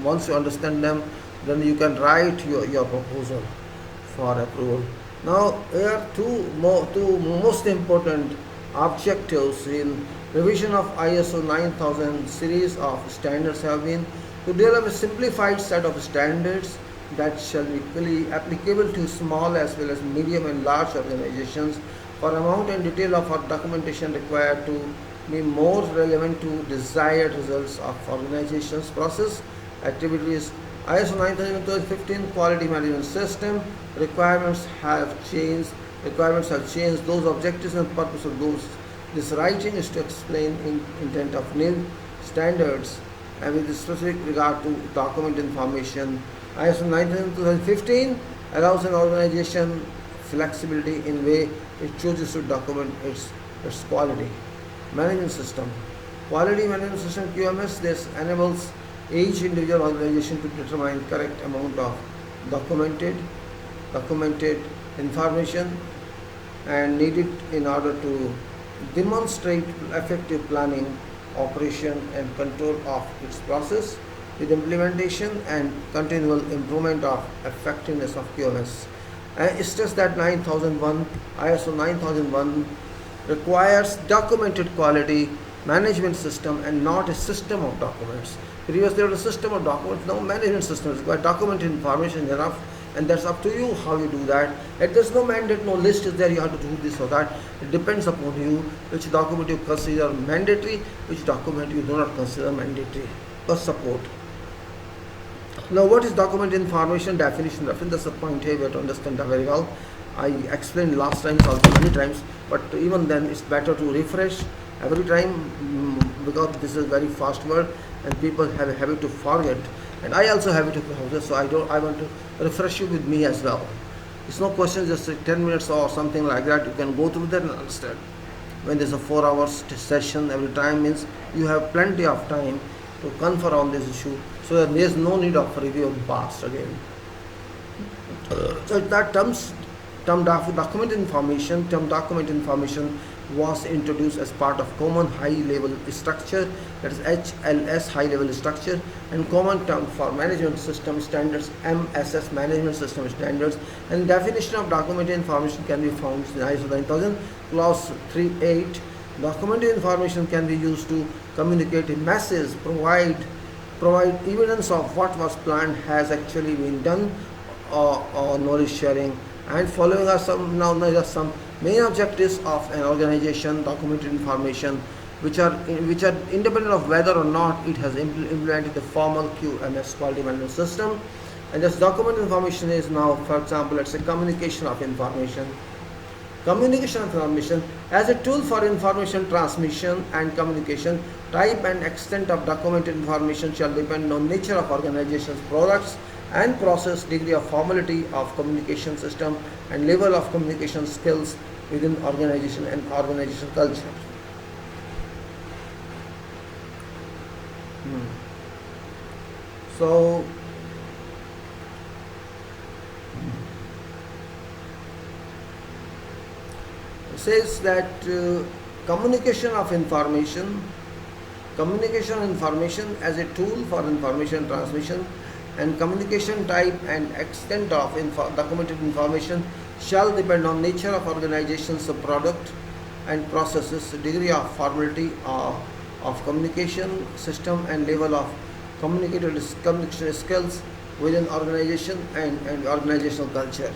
Once you understand them, then you can write your proposal for approval. Now, here two most important objectives in revision of ISO 9000 series of standards have been to develop a simplified set of standards that shall be equally applicable to small as well as medium and large organizations, for amount and detail of our documentation required to be more relevant to desired results of organizations' process activities. ISO 9015 quality management system requirements have changed. Those objectives and purpose of those. This writing is to explain intent of new standards, and with specific regard to document information. ISO 9015 allows an organization flexibility in way it chooses to document its quality management system. Quality management system QMS. This enables each individual organization to determine correct amount of documented information and needed in order to demonstrate effective planning, operation, and control of its process, with implementation and continual improvement of effectiveness of QMS. And it stress that ISO 9001 requires documented quality management system and not a system of documents. Previously there was a system of documents, now management system is required. Documented information enough, and that's up to you how you do that. And there's no mandate, no list is there, you have to do this or that. It depends upon you which document you consider mandatory, which document you do not consider mandatory. For support. Now, what is document information definition? That's the point here we have to understand that very well. I explained last time also many times, but even then it's better to refresh every time because this is very fast word and people have a habit to forget, and I also have it to forget, so I want to refresh you with me as well. It's no question, just 10 minutes or something like that. You can go through that and understand. When there's a 4 hours session every time, means you have plenty of time to confer on this issue, so that there is no need of review of the past again. So that term document information was introduced as part of common high level structure, that is HLS high level structure, and common term for management system standards, MSS management system standards, and definition of documented information can be found in ISO 9000 clause 3.8. Documented information can be used to communicate a message, provide evidence of what was planned has actually been done, or knowledge sharing. And following are some main objectives of an organization. Documented information which are independent of whether or not it has implemented the formal QMS quality management system. And this document information is now, for example, let's say communication of information as a tool for information transmission and communication. Type and extent of documented information shall depend on nature of organization's products and process, degree of formality of communication system, and level of communication skills within organization and organization culture. So it says that communication of information as a tool for information transmission, and communication type and extent of documented information shall depend on nature of organization's product and processes, degree of formality of communication system, and level of communication skills within organization and organizational culture.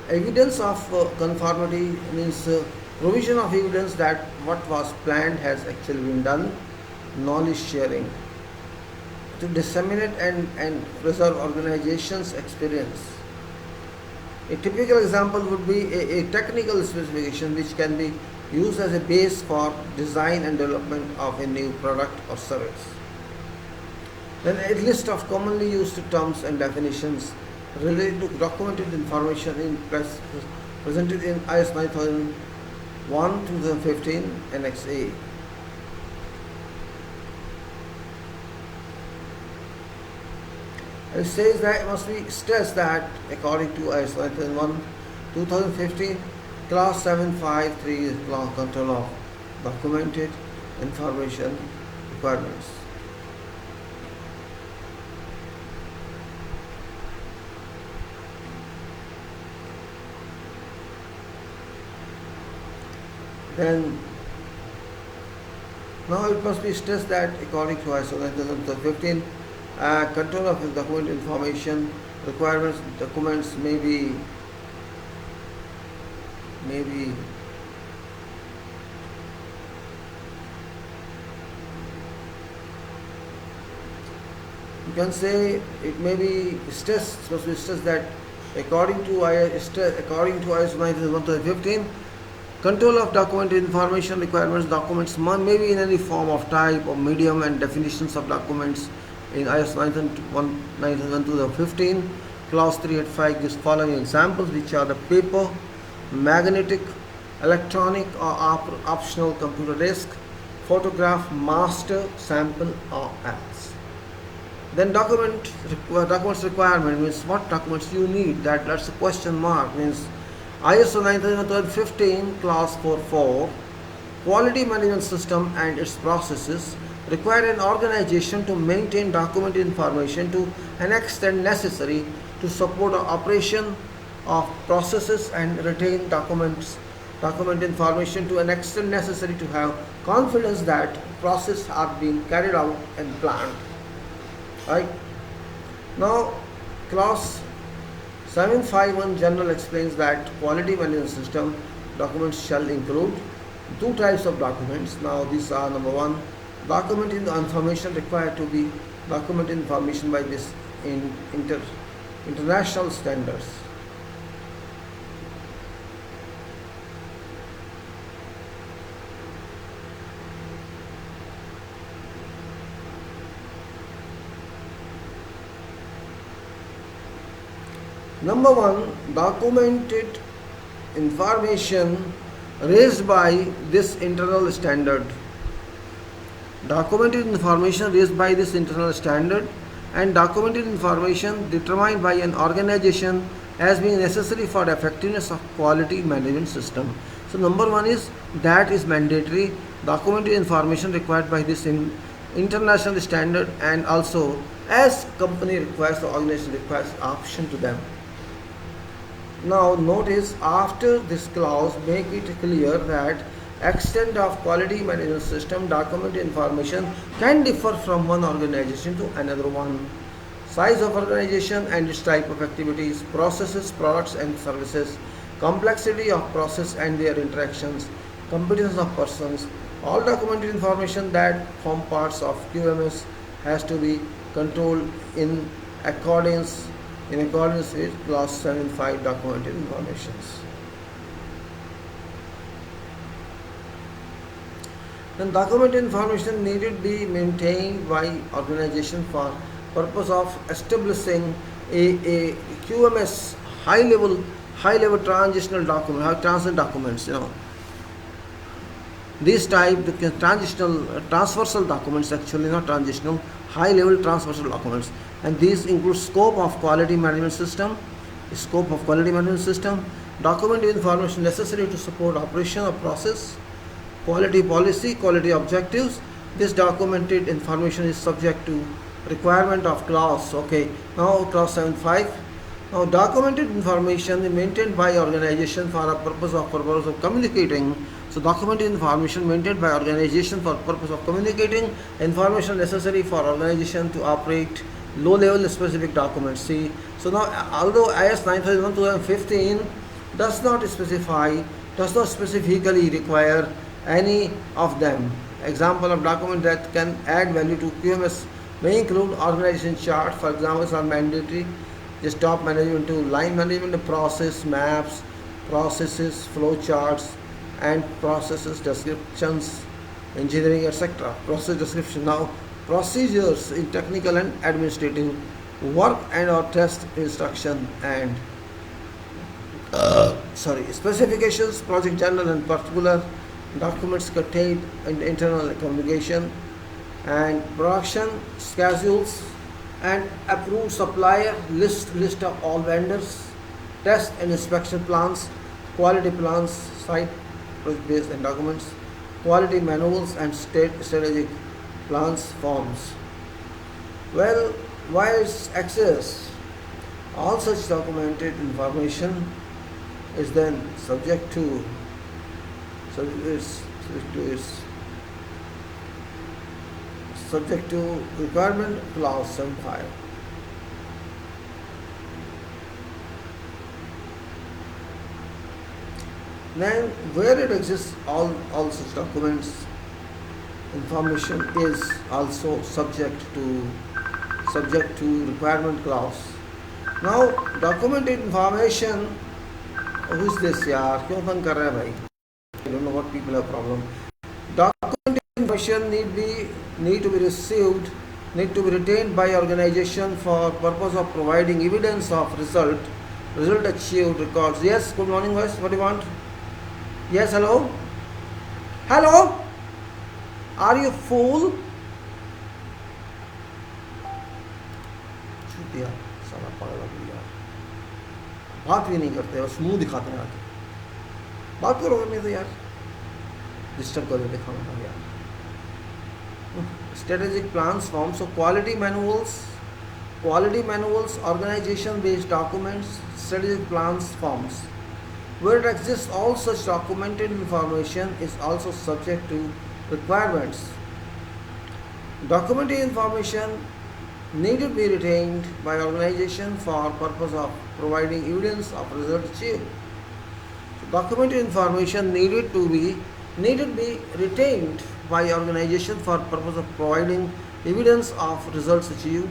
Evidence of conformity means provision of evidence that what was planned has actually been done. Knowledge sharing to disseminate and preserve organization's experience. A typical example would be a technical specification which can be used as a base for design and development of a new product or service. Then a list of commonly used terms and definitions related to documented information presented in IS 9001 2015 Annex A. It says that it must be stressed that according to IS 9001 2015, Class 753 is control of documented information requirements. Then now it must be stressed that according to ISO 9015, control of document information requirements, documents may be you can say it may be stressed, supposed to be stressed that according to ISO 9015, control of document information requirements, documents may be in any form of type or medium, and definitions of documents in ISO 9001 2015 clause 385 gives following examples, which are the paper, magnetic, electronic or optional computer disk, photograph, master, sample or else. Then documents requirement means what documents you need. That's a question mark. Means ISO 9001:2015 clause 4.4 quality management system and its processes require an organization to maintain documented information to an extent necessary to support the operation of processes and retain document information to an extent necessary to have confidence that processes are being carried out and planned. Right? Now, clause 751 general explains that quality management system documents shall include two types of documents. Now, these are: number one, documented information required to be documented information by this in international standards. Number one, documented information raised by this internal standard. Documented information raised by this internal standard and documented information determined by an organization as being necessary for the effectiveness of quality management system. So number one is that is mandatory, documented information required by this international standard, and also as company requires, the organization requires option to them. Now notice after this clause make it clear that extent of quality management system document information can differ from one organization to another one. Size of organization and its type of activities, processes, products and services, complexity of process and their interactions, competence of persons, all documented information that form parts of QMS has to be controlled in accordance with clause 75 documented informations. Then documented information needed be maintained by organization for purpose of establishing a QMS high level transitional document, transit documents, These type the transitional transversal documents, actually not transitional, high level transversal documents, and these include scope of quality management system, document information necessary to support operation of process, quality policy, quality objectives. This documented information is subject to requirement of clause. Okay, now clause 75. Now documented information is maintained by organization for a purpose of communicating. So documented information maintained by organization for purpose of communicating information necessary for organization to operate low level specific documents. See, so now although IS 9001 2015 does not specifically require any of them. Example of document that can add value to QMS may include organization chart, for example, are mandatory, just top management to line management, process maps, processes, flow charts, and processes descriptions, engineering, etc. Process description. Now, procedures in technical and administrative work and or test instruction and specifications, project journal and particular documents contained in internal communication, and production schedules and approved supplier list of all vendors, test and inspection plans, quality plans, site based and documents, quality manuals and strategic plans forms. Well, while access all such documented information is then subject to requirement clause 75. Then where it exists, all such documents information is also subject to requirement clause. Now documented information, who is this yaar, क्यों तंग कर रहा है भाई? I don't know what people have problem. Documented information need to be retained by organization for purpose of providing evidence of result achieved, records. Yes, good morning guys, what do you want? Yes, hello? Hello? Are you fool? छूट यार, साला पागल आदमी यार, बात भी नहीं करते, बस मुंह दिखाते हैं आके. बात करो करने तो यार, डिस्टर्ब कर देते खाना खा यार. Strategic plans forms, so quality manuals, organization based documents, strategic plans forms. Where it exists, all such documented information is also subject to requirements. Documented information need to be retained by organization for purpose of providing evidence of result achieved. So documented information needed to be retained by organization for purpose of providing evidence of results achieved.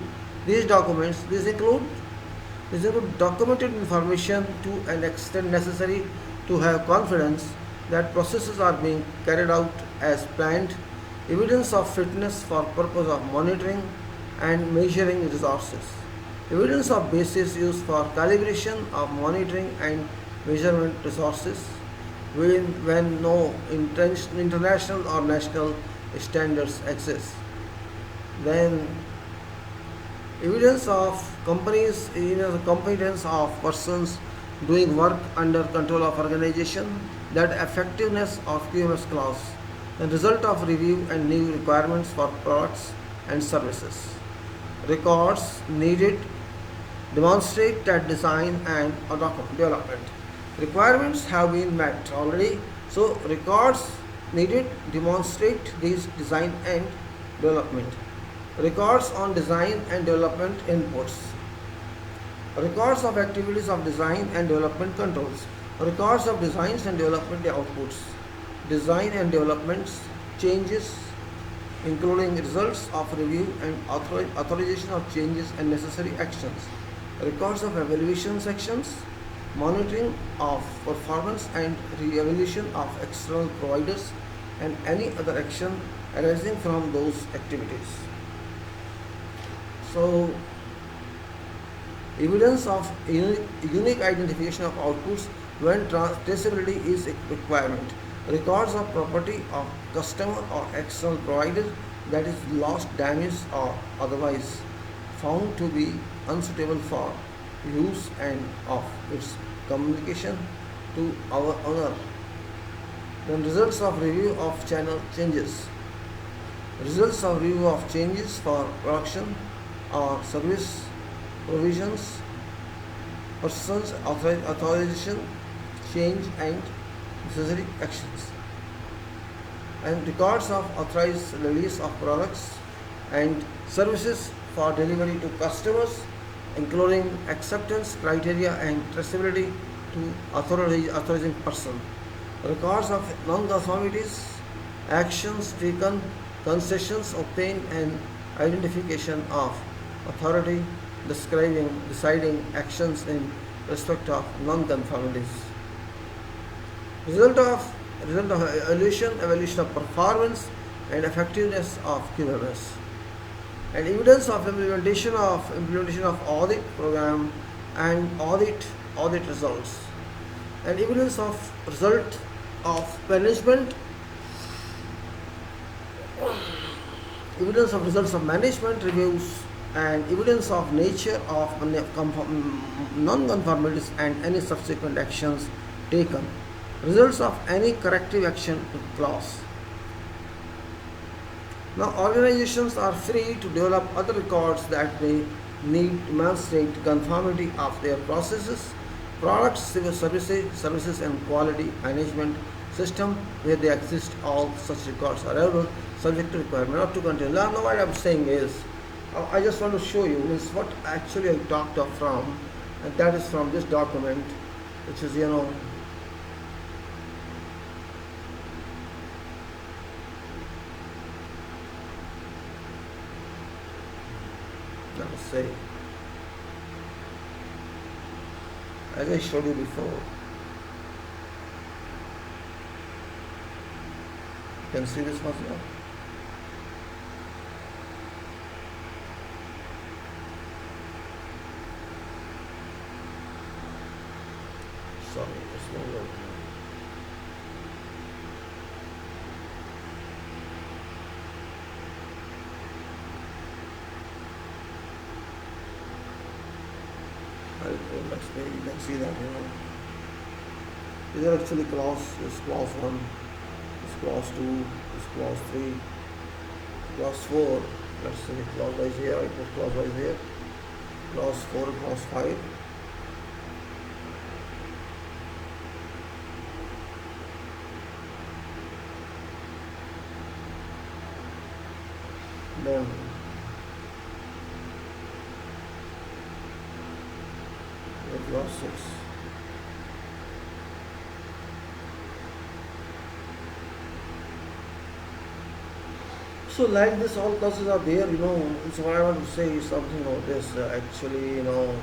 These include documented information to an extent necessary to have confidence that processes are being carried out as planned, evidence of fitness for purpose of monitoring and measuring resources, evidence of basis used for calibration of monitoring and measurement resources when no international or national standards exist. Then evidence of companies, competence of persons doing work under control of organization, that effectiveness of QMS clause, the result of review and new requirements for products and services. Records needed demonstrate that design and development requirements have been met already. So records needed demonstrate these design and development. Records on design and development inputs. Records of activities of design and development controls. Records of designs and development outputs. Design and developments changes including results of review and authorization of changes and necessary actions. Records of evaluation sections, monitoring of performance and re-evaluation of external providers and any other action arising from those activities. So, evidence of unique identification of outputs when traceability is a requirement. records of property of customer or external provider that is lost, damaged, or otherwise found to be unsuitable for use and of its communication to our owner. Then results of review of channel changes. Results of review of changes for production or service provisions, persons authorization, change and necessary actions. And records of authorized release of products and services for delivery to customers, including acceptance criteria and traceability to authorizing person. Records of non-conformities, actions taken, concessions obtained, and identification of authority deciding actions in respect of non-conformities. Result of evaluation of performance and effectiveness of QMS, and evidence of implementation of audit program and audit results, and evidence of result of management evidence of results of management reviews, and evidence of nature of non-conformities and any subsequent actions taken, results of any corrective action to clause. Now, organizations are free to develop other records that may need to demonstrate conformity of their processes, products, civil services and quality management system where they exist. All such records are available subject to requirement. Not to continue. Now, what I'm saying is, I just want to show you is what actually I talked of from, and that is from this document, which is let us say, as I showed you before, you can see this much now. Sorry, it's no load. You can see that these are actually clause. This clause 1, this clause 2, this clause 3, clause 4. Let's say clause wise here. I put clause wise here. Clause 4, clause 5. Then clause 6. So like this, all clauses are there. So what I want to say is something about this. Actually, now.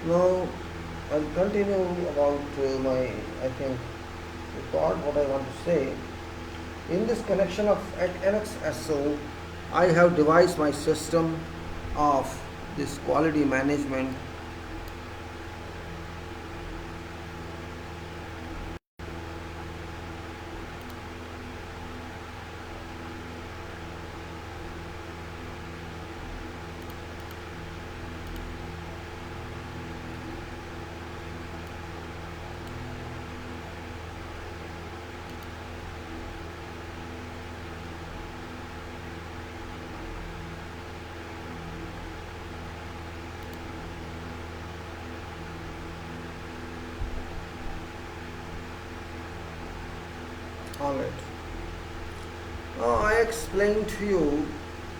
Now I'll continue about my, I think, record what I want to say. In this connection of NXSO, I have devised my system of this quality management. Alright. Now I explained to you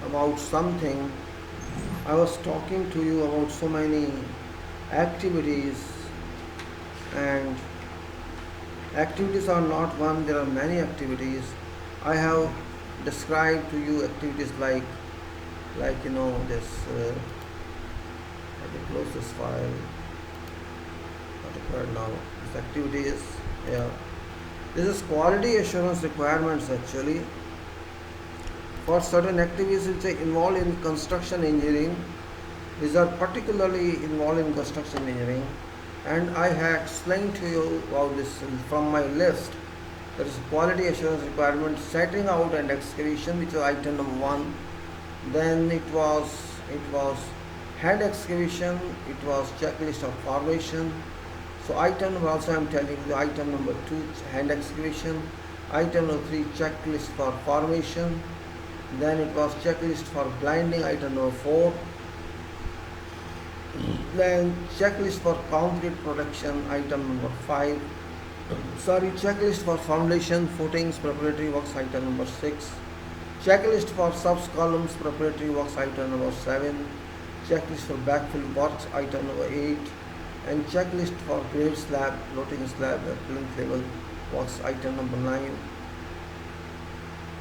about something. I was talking to you about so many activities, and activities are not one, there are many activities. I have described to you activities like this. I can close this file. Not required now. this activity is here. This is quality assurance requirements actually for certain activities which are involved in construction engineering. These are particularly involved in construction engineering, and I have explained to you about this from my list. There is quality assurance requirement, setting out and excavation, which was item number 1. Then it was hand excavation, it was checklist of formation. So item number, also I am telling you, item number 2 hand excavation, item number 3 checklist for formation, then it was checklist for blinding, item number 4, then checklist for concrete production, item number 5, checklist for foundation footings preparatory works, item number 6, checklist for subs columns preparatory works, item number 7, checklist for backfill works, item number 8, and checklist for grade slab, floating slab at plinth level works, item number 9,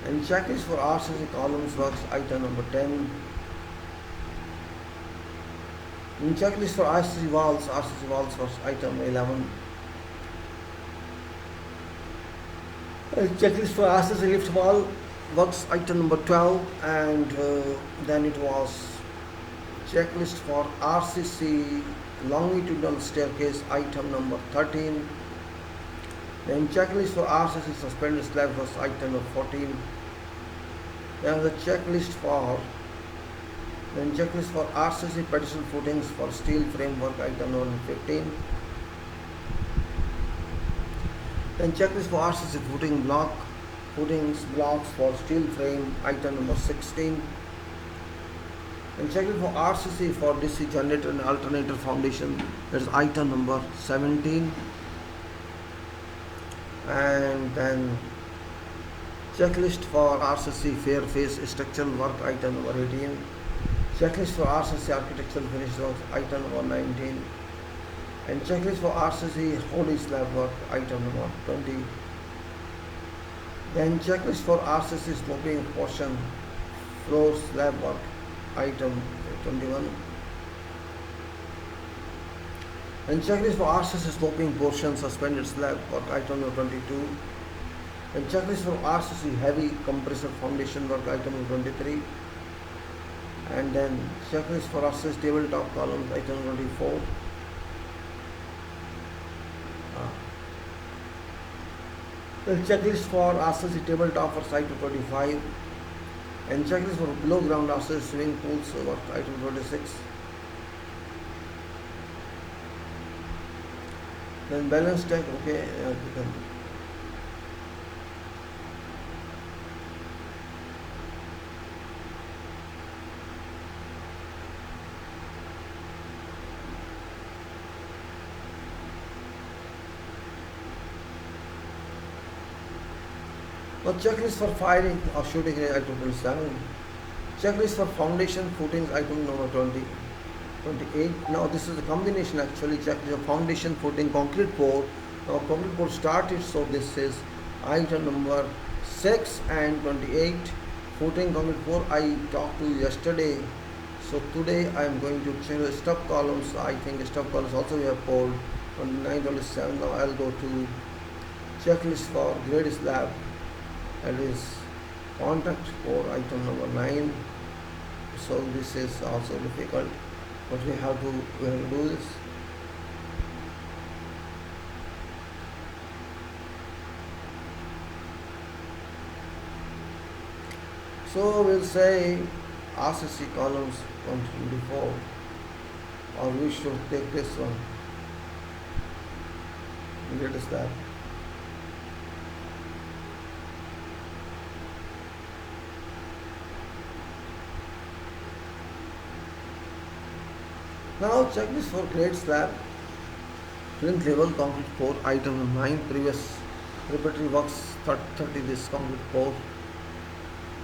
and checklist for RCC columns works, item number 10, and checklist for RCC walls works, item 11, and checklist for RCC lift wall works, item number 12, and then it was checklist for RCC longitudinal staircase, item number 13, then checklist for RCC suspended slab was item number 14, then the checklist for RCC pedestal footings for steel framework, item number 15, then checklist for RCC footings blocks for steel frame, item number 16, and checklist for RCC for DC generator and alternator foundation, that is item number 17, and then checklist for RCC fair face structural work, item number 18, checklist for RCC architectural finish works, item number 19, and checklist for RCC holy slab work, item number 20, then checklist for RCC sloping portion floor slab work, item 21, and checklist for RCC sloping portion suspended slab work, item number 22, and checklist for RCC heavy compressor foundation work, item number 23, and then checklist for RCC tabletop columns, item number 24, the checklist for RCC tabletop for site 25, and checklist for below ground RCC swimming pools work, item 26, then balance deck, okay, now checklist for firing or shooting range, item 27, checklist for foundation footings, item number 28. Now this is a combination actually, checklist of foundation footing concrete pour. Now concrete pour started, so this is item number 6 and 28. Footing concrete pour I talked to you yesterday, so today I am going to change the stub columns. I think stub columns also we have poured on 927. Now I'll go to checklist for grade slab, that is contact for item number 9. So this is also difficult, but we have to do this. So we'll say RCC columns 124, or we should take this one. What is that? Now checklist for grade slab, plinth level concrete pour, item number 9, previous preparatory works 30 this concrete pour.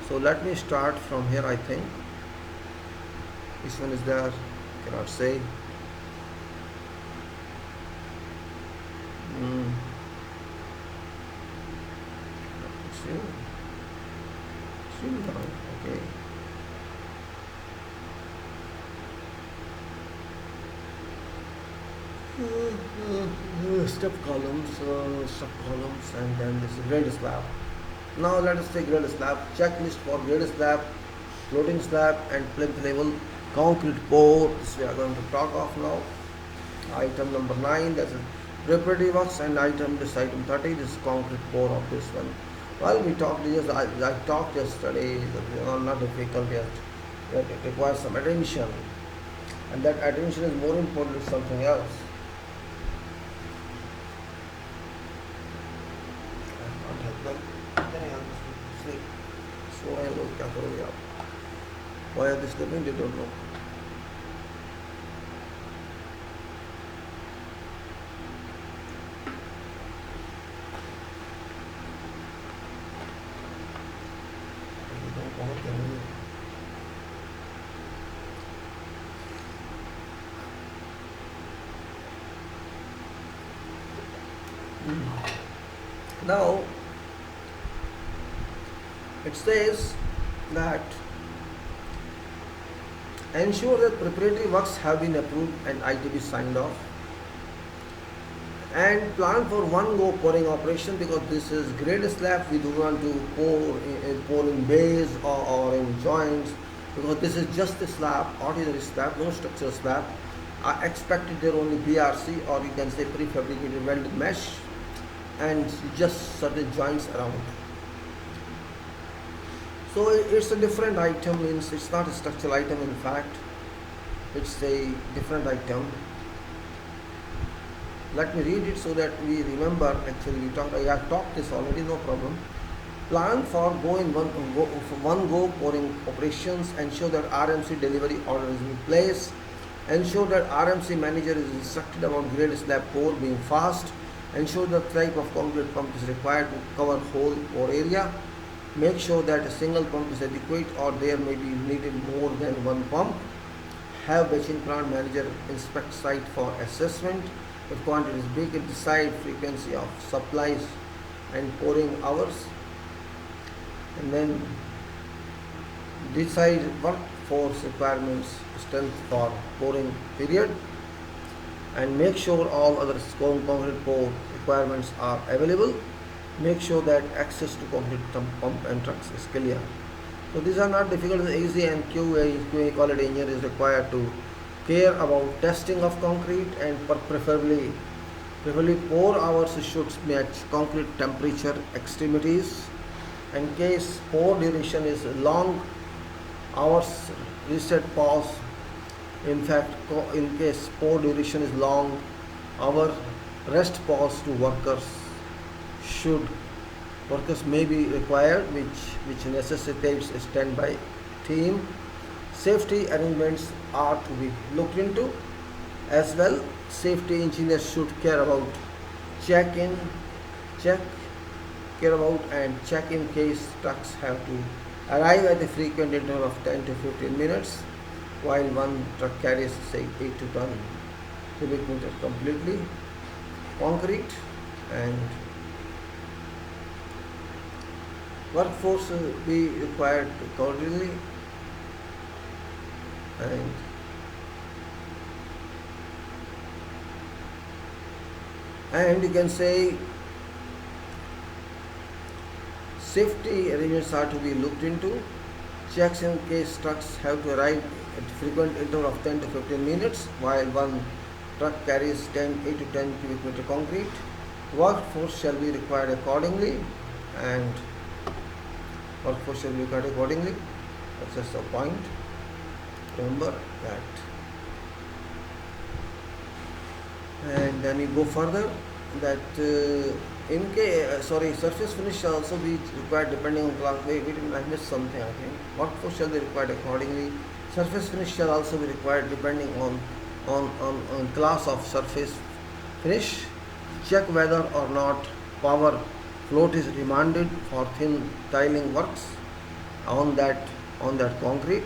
So let me start from here. I think this one is there, cannot say. Okay. step columns, and then this is grade slab. Now let us take grade slab. Checklist for grade slab, floating slab, and plinth level concrete pour. This we are going to talk of now. Item number 9, that's preparatory works, and this item 30, this is concrete pour of this one. Well, we talked I talked yesterday that not difficult yet. That it requires some attention, and that attention is more important than something else. I can't help them. Can I help them sleep? So I look at why are they sleeping? They don't know. Now it says that ensure that preparatory works have been approved and ITB signed off, and plan for one go pouring operation, because this is grade slab. We do want to pour in bays or in joints, because this is just a slab, ordinary slab, no structural slab. I expected there only BRC, or you can say prefabricated welded mesh, and just certain joints around. So it's a different item, means it's not a structural item, in fact it's a different item. Let me read it so that we remember. Actually I have talked this already, no problem. Plan for one go pouring operations. Ensure that RMC delivery order is in place. Ensure that RMC manager is instructed about grade slab pour being fast. Ensure the type of concrete pump is required to cover whole pour area. Make sure that a single pump is adequate, or there may be needed more than one pump. Have batching plant manager inspect site for assessment. If quantity is big, decide frequency of supplies and pouring hours, and then decide workforce requirements, strength for pouring period, and make sure all other concrete pour requirements are available. Make sure that access to concrete pump and trucks is clear. So these are not difficult, it's easy, and QA quality engineer is required to care about testing of concrete, and preferably pour hours should match concrete temperature extremities. In case pour duration is long, hours reset pause. In fact, in case pour duration is long, our rest pause to workers may be required, which necessitates a standby team. Safety arrangements are to be looked into as well. Safety engineers should care about and check in case trucks have to arrive at a frequent interval of 10 to 15 minutes, while one truck carries say 8 to 10 cubic meters completely concrete. And workforce will be required accordingly, and you can say safety arrangements are to be looked into. Checks in case trucks have to arrive at frequent interval of 10 to 15 minutes, while one truck carries 8 to 10 cubic meter concrete. Workforce shall be required accordingly, That's just a point. Remember that. And then you go further that surface finish shall also be required depending on class. I missed something, I think. Workforce shall be required accordingly. Surface finish shall also be required depending on class of surface finish. Check whether or not power float is demanded for thin tiling works on that concrete.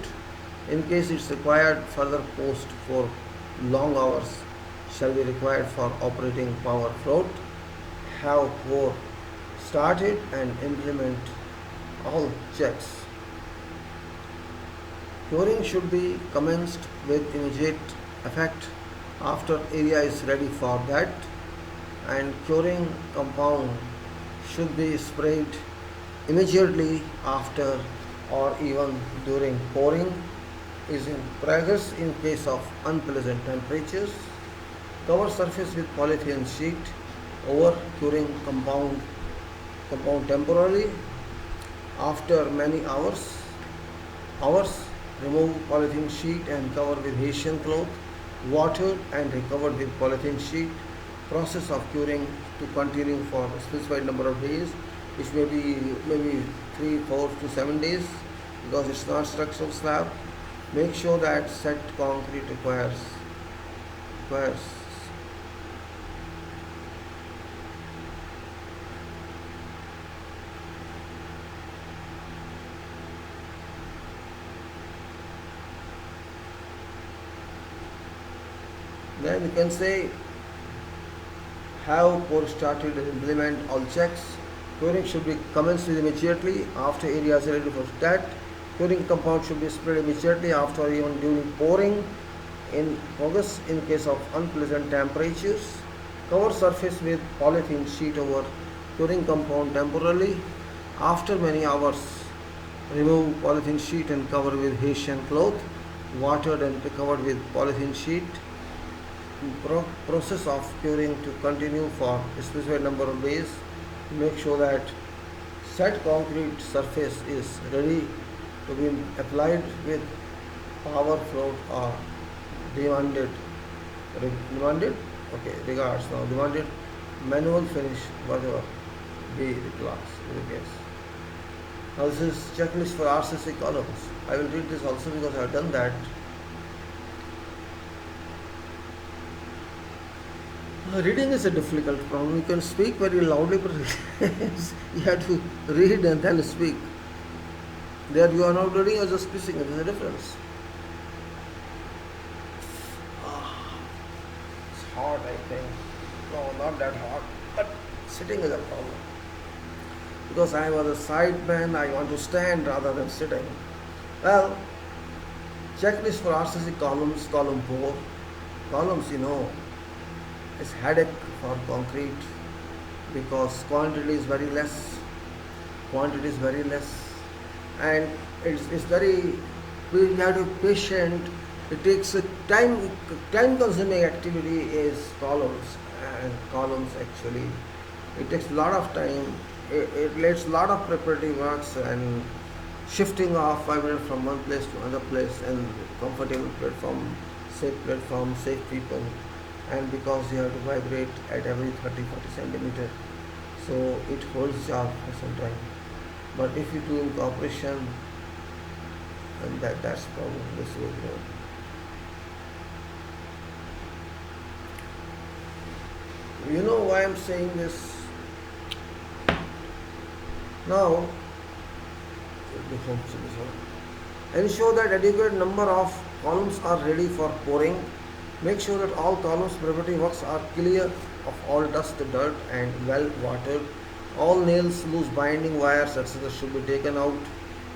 In case it's required, further post for long hours shall be required for operating power float. Have pour started and implement all checks. Pouring should be commenced with immediate effect after area is ready for that. and curing compound should be sprayed immediately after or even during pouring is in progress in case of unpleasant temperatures. Cover surface with polythene sheet over curing compound temporarily. After many hours, remove polythene sheet and cover with Hessian cloth, watered and recovered with polythene sheet. Process of curing to continue for a specified number of days, which may be maybe 3, 4 to 7 days, because it's not structural slab. Make sure that set concrete requires then you can say have pour started and implement all checks. Curing should be commenced immediately after areas are ready for that. Curing compound should be sprayed immediately after or even during pouring in progress in case of unpleasant temperatures. Cover surface with polythene sheet over curing compound temporarily. After many hours, remove polythene sheet and cover with Hessian cloth, watered and recovered with polythene sheet. Process of curing to continue for a specified number of days. Make sure that set concrete surface is ready to be applied with power float or demanded regards now demanded manual finish, whatever be the case. Now this is checklist for RCC columns. I will read this also because I have done that. Reading is a difficult problem. You can speak very loudly, but you have to read and then speak. There you are not reading or just speaking. There is a difference. It's hot, I think. No, not that hot, but sitting is a problem. Because I was a side man, I want to stand rather than sitting. Well, checklist for RCC columns, column 4. Columns, is headache for concrete because quantity is very less, and it's very, we have to be patient. It takes a time consuming activity is columns, and columns actually it takes a lot of time. It relates a lot of preparatory works and shifting of fiber from one place to another place, and comfortable platform, safe people, and because you have to vibrate at every 30-40 centimeter, so it holds job for some time. But if you do in cooperation, and that's problem, this will grow. You know why I'm saying this? Now, ensure that adequate number of columns are ready for pouring. Make sure that all columns preparatory works are clear of all dust, dirt, and well watered. All nails, loose binding wires, etc. should be taken out.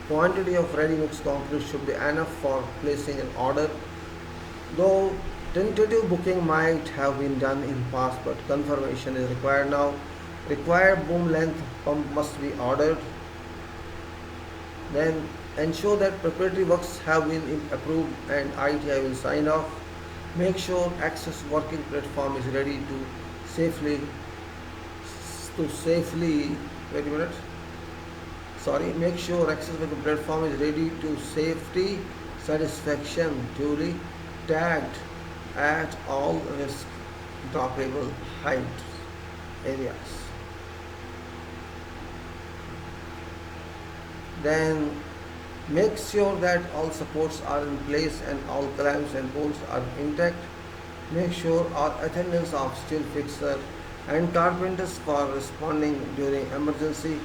Quantity of ready mixed concrete should be enough for placing an order. Though tentative booking might have been done in past, but confirmation is required now. Required boom length pump must be ordered. Then ensure that preparatory works have been approved and ITI will sign off. Make sure access working platform is ready to safely make sure access working platform is ready to safety satisfaction, duly tagged at all risk droppable height areas. Then make sure that all supports are in place and all clamps and bolts are intact. Make sure all attendance of steel fixer and carpenters for responding during emergency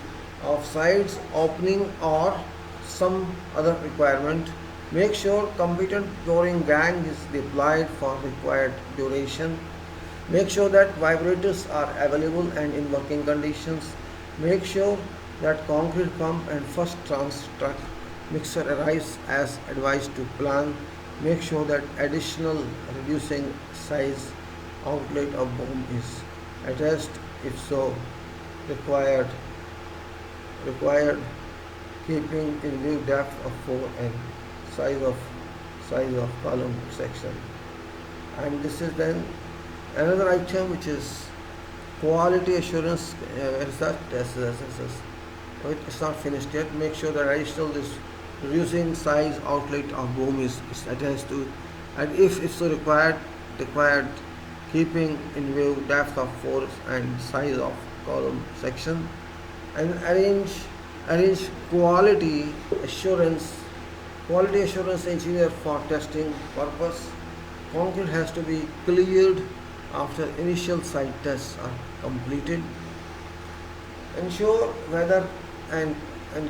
of sides opening or some other requirement. Make sure competent flooring gang is deployed for required duration. Make sure that vibrators are available and in working conditions. Make sure that concrete pump and first trans truck mixer arrives as advised to plan. Make sure that additional reducing size outlet of boom is attest if so required keeping in view depth of 4 and size of column section. And this is then another item which is quality assurance. Where is that? Yes. Oh, it's not finished yet. Make sure that additional this reducing size outlet of boom is attached to it. And if so required keeping in view depth of force and size of column section. And arrange quality assurance engineer for testing purpose. Concrete has to be cleared after initial site tests are completed. Ensure weather and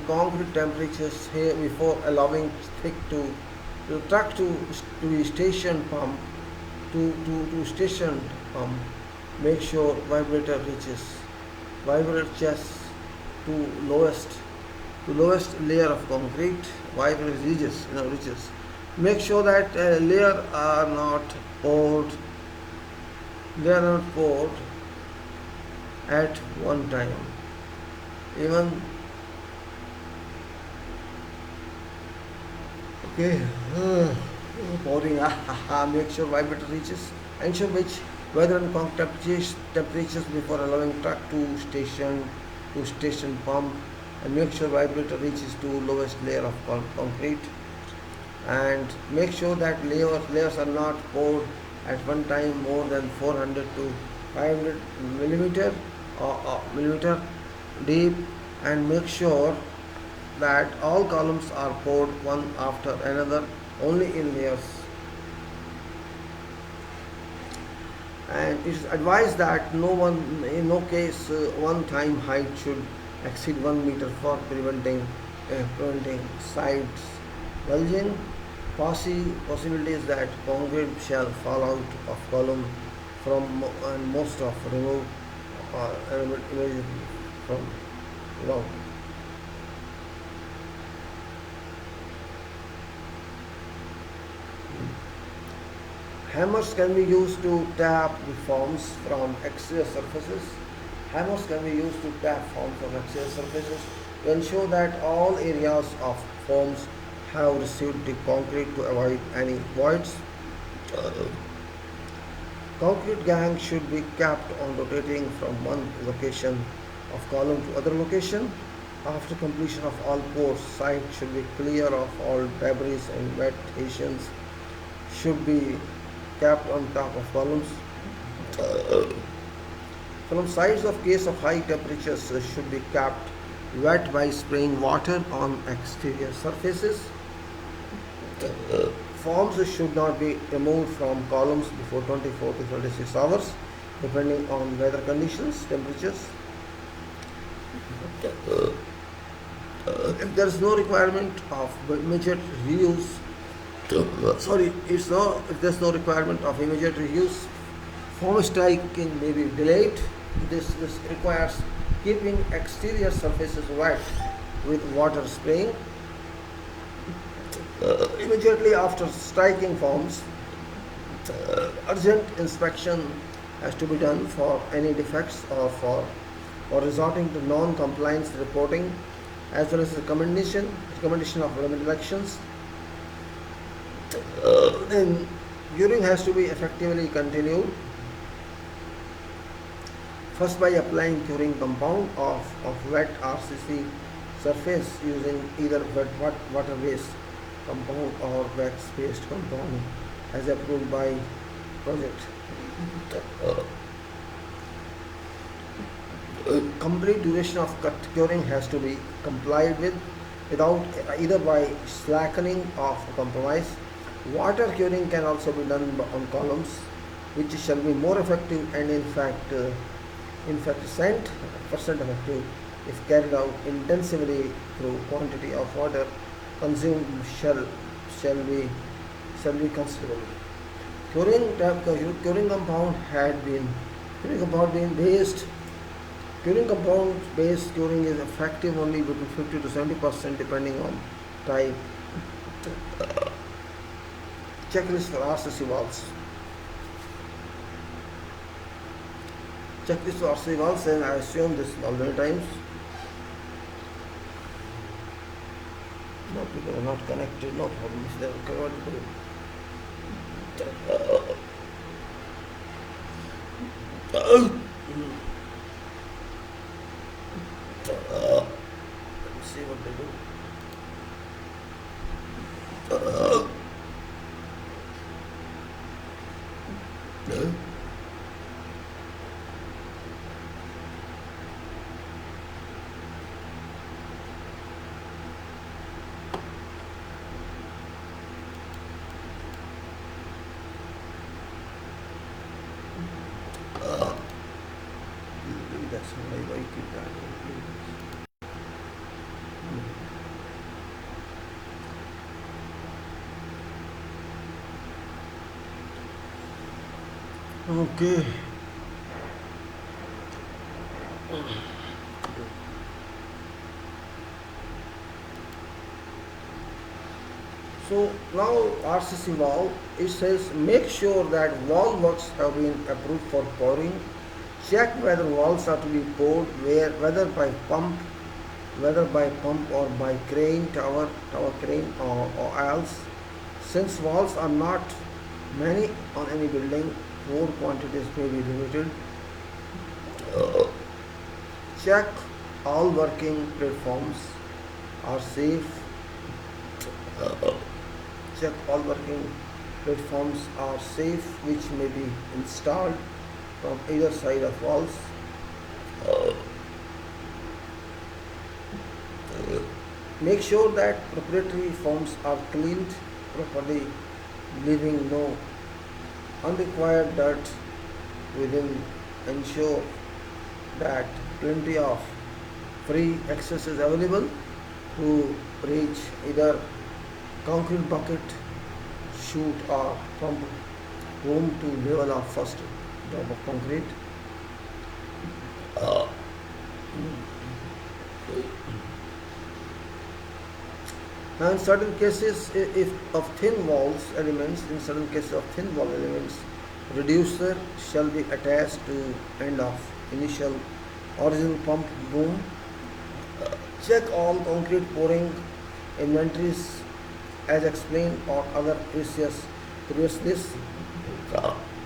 concrete temperatures here before allowing thick to truck to station pump to station pump. Make sure vibrator chest to lowest layer of concrete. Vibrator reaches. Make sure that layer are not poured. They are not poured at one time. Even okay, pouring. Make sure vibrator reaches. Ensure which weather and concrete temperatures before allowing truck to station pump, and make sure vibrator reaches to lowest layer of concrete. And make sure that layers are not poured at one time more than 400 to 500 millimeter deep, and make sure that all columns are poured one after another only in layers. And it is advised that in no case one time height should exceed 1 meter for preventing sides bulging. Possibilities that concrete shall fall out of column from and most of remove immediately from below. Hammers can be used to tap the forms from exterior surfaces. Hammers can be used to tap forms from exterior surfaces to ensure that all areas of forms have received the concrete to avoid any voids. Concrete gang should be kept on rotating from one location of column to other location. After completion of all pours, site should be clear of all debris and wet stations should be kept on top of columns. From sides of case of high temperatures should be kept wet by spraying water on exterior surfaces. Forms should not be removed from columns before 24 to 36 hours, depending on weather conditions, temperatures. If there is no requirement of immediate reuse, if there is no requirement of immediate reuse, form striking may be delayed. This requires keeping exterior surfaces wet with water spraying. Immediately after striking forms, urgent inspection has to be done for any defects or resorting to non-compliance reporting, as well as recommendation of remedial actions. Then curing has to be effectively continued. First, by applying curing compound of wet RCC surface using either wet water-based compound or wax-based compound as approved by project. Complete duration of curing has to be complied with without either by slackening of compromise. Water curing can also be done on columns, which shall be more effective and in fact percent effective if carried out intensively through quantity of water consumed shall be considerable. Curing compound based curing is effective only between 50 to 70% depending on type. Checklist for RCC walls. Check this RC valves, and I assume this many times. No, people are not connected, no problem. If they are connected. Let me see what they do. That's why I like it that way. Okay. So now RCC valve, it says make sure that valve works have been approved for pouring. Check whether valves are to be poured whether by pump or by crane, tower crane or else. Since valves are not many on any building, pour quantities may be limited. Check all working platforms are safe. Check all working platforms are safe which may be installed from either side of walls. Make sure that proprietary forms are cleaned properly, leaving no unrequired dirt within. Ensure that plenty of free access is available to reach either concrete bucket, chute or pump room to level of first drop of concrete. Now, in certain cases, if of thin walls elements, in certain cases of thin wall elements, reducer shall be attached to end of initial original pump boom. Check all concrete pouring inventories as explained or other previously.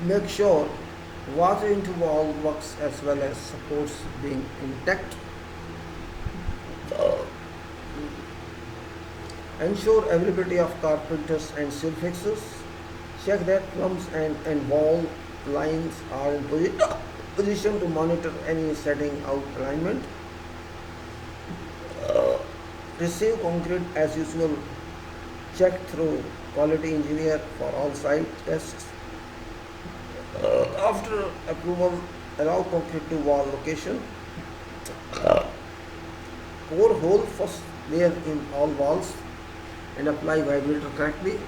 Make sure water into wall works as well as supports being intact. Ensure availability of carpenters and seal fixers. Check that plumbs and wall lines are in position to monitor any setting out alignment. Receive concrete as usual. Check through quality engineer for all site tests. After approval, allow concrete to wall location. Pour hole first layer in all walls and apply vibrator correctly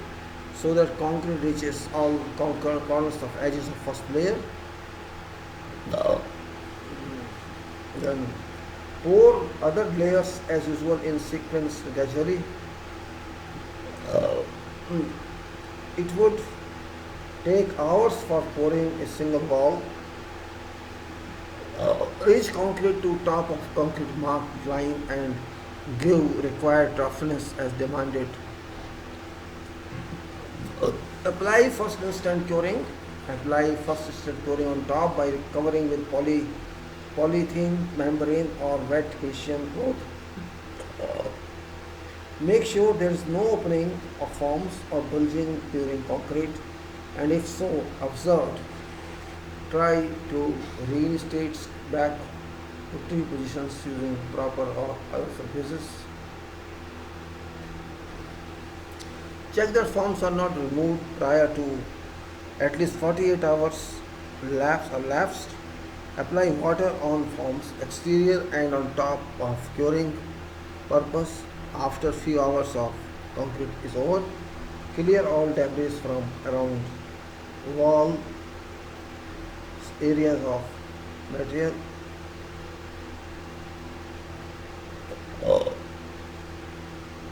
so that concrete reaches all corners of edges of first layer. Then pour other layers as usual in sequence gradually. It would take hours for pouring a single wall. Reach concrete to top of concrete marked line and give required roughness as demanded. Apply first instant curing. Apply first instant curing on top by covering with polythene membrane or wet Hessian cloth. Make sure there is no opening of forms or bulging during concrete, and if so observed, try to reinstate back to tree positions using proper or other surfaces. Check that forms are not removed prior to at least 48 hours elapsed. Apply water on forms exterior and on top of curing purpose. After few hours of concrete is over, clear all debris from around wall areas of material.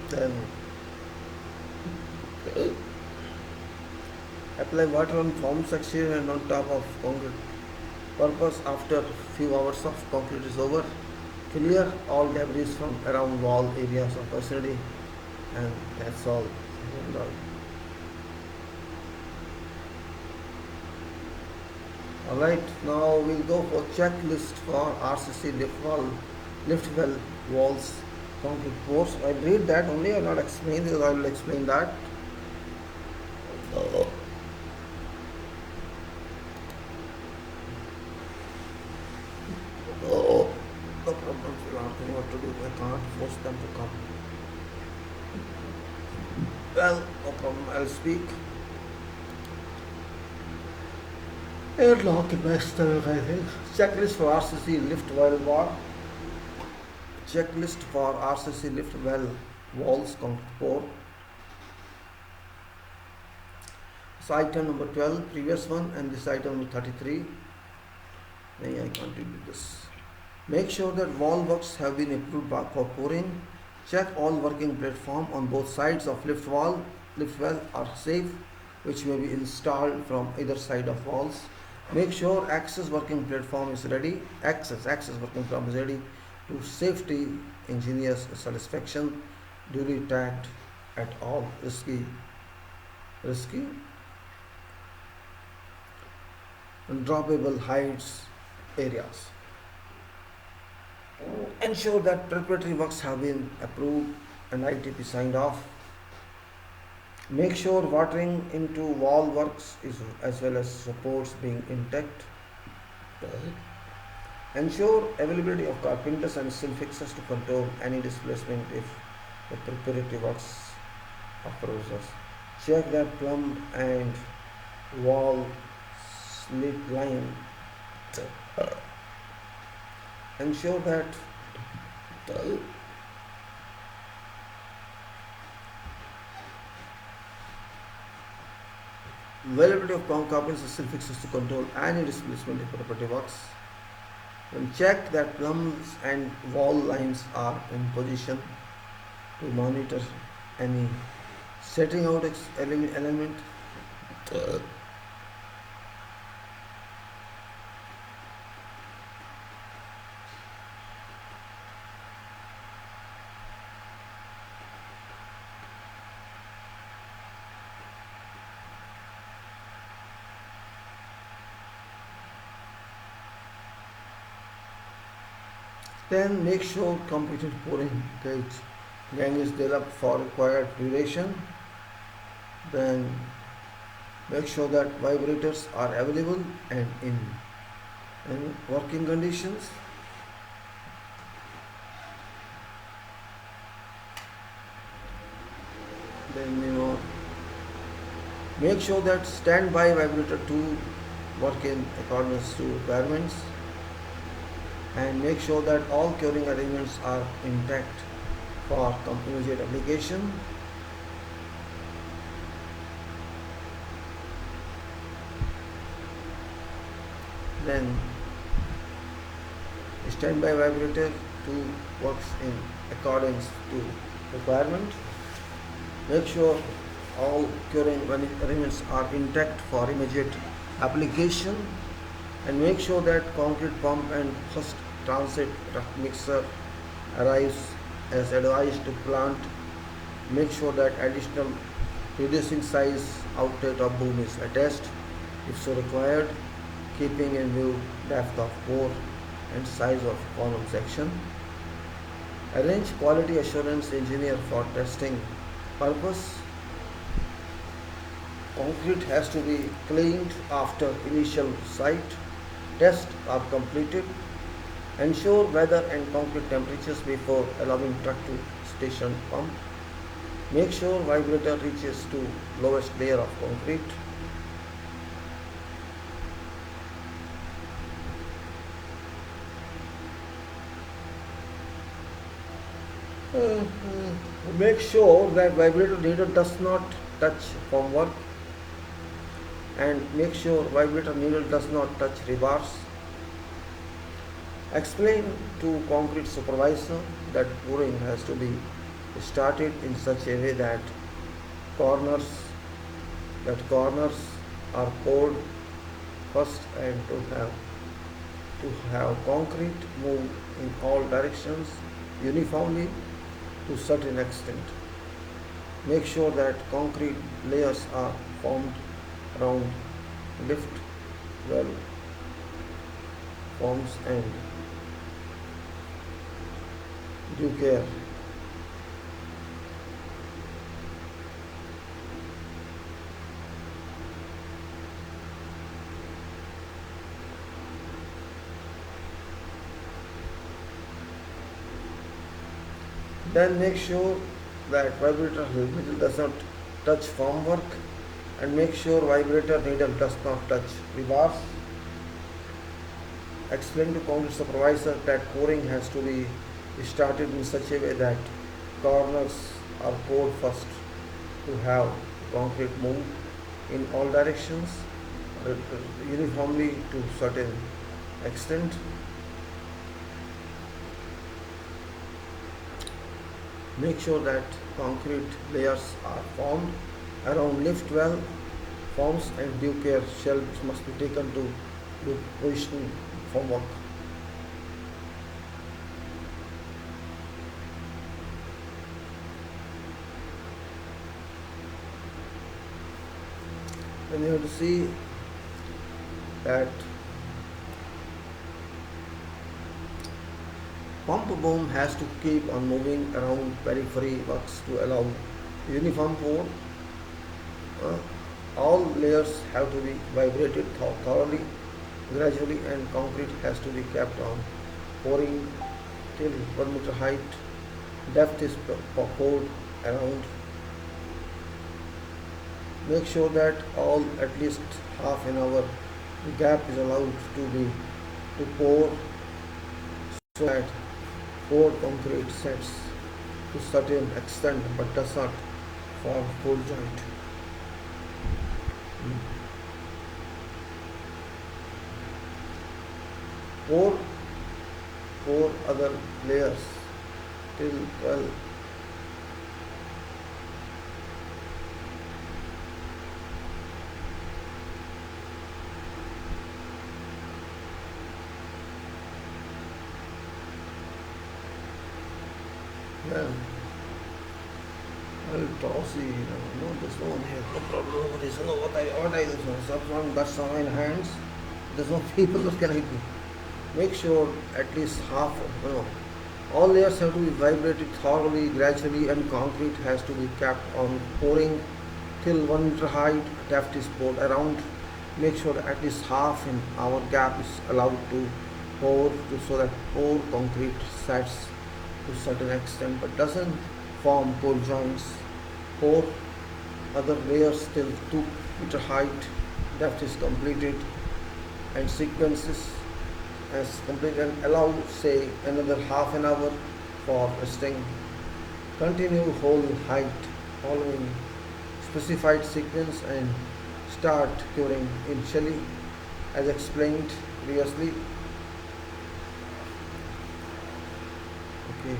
Then apply water on forms exterior and on top of concrete Purpose after few hours of concrete is over, clear all debris from around wall areas of vicinity, and that's all. And all. Alright, now we'll go for checklist for RCC lift well walls, concrete pours. I'll read that only, I'll not explain this, I will explain that. Oh. Oh, no problem, will ask me what to do, I can't force them to come. Well, no problem, I'll speak. Airlock investment, I think. Checklist for RCC lift well wall. Checklist for RCC lift well walls concrete pour. So item number 12, previous one, and this item number 33. Maybe I can't read this. Make sure that wall works have been approved for pouring. Check all working platform on both sides of lift well are safe, which may be installed from either side of walls. Make sure access working platform is ready. Access working platform is ready to safety engineers' satisfaction. Duly tagged at all risky and droppable heights areas. Ensure that preparatory works have been approved and ITP signed off. Make sure watering into wall works is as well as supports being intact. Ensure availability of carpenters and sill fixers to control any displacement if the preparatory works are processed. Check that plumb and wall slit line. Ensure that availability of carpenters and sill fixers to control any displacement if preparatory works. And check that plumbs and wall lines are in position to monitor any setting out element. Then make sure competent pouring gang is developed for required duration. Then make sure that vibrators are available and in working conditions. Then make sure that standby vibrator 2 work in accordance to requirements. And make sure that all curing arrangements are intact for immediate application. Then standby vibrator 2 works in accordance to requirement. Make sure all curing arrangements are intact for immediate application. And make sure that concrete pump and first transit mixer arrives as advised to plant. Make sure that additional reducing size outlet of boom is attached if so required, keeping in view depth of bore and size of column section. Arrange quality assurance engineer for testing purpose. Concrete has to be cleaned after initial site tests are completed. Ensure weather and concrete temperatures before allowing truck to station pump. Make sure vibrator reaches to lowest layer of concrete. Make sure that vibrator needle does not touch formwork. And make sure vibrator needle does not touch rebars. Explain to concrete supervisor that pouring has to be started in such a way that corners are poured first and to have to have concrete move in all directions uniformly to certain extent. Make sure that concrete layers are formed around lift well forms and due care. Then make sure that vibrator needle does not touch formwork, and make sure vibrator needle does not touch rebars. Explain to concrete supervisor that pouring has to be started in such a way that corners are poured first to have concrete move in all directions uniformly to certain extent. Make sure that concrete layers are formed around lift well forms, and due care shelves must be taken to good positioning for work. Then you have to see that pump boom has to keep on moving around periphery works to allow uniform pour. Uh, all layers have to be vibrated thoroughly, gradually, and concrete has to be kept on pouring till 1 meter height. Depth is poured around. Make sure that all at least half an hour gap is allowed to pour, so that poured concrete sets to certain extent but does not form whole joint. Pour four other layers till 12. Then I'll toss the, no, there's no one here. No problem. There's no what I do. Someone got some in hands. There's no people who can help me. Make sure at least half, all layers have to be vibrated thoroughly, gradually, and concrete has to be kept on pouring till 1 meter height. Depth is poured around. Make sure that at least half an hour gap is allowed to pour so that pour concrete sets to certain extent but doesn't form pole joints. Pour other layers till 2 meter height. Depth is completed and sequences as complete, and allow say another half an hour for resting. Continue whole height following specified sequence and start curing initially as explained previously. Okay.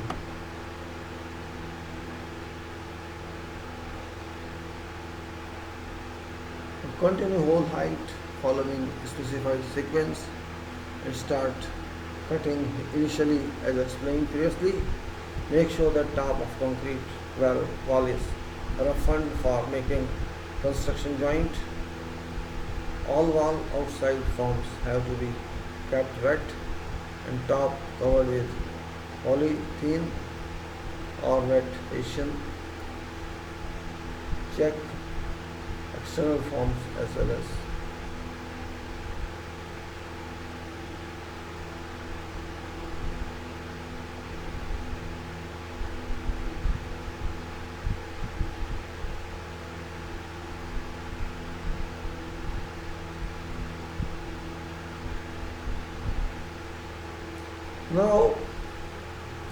Continue whole height following specified sequence and start cutting initially as explained previously. Make sure that top of concrete wall is roughened for making construction joint. All wall outside forms have to be kept wet and top covered with polythene or wet Asian. Check external forms as well as now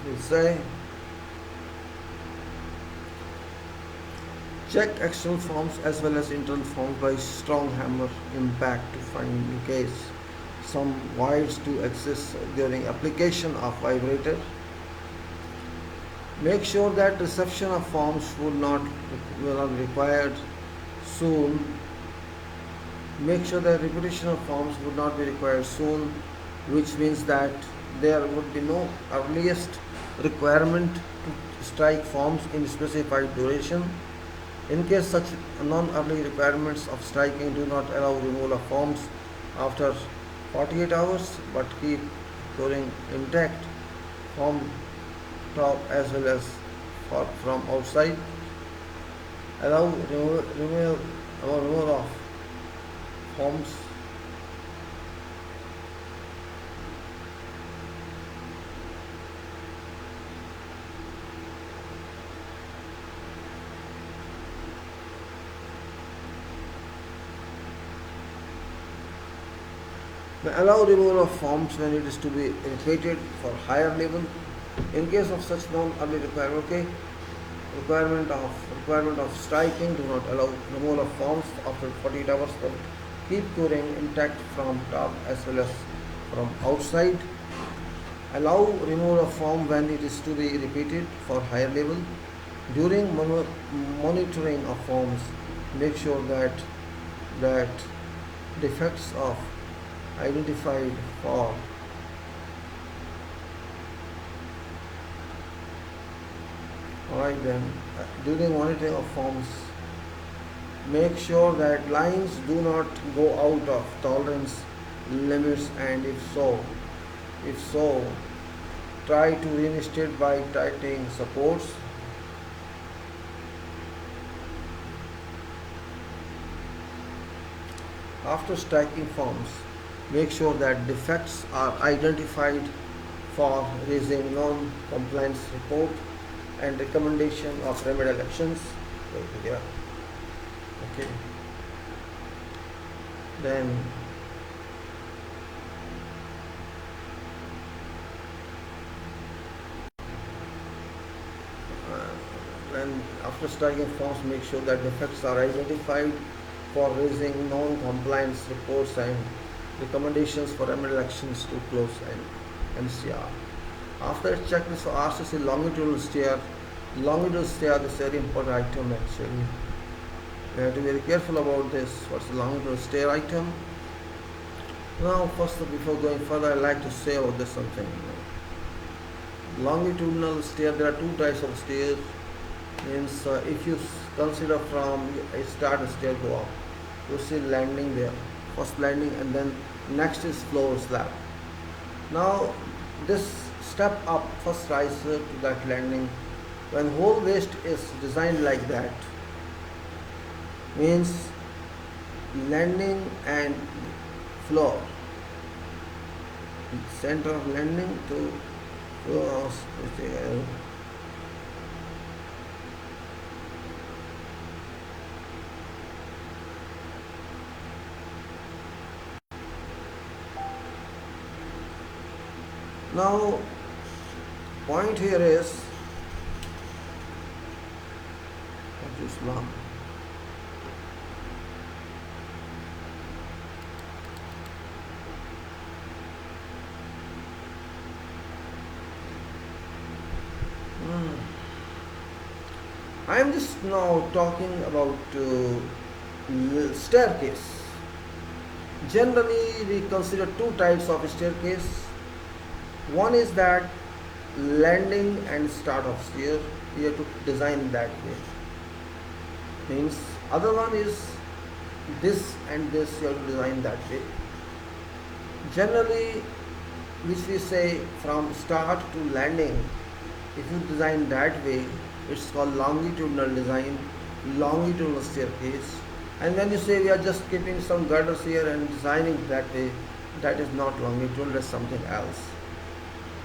we'll say check external forms as well as internal forms by strong hammer impact to find in case some voids do exist during application of vibrator. Make sure that reception of forms will not be required soon. Make sure that repetition of forms would not be required soon. which means that there would be no earliest requirement to strike forms in specified duration. In case such non-early requirements of striking do not allow removal of forms after 48 hours but keep curing intact from top as well as from outside, allow removal of forms. May allow removal of forms when it is to be repeated for higher level. In case of such non-early requirement, okay, requirement of striking do not allow removal of forms after 48 hours, but keep curing intact from top as well as from outside. Allow removal of form when it is to be repeated for higher level. During monitoring of forms, make sure that defects of identified for alright then during monitoring of forms, make sure that lines do not go out of tolerance limits, and if so try to reinstate by tightening supports. After striking forms, make sure that defects are identified for raising non-compliance report and recommendation of remedial actions. Yeah. Okay. Then when after striking forms, make sure that defects are identified for raising non-compliance reports and recommendations for remedial actions to close and NCR. After checklist for RCC longitudinal steer is a very important item actually. We have to be very careful about this. What's the longitudinal steer item? Now, first, before going further, I'd like to say about this something. Longitudinal steer, there are two types of steers. Means if you consider from a start a stair go up, you see landing there, first landing, and then next is floor slab. Now this step up first rise to that landing, when whole waist is designed like that, means landing and floor, center of landing to floor. Now, point here is Islam. I am just now talking about staircase. Generally, we consider two types of staircase. One is that landing and start of stair, we have to design that way. Means other one is this and this, you have to design that way. Generally, which we say from start to landing, if you design that way, it's called longitudinal design, longitudinal staircase. And when you say we are just keeping some girders here and designing that way, that is not longitudinal, that's something else.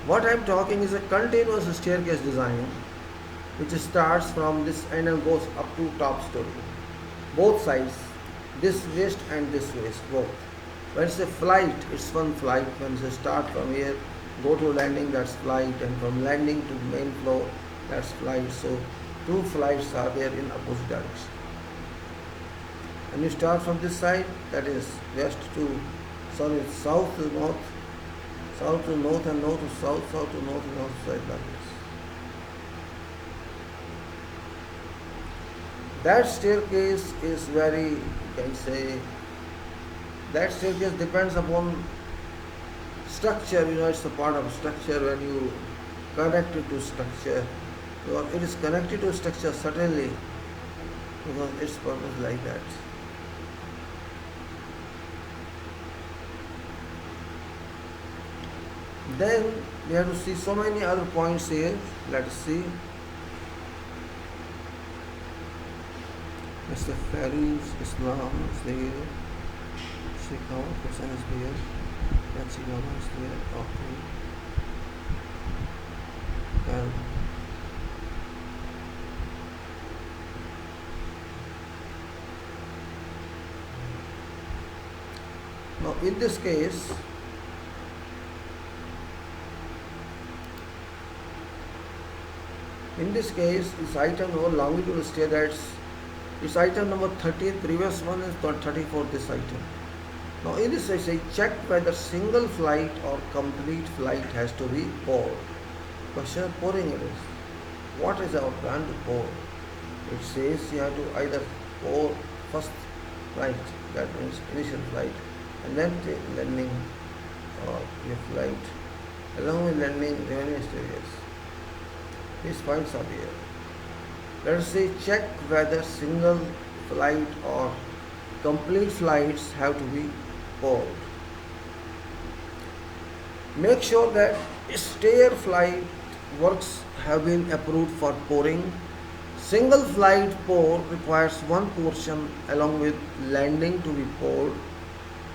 What I am talking is a continuous staircase design which starts from this end and goes up to top story. Both sides, this waist and this waist, both. When it's a flight, it's one flight. When it's a start from here, go to landing, that's flight, and from landing to main floor, that's flight. So two flights are there in opposite direction. And you start from this side, that is south to north, south to north, and north to south, south to north, and north to south, like this. That staircase is very, you can say, that staircase depends upon Structure, it's a part of structure when you connect it to structure. Because it is connected to structure certainly because its purpose like that. Then we have to see so many other points here. Let us see. Mr. Faris Islam is there. Sheikh person is there. Nancy Mama is there. Okay. And now in this case, this item number longitudinal stay, that's it's item number 30, previous one is 34, this item. Now in this I say check whether single flight or complete flight has to be poured. Question of pouring it is. What is our plan to pour? It says you have to either pour first flight, that means initial flight, and then take landing or your flight along with landing remaining stages. These points are here. Let us say check whether single flight or complete flights have to be poured. Make sure that stair flight works have been approved for pouring. Single flight pour requires one portion along with landing to be poured.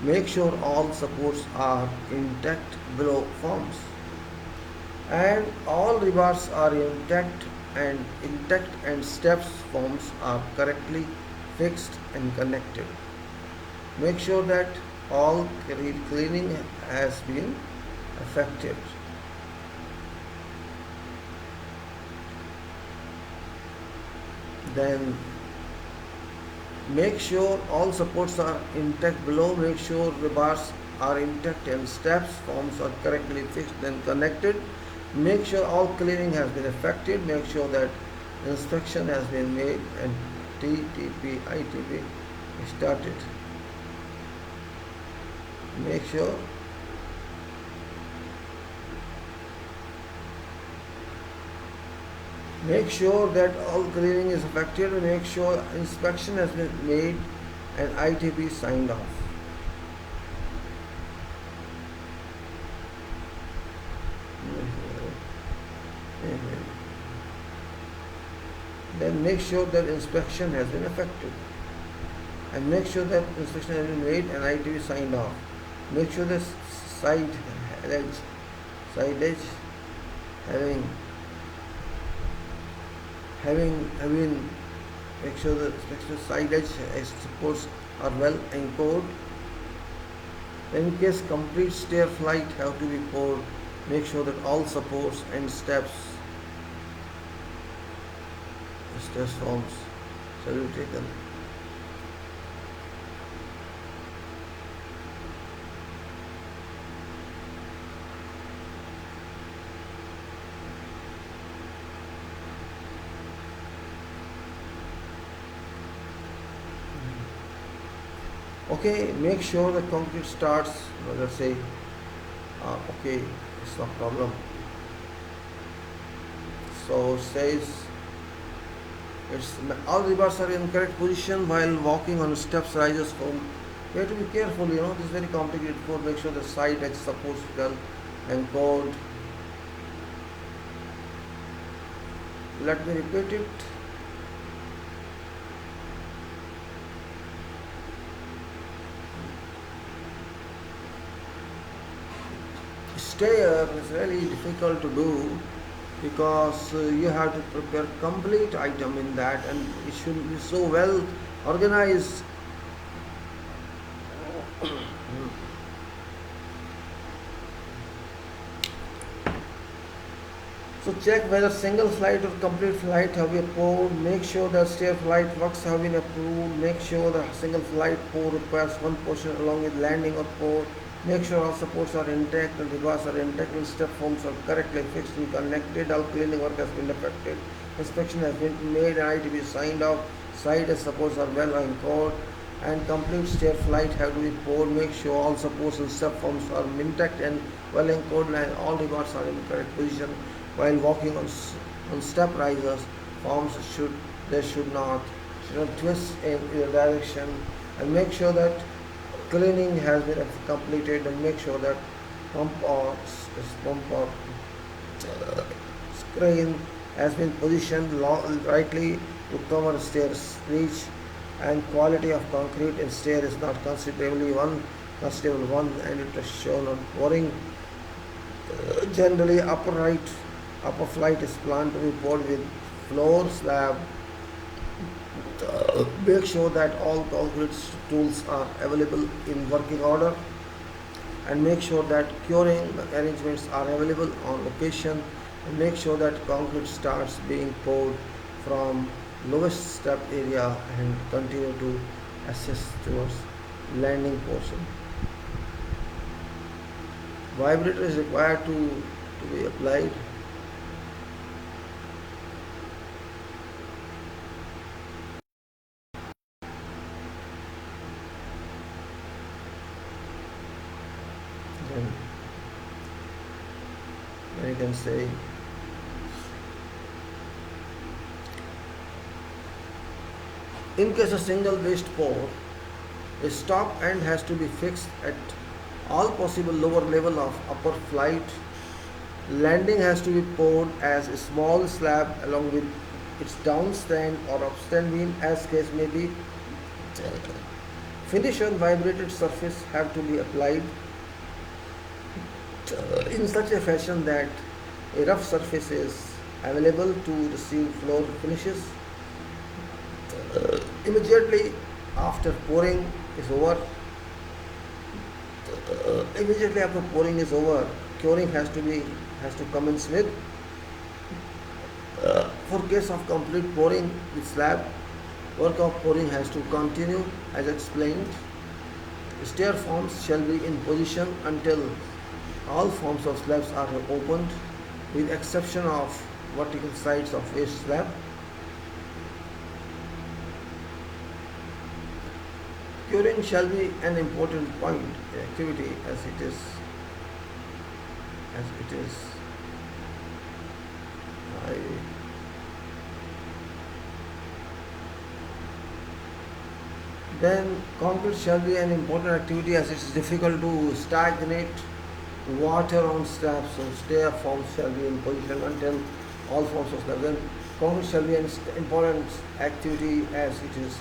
Make sure all supports are intact below forms and all rebars are intact and steps forms are correctly fixed and connected. Make sure that all cleaning has been effected. Then make sure all supports are intact below. Make sure rebars are intact and steps forms are correctly fixed and connected. Make sure all cleaning has been effected. Make sure that inspection has been made and TTP, ITP started. Make sure that all cleaning is effected. Make sure inspection has been made and ITP signed off. Then make sure that inspection has been effected and make sure that inspection has been made and ITP signed off. Make sure the side edge having make sure the inspection side edge supports are well anchored. In case complete stair flight have to be poured, make sure that all supports and steps forms shall be taken. Okay, make sure the concrete starts, let's say, okay, it's no problem. So it says all rebars are in correct position while walking on steps rises from. You have to be careful, this is very complicated. For make sure the side edge supports well anchored. Let me repeat it. Stair is really difficult to do because you have to prepare complete item in that and it should be so well organized. So check whether single flight or complete flight have been poured. Make sure that stair flight works have been approved. Make sure the single flight pour requires one portion along with landing or pour. Make sure all supports are intact and rebars are intact and step forms are correctly fixed and connected. All cleaning work has been effected. Inspection has been made and ITP signed off. Side supports are well anchored. and complete stair flight have to be poured. Make sure all supports and step forms are intact and well anchored and all regards are in correct position while walking on step risers. Forms should not twist in either direction, and make sure that cleaning has been completed, and make sure that pump or screen has been positioned rightly to cover stairs reach, and quality of concrete in stair is not considerable one, and it is shown on pouring. Generally upper flight is planned to be poured with floor slab. Make sure that all concrete tools are available in working order, and make sure that curing arrangements are available on location, and make sure that concrete starts being poured from lowest step area and continue to assess towards landing portion. Vibrator is required to be applied. Then, then you can say in case a single waste pour, a stop end has to be fixed at all possible lower level of upper flight. Landing has to be poured as a small slab along with its downstand or upstand beam as case may be. Finish on vibrated surface have to be applied in such a fashion that a rough surface is available to receive floor finishes. Immediately after pouring is over, curing has to commence with. For case of complete pouring with slab, work of pouring has to continue as explained. Stair forms shall be in position until all forms of slabs are opened, with exception of vertical sides of waste slab. Curing shall be an important point in activity as it is. Then concrete shall be an important activity as it is difficult to stagnate water on slabs, so stair forms shall be in position until all forms of slabs. Then concrete shall be an important activity as it is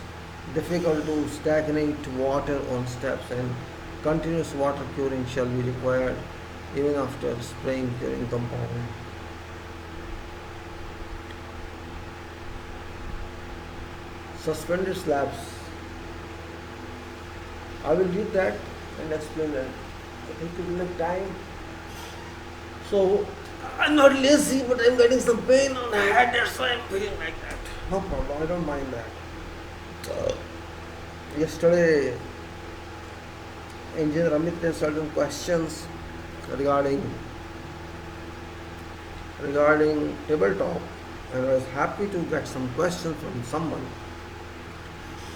difficult to stagnate water on steps, and continuous water curing shall be required even after spraying curing compound. Suspended slabs. I will read that and explain that. It will make time. So I'm not lazy, but I'm getting some pain on the head, that's why I'm feeling like that. No problem, I don't mind that. Yesterday, Engineer Amit had certain questions regarding tabletop, and I was happy to get some questions from someone.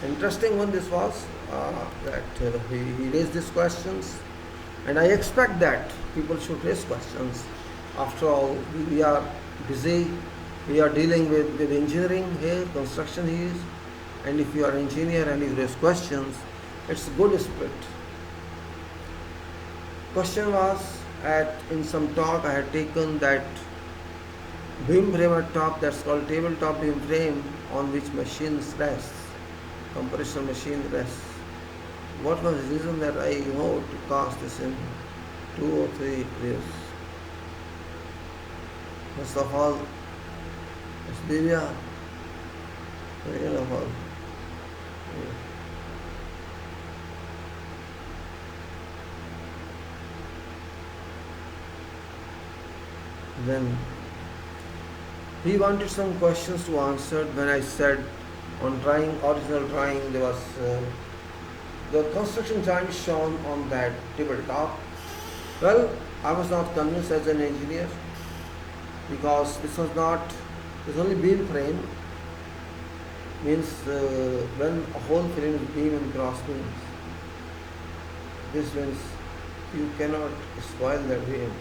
Interesting one this was that he raised these questions, and I expect that people should raise questions. After all, we are busy, we are dealing with engineering here, construction here, and if you are an engineer and you raise questions, it's a good spirit. Question was in some talk I had taken that beam frame at top, that's called tabletop beam frame, on which machines rest, compression machine rests. What was the reason that I to cast this in 2 or 3 ways? First of all, it's Divya. Second of all, then he wanted some questions to answer. When I said on original drawing, there was the construction joint shown on that tabletop. Well, I was not convinced as an engineer, because this was only beam frame. means when a whole film is beam and cross beams, this means you cannot spoil that beam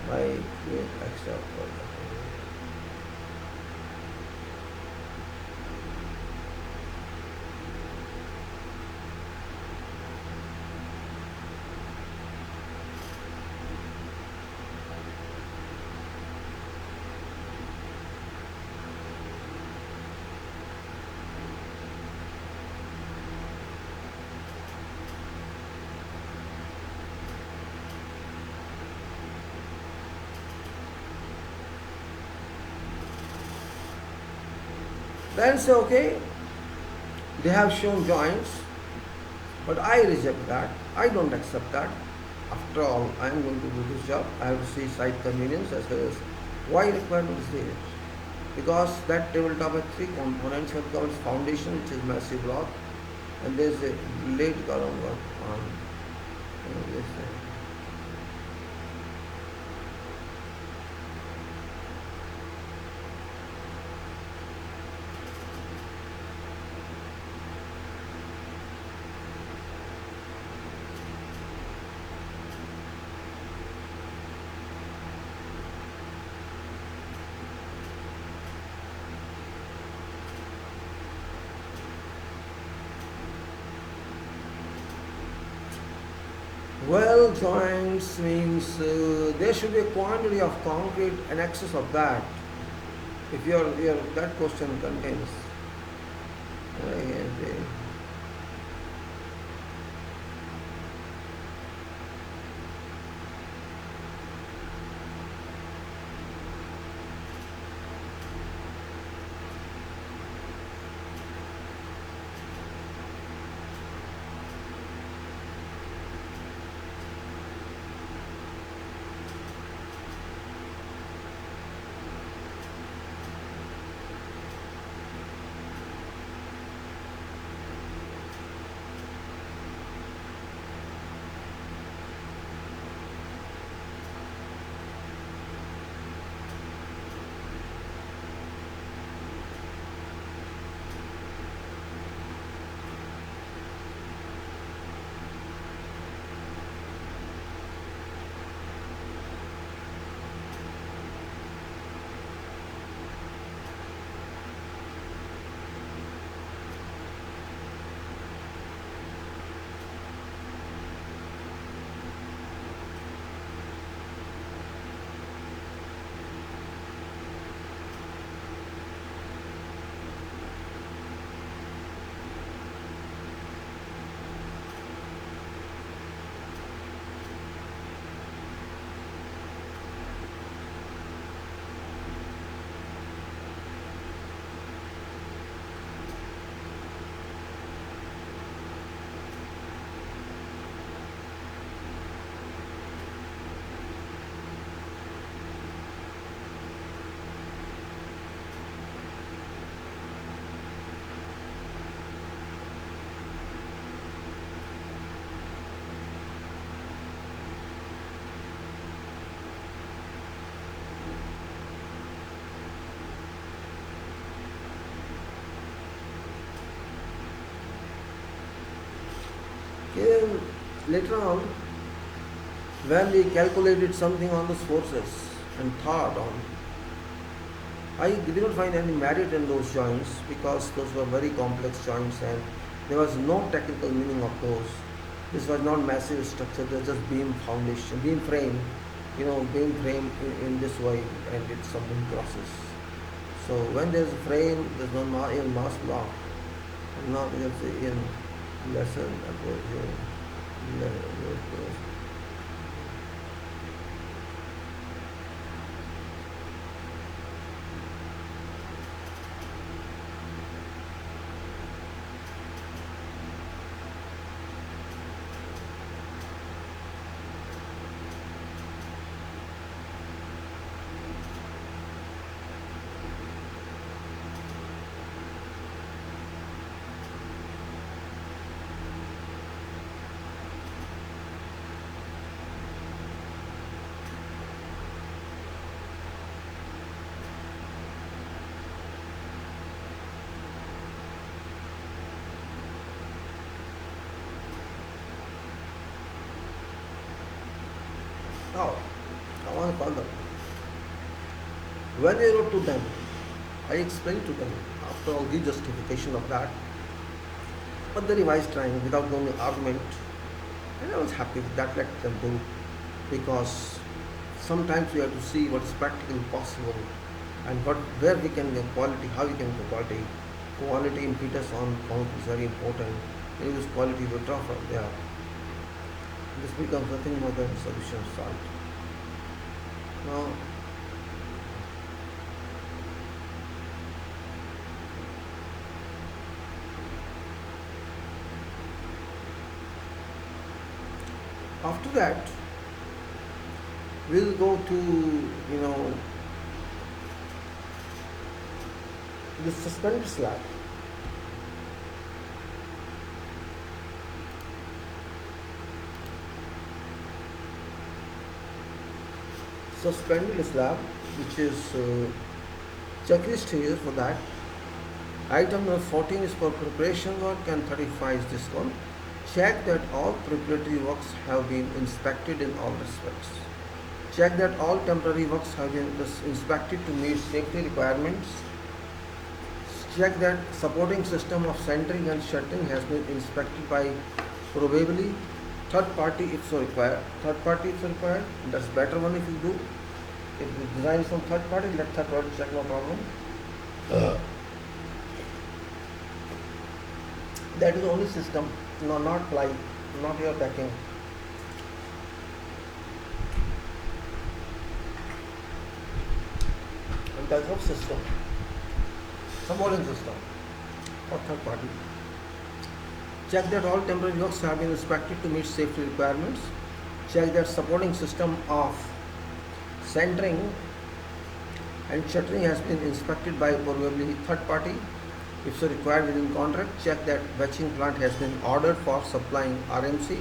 by doing extra work. Then say, okay, they have shown joints, but I reject that. I don't accept that. After all, I am going to do this job. I have to see site convenience as well as why requirement is there. Because that tabletop has three components. One covers foundation, which is massive block, and there is a blade column work on this thing. Well, joints means there should be a quantity of concrete in excess of that. If your that question contains, uh, okay, later on, when we calculated something on those forces and thought on, I did not find any merit in those joints because those were very complex joints and there was no technical meaning of those. This was not massive structure, it was just beam foundation, beam frame, beam frame in this way and it's some beam crosses. So when there's a frame, there's no even mass block. Not just in lesson about here. further. When I wrote to them, I explained to them after all the justification of that, but they revised trying without no argument, and I was happy with that. Let them do, because sometimes we have to see what is practically possible and where we can get quality, how we can get quality. Quality impetus on count is very important. When you use quality with from there, this becomes nothing more than solution solved. Now, after that, we'll go to the suspended slab. Suspended slab, which is checklist here for that. Item number 14 is for preparation work and 35 is this one. Check that all preparatory works have been inspected in all respects. Check that all temporary works have been inspected to meet safety requirements. Check that supporting system of centering and shuttering has been inspected by probably third party if so required. Third party if required, that's better one if you do. If you design from third party, let third party check, no problem. That is the only system, no, not ply, not your backing. And type of system, supporting system or third party. Check that all temporary works have been inspected to meet safety requirements. Check that supporting system of centering and shuttering has been inspected by probably third party. If so required within contract, check that batching plant has been ordered for supplying RMC.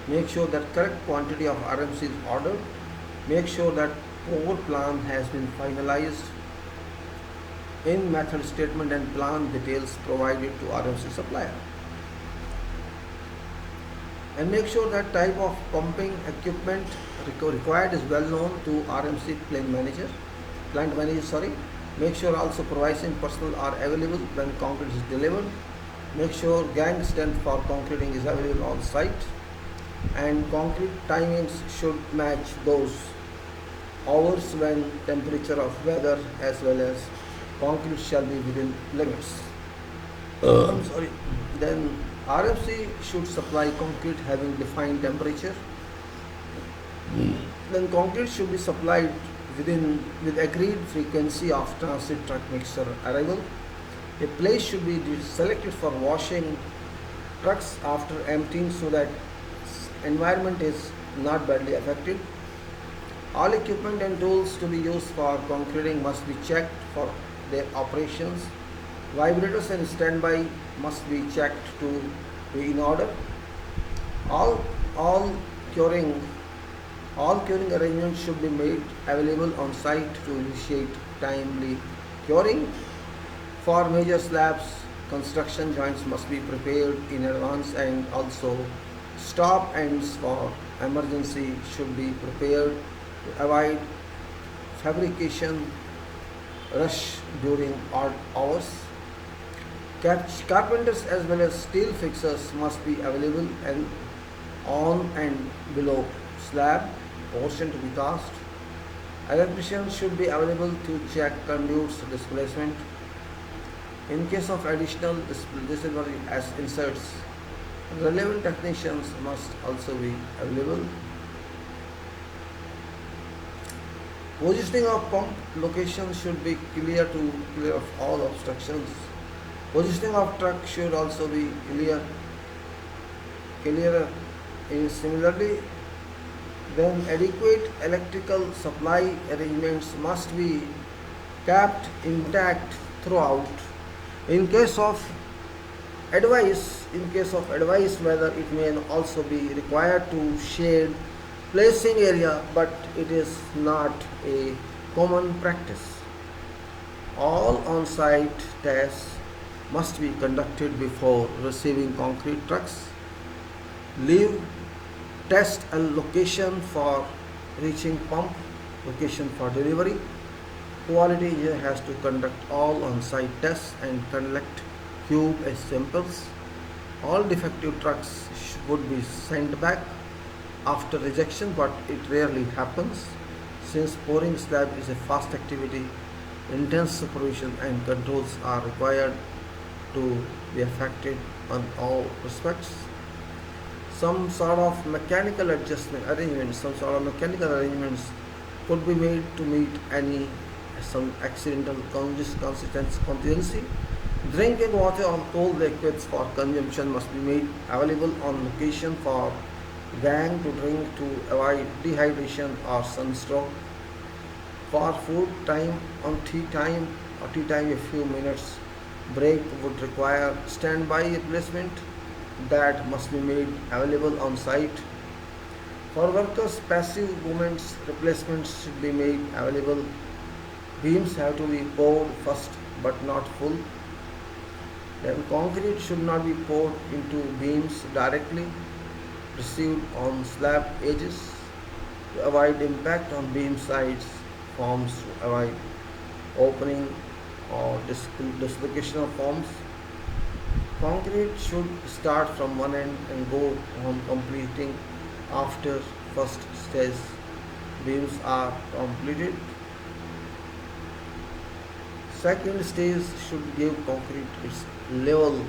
Make sure that correct quantity of RMC is ordered. Make sure that core plan has been finalized in method statement and plan details provided to RMC supplier. And make sure that type of pumping equipment required is well known to RMC plant manager. Make sure also provising personnel are available when concrete is delivered. Make sure gang strength for concreting is available on site, and concrete timings should match those hours when temperature of weather as well as concrete shall be within limits. Then RFC should supply concrete having defined temperature. Then concrete should be supplied with agreed frequency of transit truck mixer arrival. A place should be selected for washing trucks after emptying so that environment is not badly affected. All equipment and tools to be used for concreting must be checked for their operations. Vibrators and standby must be checked to be in order. All curing arrangements should be made available on site to initiate timely curing. For major slabs, construction joints must be prepared in advance, and also stop ends for emergency should be prepared to avoid fabrication rush during odd hours. Carpenters as well as steel fixers must be available and on and below slab portion to be cast. Electricians should be available to check conduits displacement. In case of additional disability as inserts, relevant technicians must also be available. Positioning of pump location should be clear of all obstructions. Positioning of truck should also be clearer. Similarly, then adequate electrical supply arrangements must be kept intact throughout. In case of advice whether it may also be required to shade placing area, but it is not a common practice. All on-site tests must be conducted before receiving concrete trucks. Leave test a location for reaching pump location for delivery. Quality engineer has to conduct all on-site tests and collect cube as samples. All defective trucks would be sent back after rejection, but it rarely happens. Since pouring slab is a fast activity, intense supervision and controls are required to be effective on all respects. Some sort of mechanical arrangements could be made to meet any some accidental contingency. Drinking water or cold liquids for consumption must be made available on location for gang to drink to avoid dehydration or sunstroke. For food time on tea time a few minutes break would require standby replacement that must be made available on site. For workers, passive movements replacements should be made available. Beams have to be poured first but not full. Then concrete should not be poured into beams directly, received on slab edges to avoid impact on beam sides, forms to avoid opening or dislocation of forms. Concrete should start from one end and go on completing after first stage beams are completed. Second stage should give concrete its level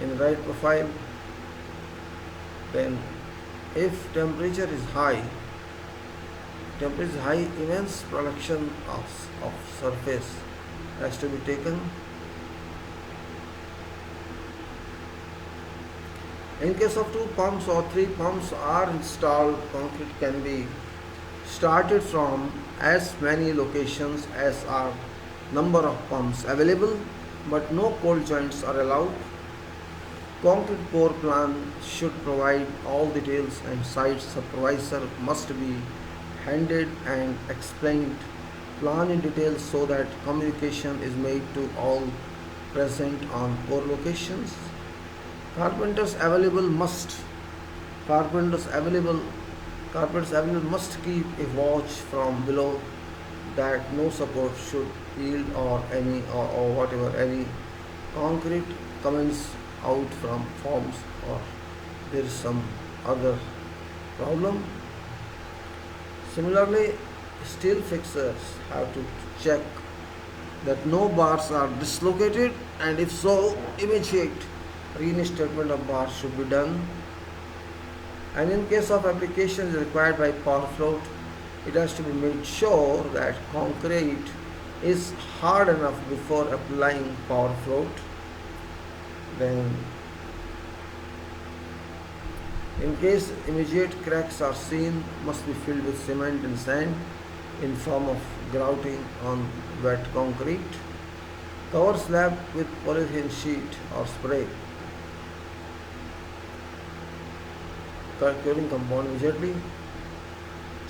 in right profile. Then if temperature is high, immense production of surface has to be taken. In case of two pumps or three pumps are installed, concrete can be started from as many locations as are number of pumps available, but no cold joints are allowed. Concrete pour plan should provide all details and site supervisor must be handed and explained plan in detail so that communication is made to all present on pour locations. Carpenters available must carpenters available carpenters available must keep a watch from below that no support should yield or whatever any concrete comes out from forms or there is some other problem. Similarly, steel fixers have to check that no bars are dislocated, and if so, immediate reinstatement of bars should be done. And in case of applications required by power float, it has to be made sure that concrete is hard enough before applying power float. Then in case immediate cracks are seen, must be filled with cement and sand in form of grouting on wet concrete. Cover slab with polythene sheet or spray. Curing compound immediately.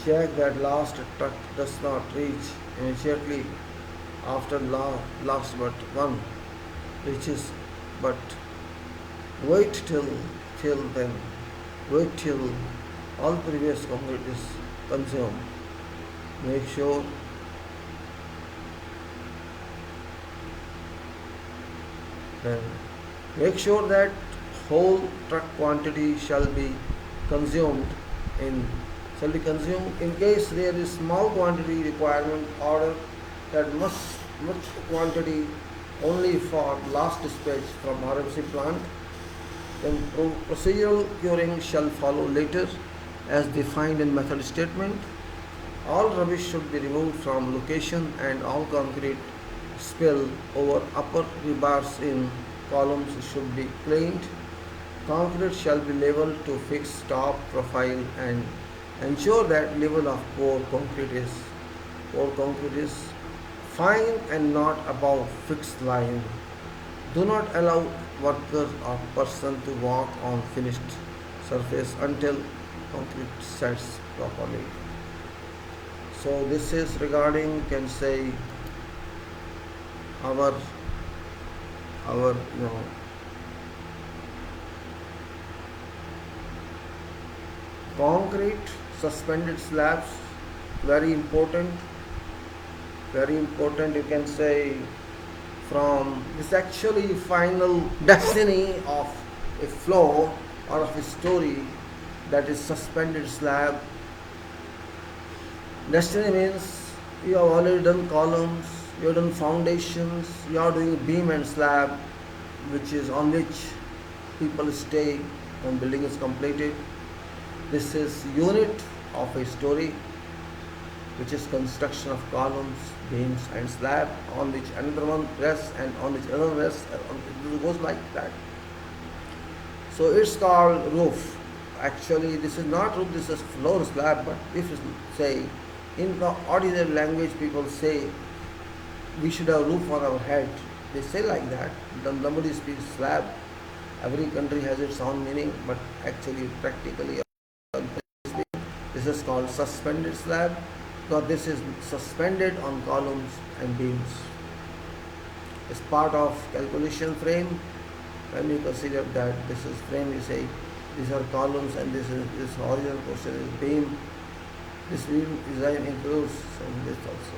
Check that last truck does not reach immediately after last but one reaches, but wait then. Wait till all previous concrete is consumed. Make sure then make sure that whole truck quantity shall be consumed in in case there is small quantity requirement order that much quantity only for last dispatch from RMC plant. Then procedural curing shall follow later as defined in method statement. All rubbish should be removed from location and all concrete spill over upper rebars in columns should be cleaned. Concrete shall be leveled to fix top profile and ensure that level of pour concrete is fine and not above fixed line. Do not allow worker or person to walk on finished surface until concrete sets properly. So this is regarding can say our concrete suspended slabs very important, very important, you can say, from this actually final destiny of a flow or of a story, that is suspended slab. Destiny means you have already done columns, you have done foundations, you are doing beam and slab, which is on which people stay when building is completed. This is unit of a story, which is construction of columns, beams and slab, on which another one rests and on which another rests, and it goes like that. So it's called roof. Actually, this is not roof, this is floor slab, but if you say in the ordinary language, people say we should have roof on our head. They say like that. Then nobody speaks slab. Every country has its own meaning, but actually, practically, this is called suspended slab, because this is suspended on columns and beams. It's part of calculation frame. When you consider that this is frame, you say these are columns and this horizontal portion is beam. This beam design includes this also.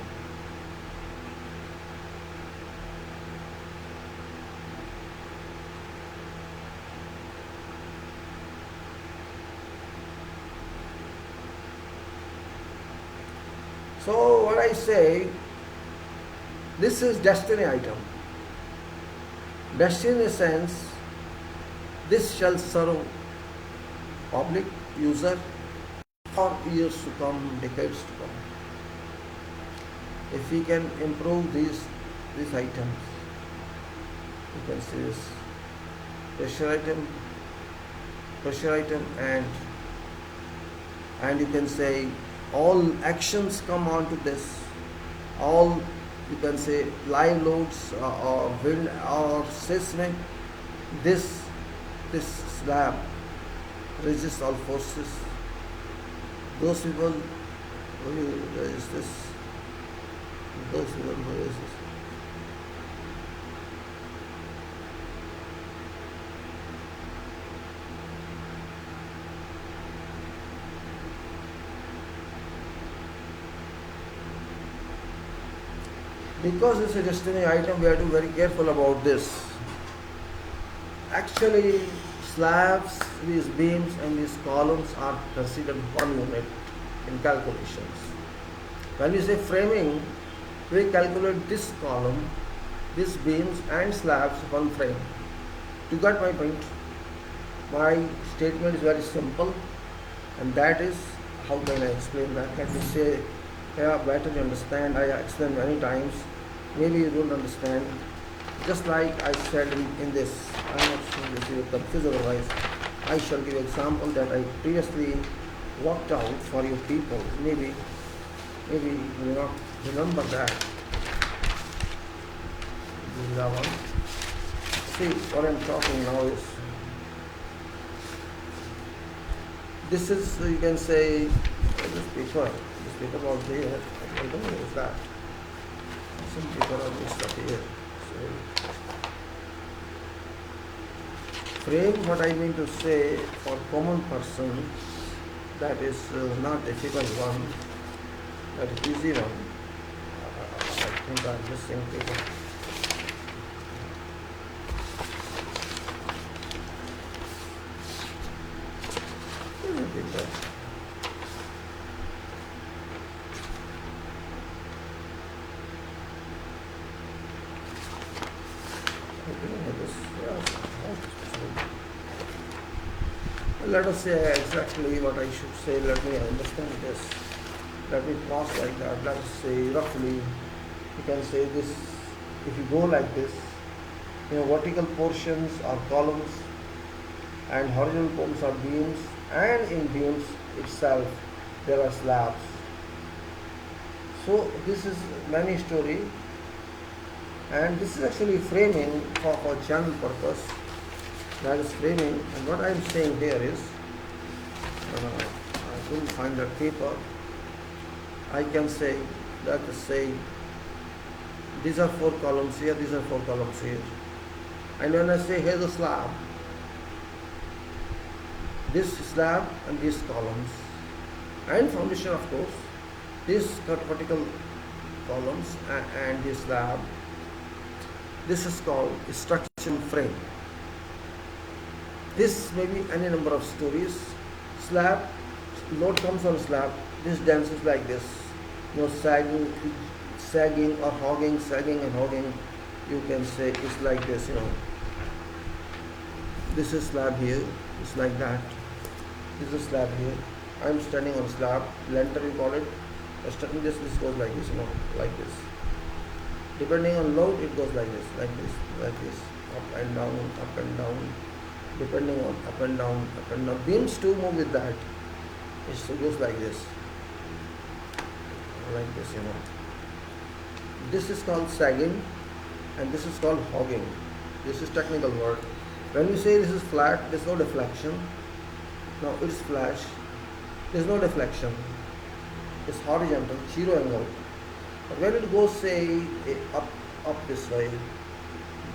So what I say, this is destiny item. Destiny in a sense, this shall serve public user for years to come, decades to come. If we can improve these items, you can see this pressure item, and you can say all actions come onto this, all you can say live loads or wind or seismic, this slab resists all forces. Those people who resist this, those people who resist. Because it's a destiny item, we have to be very careful about this. Actually, slabs, these beams and these columns are considered one unit in calculations. When we say framing, we calculate this column, these beams and slabs, one frame. To get my point, my statement is very simple, and that is, how can I explain that? Let me say, yeah, better you understand. I explained many times. Maybe you don't understand. Just like I said in this, I'm not sure if you are confused otherwise. I shall give an example that I previously worked out for you people. Maybe you will not remember that. This is that one. See, what I'm talking now is, this is, you can say, this paper was there. I don't know if that. Some people are mixed up here. So, frame, what I mean to say, for common person, that is not difficult one, that is easy one. I think I'm missing paper. Let us say exactly what I should say. Let me understand this. Let me cross like that. Let us say roughly, you can say this, if you go like this, vertical portions are columns and horizontal portions are beams, and in beams itself there are slabs. So this is many story, and this is actually framing for general purpose. That is framing, and what I am saying here is, I couldn't find that paper. I can say, let us say, these are 4 columns here, these are 4 columns here. And when I say here's a slab, this slab and these columns, and foundation of course, These vertical columns and this slab, this is called structural frame. This may be any number of stories. Slab, load comes on slab, this dances like this, sagging or hogging, sagging and hogging, you can say it's like this, This is slab here, it's like that. This is slab here. I'm standing on slab, lintel we call it. Studying this goes like this, like this. Depending on load, it goes like this, like this, like this, up and down, up and down. Depending on up and down, up and down. Beams too move with that. It goes like this, This is called sagging, and this is called hogging. This is technical word. When we say this is flat, there's no deflection. Now it's flash. There's no deflection. It's horizontal, 0 angle. But when it goes, say, up this way,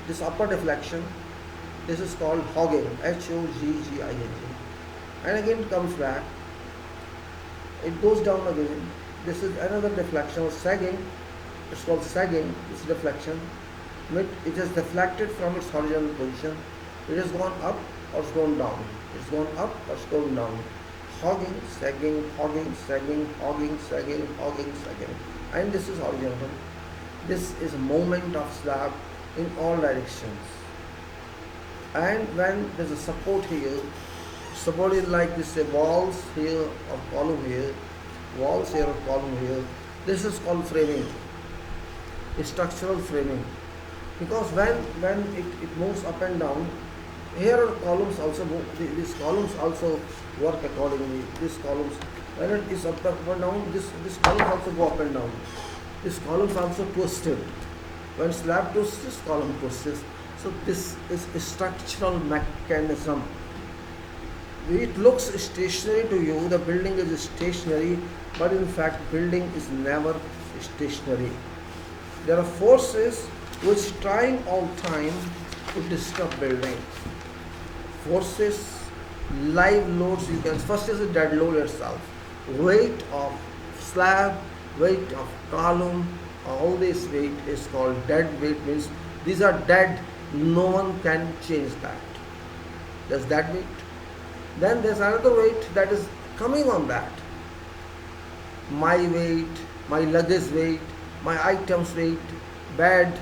this upper deflection, this is called hogging, Hogging. And again it comes back. It goes down again. This is another deflection, sagging. It's called sagging. It's deflection. It has deflected from its horizontal position. It has gone up or it's gone down. It's gone up or it's gone down. Hogging, sagging, hogging, sagging, hogging, sagging, hogging, sagging. And this is horizontal. This is movement of slab in all directions. And when there's a support here, support is like this, say walls here or column here, walls here or column here. This is called framing, structural framing. Because when it moves up and down, here are columns also move, these columns also work accordingly. These columns, when it is up and down, this columns also go up and down. These columns also twisted. When slab twists, this column twists. So this is a structural mechanism. It looks stationary to you, the building is stationary, but in fact building is never stationary. There are forces which trying all time to disturb building. Forces, live loads, you can, first is the dead load itself. Weight of slab, weight of column, all this weight is called dead weight, means these are dead, no one can change that. There's that weight. Then there's another weight that is coming on that. My weight, my luggage weight, my items weight, bed,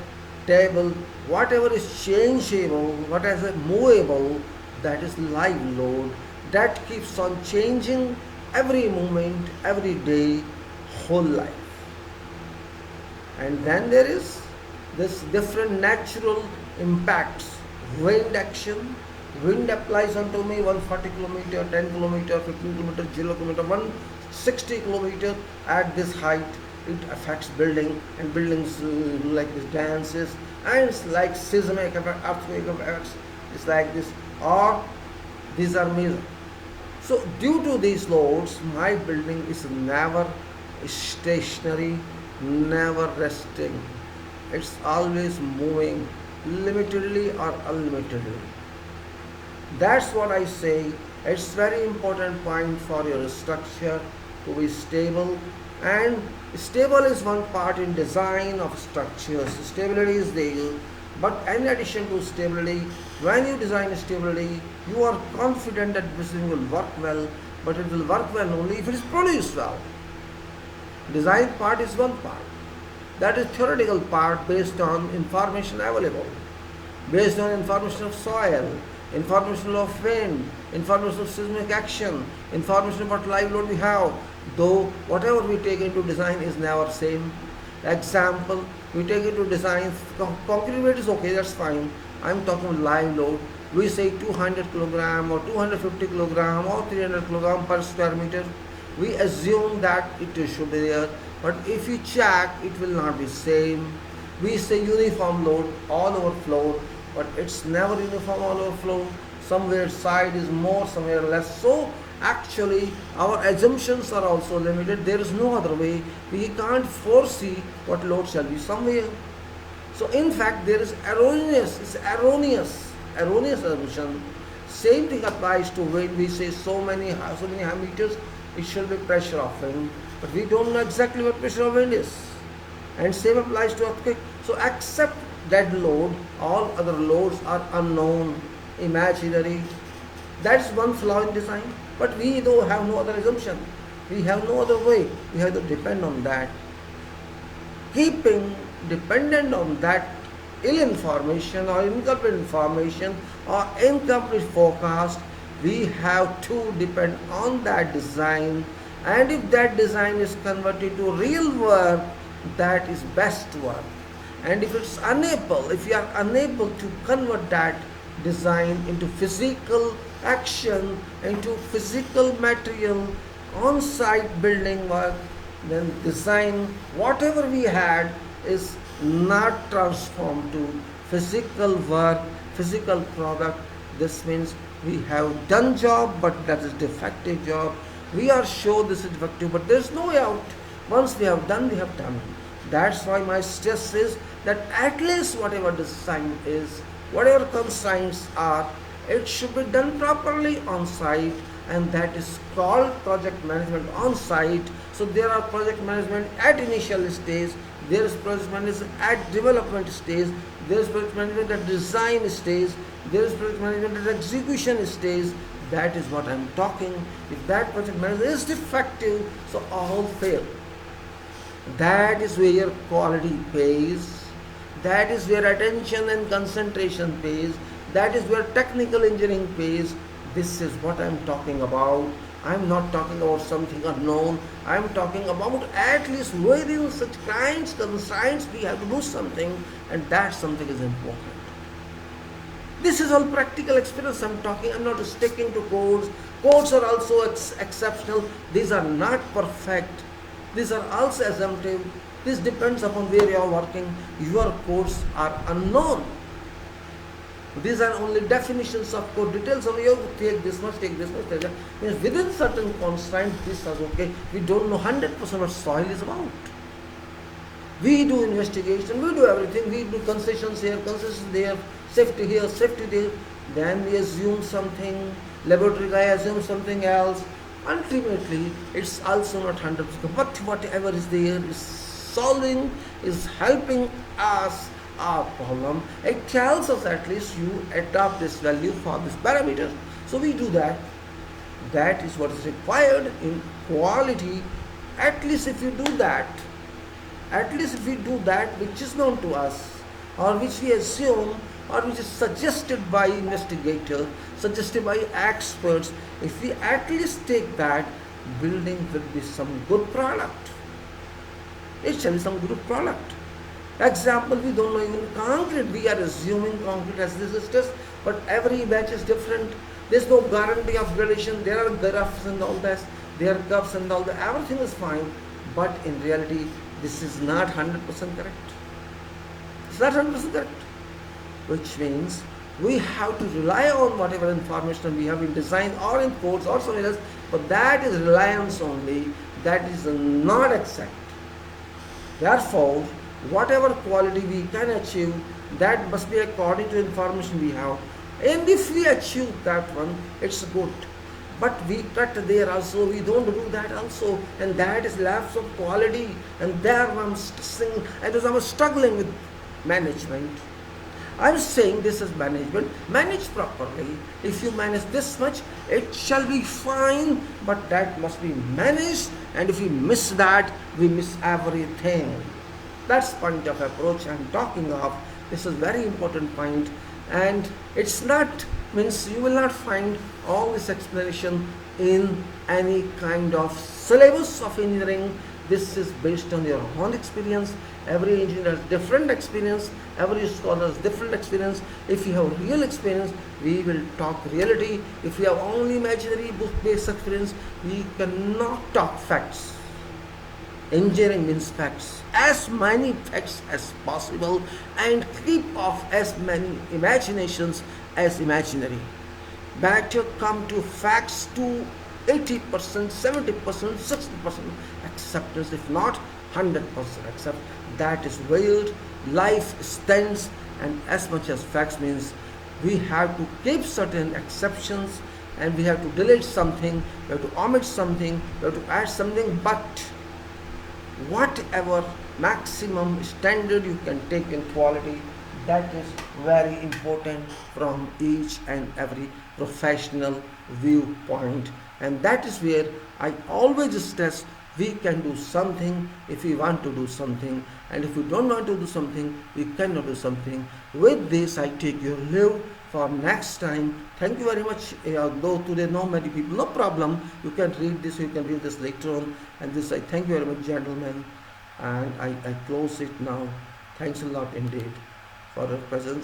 table, whatever is changeable, what is movable, that is live load. That keeps on changing every moment, every day, whole life. And then there is this different natural impacts. Wind action, wind applies onto me 140 kilometer, 10 kilometer, 15 kilometer, 0 kilometer, 160 kilometer at this height. It affects building, and buildings like this dances, and it's like seismic effect, earthquake effects. It's like this, or these are major. So due to these loads, my building is never stationary, never resting. It's always moving, limitedly or unlimitedly. That's what I say. It's very important point for your structure to be stable. And stable is one part in design of structures. Stability is there, but in addition to stability, when you design stability, you are confident that this thing will work well, but it will work well only if it is produced well. Design part is one part. That is theoretical part based on information available, based on information of soil, information of wind, information of seismic action, information about live load we have. Though whatever we take into design is never same. Example, we take into design, concrete weight is okay, that's fine. I'm talking live load. We say 200 kg or 250 kg or 300 kg per square meter. We assume that it should be there, but if you check, it will not be same. We say uniform load all over floor, but it's never uniform all over floor. Somewhere side is more, somewhere less. So actually our assumptions are also limited. There is no other way. We can't foresee what load shall be somewhere. So in fact there is erroneous assumption. Same thing applies to wind. We say so many meters it shall be pressure of wind. but we don't know exactly what pressure of wind is. And same applies to earthquake. So accept that load, all other loads are unknown, imaginary. That's one flaw in design. But we though have no other assumption. We have no other way. We have to depend on that. Keeping dependent on that ill information or incomplete information or incomplete forecast, we have to depend on that design, and if that design is converted to real work, that is best work. And if we are unable to convert that design into physical action, into physical material, on-site building work, then design, whatever we had, is not transformed to physical work, physical product. This means we have done job, but that is defective job. We are sure this is defective, but there is no way out. Once we have done, we have done. That's why my stress is that at least whatever design is, whatever constraints are, it should be done properly on site, and that is called project management on site. So there are project management at initial stage, there is project management at development stage, there is project management at design stage, there is project management at execution stage. That is what I am talking. If that project management is defective, so all fail. That is where your quality pays. That is where attention and concentration pays. That is where technical engineering pays. This is what I am talking about. I am not talking about something unknown. I am talking about at least within such kinds of science we have to do something, and that something is important. This is all practical experience I am talking. I am not sticking to codes. Codes are also exceptional. These are not perfect. These are also assumptive. This depends upon where you are working. Your codes are unknown. These are only definitions of code. Details of you take this much, take this much, take that. Means within certain constraints, this is okay. We don't know 100% what soil is about. We do investigation, we do everything. We do concessions here, concessions there, safety here, safety there. Then we assume something. Laboratory guy assumes something else. Ultimately, it's also not 100%. But whatever is there is solving, is helping us our problem. It tells us at least you adopt this value for this parameter. So we do that. That is what is required in quality. At least if you do that, which is known to us, or which we assume, or which is suggested by investigators, suggested by experts, if we at least take that, building will be some good product. It shall be some good product. Example, we don't know even concrete. We are assuming concrete as resistors, but every batch is different. There is no guarantee of gradation. There are graphs and all that. There are curves and all that. Everything is fine, but in reality, this is not 100% correct. It's not 100% correct. Which means we have to rely on whatever information we have in design or in codes or somewhere else, but that is reliance only. That is not exact. Therefore, whatever quality we can achieve, that must be according to information we have. And if we achieve that one, it's good. But we cut there also, we don't do that also. And that is lapse of quality. And there I'm saying, I'm struggling with management. I'm saying this is management. Manage properly. If you manage this much, it shall be fine. But that must be managed. And if we miss that, we miss everything. That's point of approach I'm talking of. This is very important point, and it's not means you will not find all this explanation in any kind of syllabus of engineering. This is based on your own experience. Every engineer has different experience. Every scholar has different experience. If you have real experience, we will talk reality. If you have only imaginary book-based experience, we cannot talk facts. Engineering means facts, as many facts as possible, and keep off as many imaginations as imaginary. Better come to facts to 80%, 70%, 60% acceptance, if not 100% accept. That is where life stands, and as much as facts means we have to keep certain exceptions, and we have to delete something, we have to omit something, we have to add something, but whatever maximum standard you can take in quality. That is very important from each and every professional viewpoint, and that is where I always stress we can do something if we want to do something, and if we don't want to do something we cannot do something. With this I take your leave for next time. Thank you very much. Though today no many people, no problem, you can read this, you can read this later on. And this I thank you very much, gentlemen, and I close it now. Thanks a lot indeed for your presence.